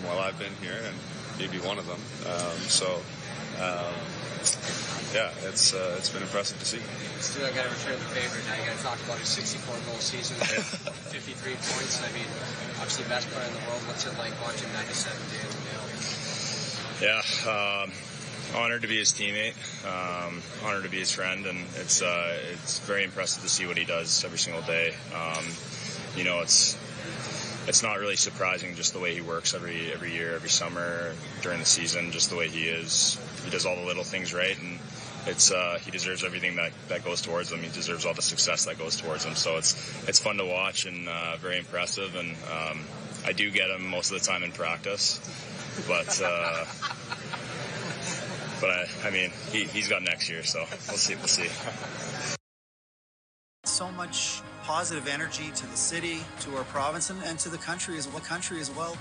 [SPEAKER 21] while I've been here, and he'd be one of them. It's been impressive to see.
[SPEAKER 19] Stuart, I got to return the favor. Now you got to talk about his 64-goal season, 53 points. I mean, obviously the best player in the world. What's it like watching 97 days?
[SPEAKER 16] Yeah, honored to be his teammate, honored to be his friend, and it's very impressive to see what he does every single day. It's not really surprising just the way he works every year, every summer, during the season, just the way he is. He does all the little things right, and he deserves everything that goes towards him. He deserves all the success that goes towards him. So it's fun to watch and very impressive. And I do get him most of the time in practice, but he's got next year, so we'll see.
[SPEAKER 2] So much positive energy to the city, to our province, and to the country as well.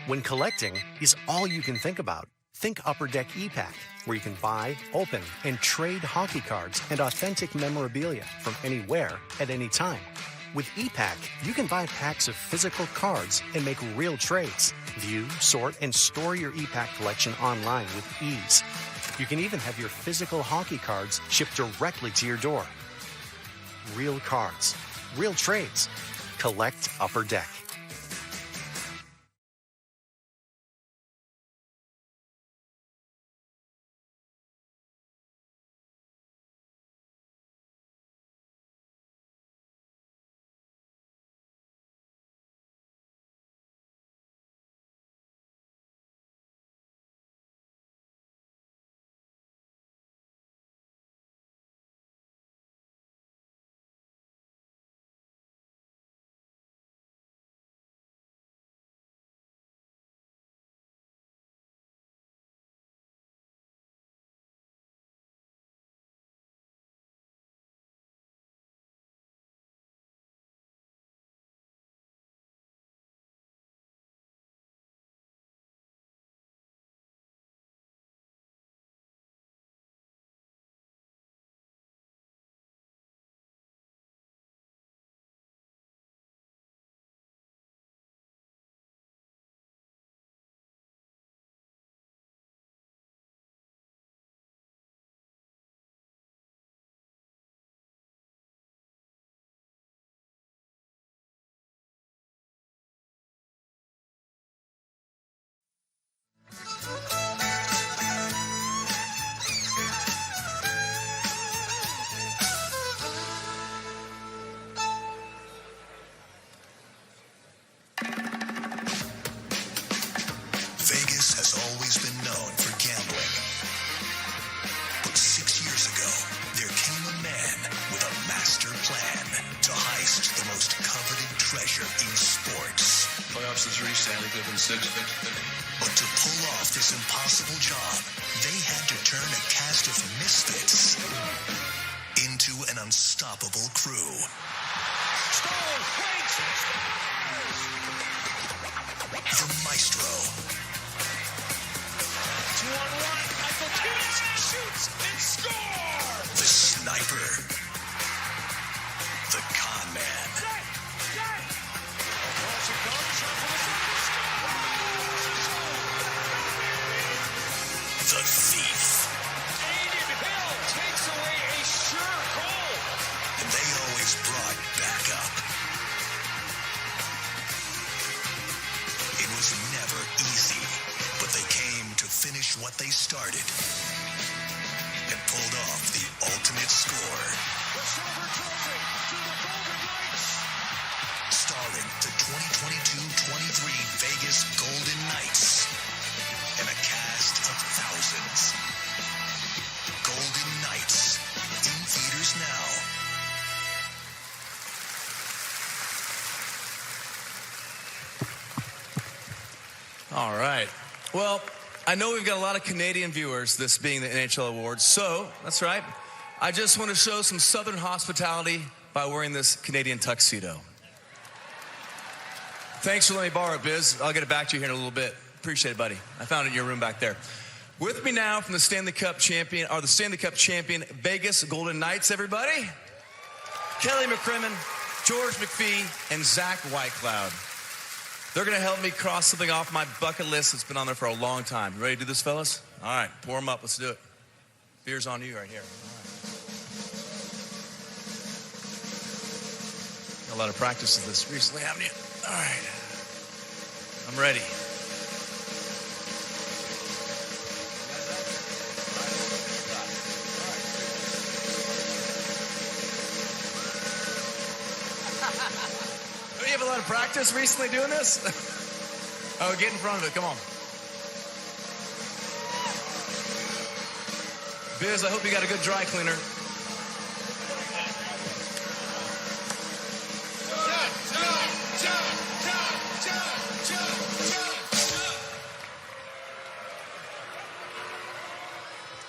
[SPEAKER 9] When collecting is all you can think about, think Upper Deck ePack, where you can buy, open, and trade hockey cards and authentic memorabilia from anywhere at any time. With ePack, you can buy packs of physical cards and make real trades. View, sort, and store your ePack collection online with ease. You can even have your physical hockey cards shipped directly to your door. Real cards, real trades. Collect Upper Deck.
[SPEAKER 4] Vegas has always been known for gambling. But 6 years ago, there came a man with a master plan to heist the most coveted treasure in sports.
[SPEAKER 10] playoffs is 3, Stanley Cup in 6.
[SPEAKER 11] But to pull off this impossible job, they had to turn a cast of misfits into an unstoppable crew. The Maestro.
[SPEAKER 5] 2-on-1. Michael Kidd shoots and scores.
[SPEAKER 11] The Sniper. The Con Man. The Thief.
[SPEAKER 5] Aiden Hill takes away a sure goal.
[SPEAKER 11] And they always brought backup. It was never easy, but they came to finish what they started and pulled off the ultimate score.
[SPEAKER 5] The silver trophy to the Golden Knights.
[SPEAKER 11] Starring the 2022-23 Vegas Golden Knights and a cast of thousands. Golden Knights, in theaters now.
[SPEAKER 18] All right. Well, I know we've got a lot of Canadian viewers, this being the NHL Awards, so that's right. I just want to show some Southern hospitality by wearing this Canadian tuxedo. Thanks for letting me borrow it, Biz. I'll get it back to you here in a little bit. Appreciate it, buddy. I found it in your room back there. With me now from the Stanley Cup champion, Vegas Golden Knights, everybody. Kelly McCrimmon, George McPhee, and Zach Whitecloud. They're going to help me cross something off my bucket list that's been on there for a long time. You ready to do this, fellas? All right, pour them up. Let's do it. Beer's on you right here. All right. A lot of practice of this recently, haven't you? All right. I'm ready. You have a lot of practice recently doing this? Oh, get in front of it. Come on. Biz, I hope you got a good dry cleaner.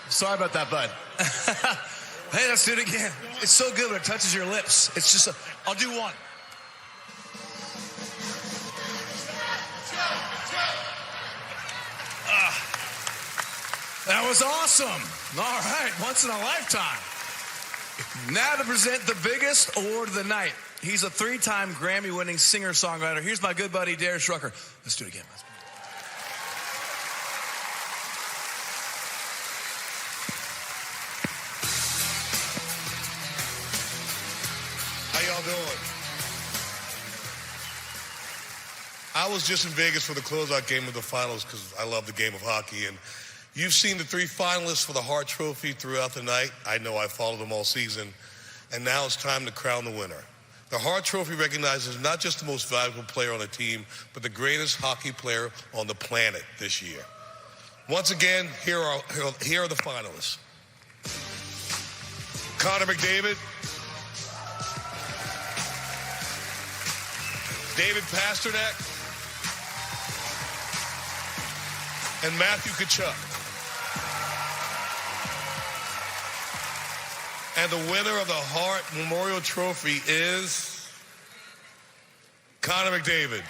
[SPEAKER 18] Sorry about that, bud. Hey, let's do it again. It's so good when it touches your lips. It's just I'll do one. That was awesome. All right, once in a lifetime. Now to present the biggest award of the night. He's a 3-time Grammy-winning singer-songwriter. Here's my good buddy, Darius Rucker. Let's do it again.
[SPEAKER 23] How y'all doing? I was just in Vegas for the closeout game of the finals because I love the game of hockey. And you've seen the 3 finalists for the Hart Trophy throughout the night. I know I followed them all season. And now it's time to crown the winner. The Hart Trophy recognizes not just the most valuable player on the team, but the greatest hockey player on the planet this year. Once again, here are the finalists. Connor McDavid, David Pasternak, and Matthew Tkachuk. And the winner of the Hart Memorial Trophy is Connor McDavid.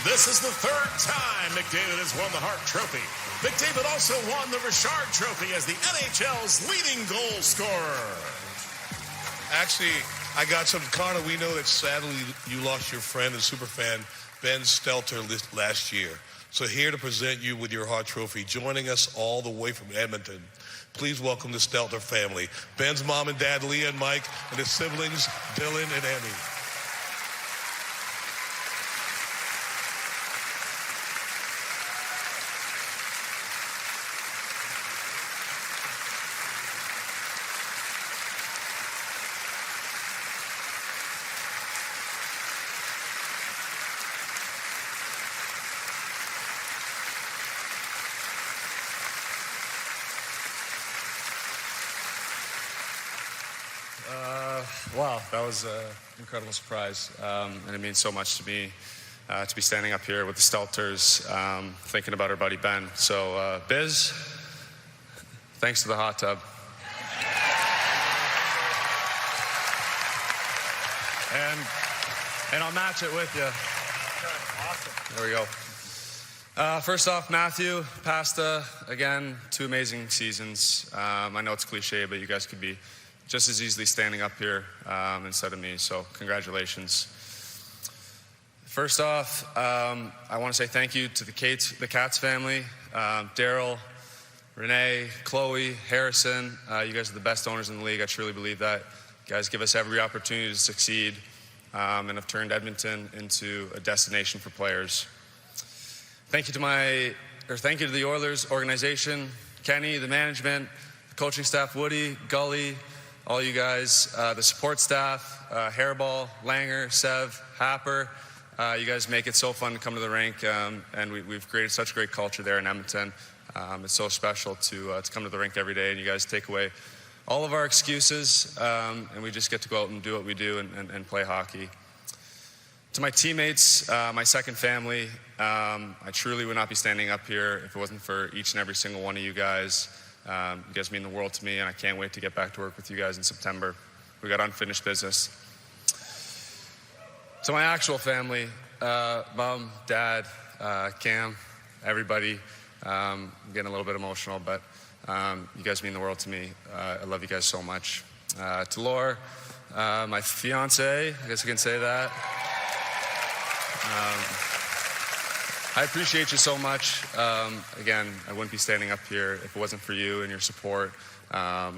[SPEAKER 7] This is the 3rd time McDavid has won the Hart Trophy. McDavid also won the Richard Trophy as the NHL's leading goal scorer.
[SPEAKER 23] Actually, I got some. Connor, we know that sadly you lost your friend and superfan, Ben Stelter, last year. So here to present you with your Hart Trophy, joining us all the way from Edmonton, please welcome the Stelter family. Ben's mom and dad, Leah and Mike, and his siblings, Dylan and Emmy.
[SPEAKER 3] Wow, that was an incredible surprise, and it means so much to me to be standing up here with the Stelters, thinking about our buddy Ben. So, Biz, thanks to the hot tub. And I'll match it with you. Awesome. There we go. First off, Matthew, Pasta, again, 2 amazing seasons. I know it's cliche, but you guys could be just as easily standing up here instead of me, so congratulations. First off, I want to say thank you to the Katz family, Daryl, Renee, Chloe, Harrison. You guys are the best owners in the league. I truly believe that. You guys give us every opportunity to succeed and have turned Edmonton into a destination for players. Thank you to the Oilers organization, Kenny, the management, the coaching staff, Woody, Gully, all you guys, the support staff, Hairball, Langer, Sev, Happer. You guys make it so fun to come to the rink, and we've created such a great culture there in Edmonton. It's so special to come to the rink every day, and you guys take away all of our excuses, and we just get to go out and do what we do and play hockey. To my teammates, my second family, I truly would not be standing up here if it wasn't for each and every single one of you guys. You guys mean the world to me, and I can't wait to get back to work with you guys in September. We got unfinished business. To my actual family, Mom, Dad, Cam, everybody, I'm getting a little bit emotional, but you guys mean the world to me. I love you guys so much. To Laura, my fiance, I guess I can say that. I appreciate you so much. Again, I wouldn't be standing up here if it wasn't for you and your support. I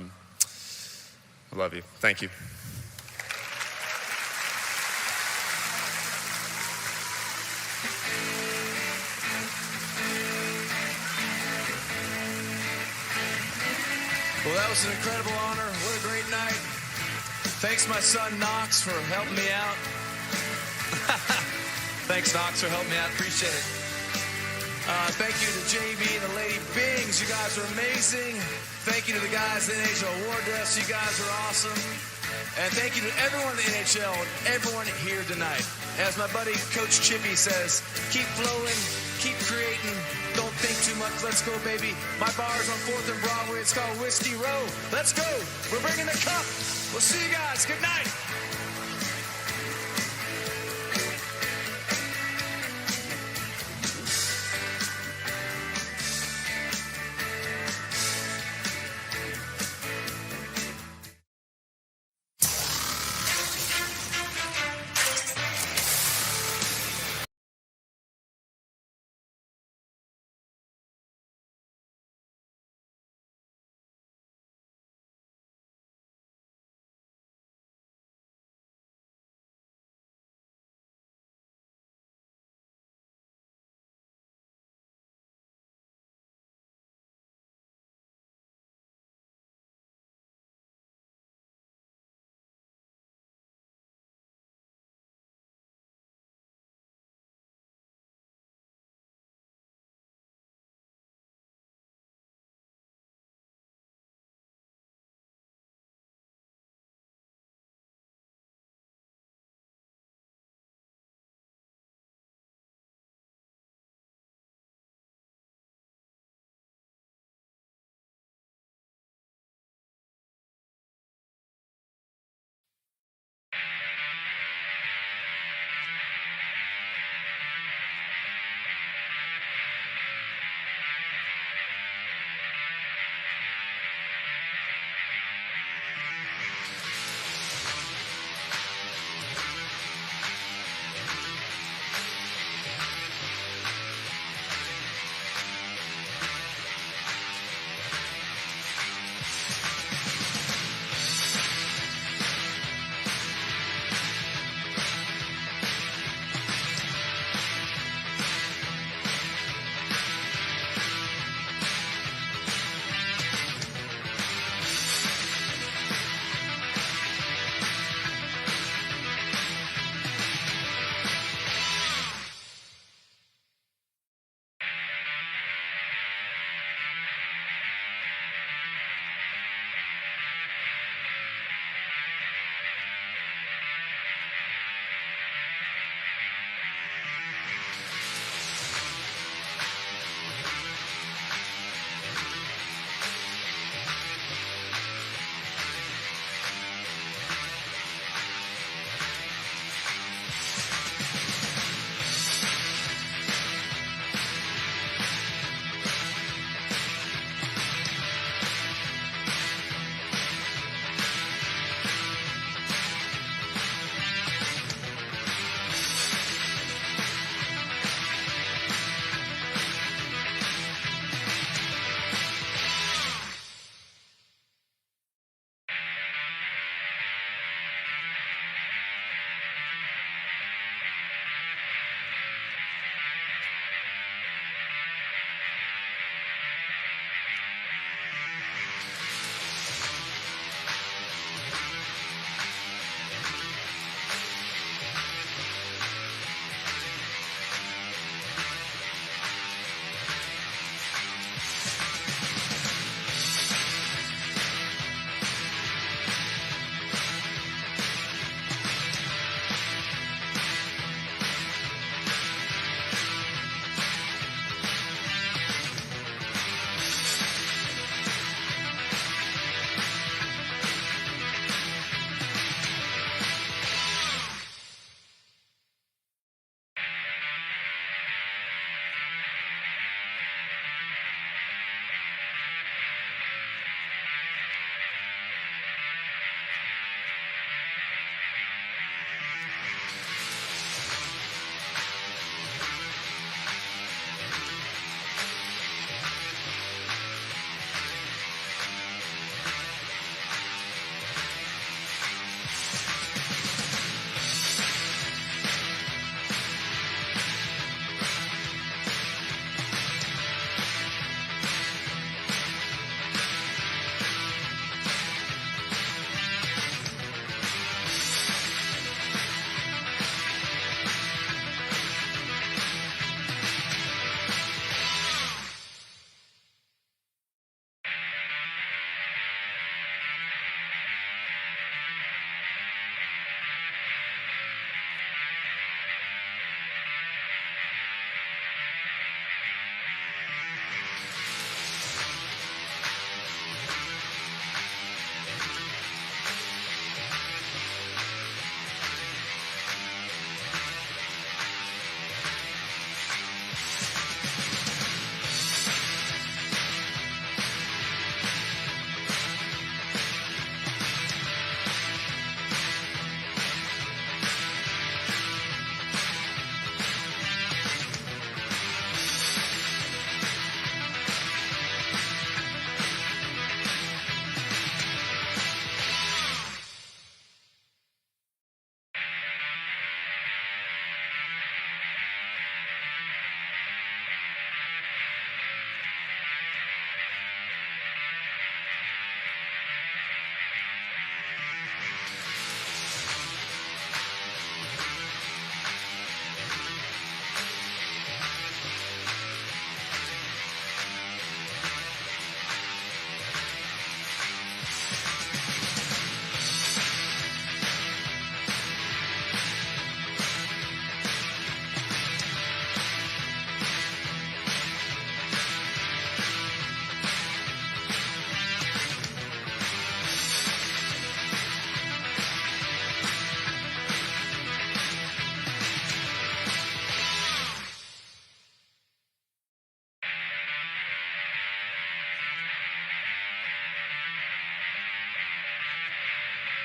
[SPEAKER 3] love you. Thank you.
[SPEAKER 18] Well, that was an incredible honor. What a great night. Thanks, my son Knox, for helping me out. Thanks, Knox, for helping me out. Appreciate it. Thank you to JB and the Lady Bings. You guys are amazing. Thank you to the guys in the NHL Award Desk. You guys are awesome. And thank you to everyone in the NHL and everyone here tonight. As my buddy Coach Chippy says, keep flowing, keep creating, don't think too much. Let's go, baby. My bar's on 4th and Broadway. It's called Whiskey Row. Let's go. We're bringing the cup. We'll see you guys. Good night.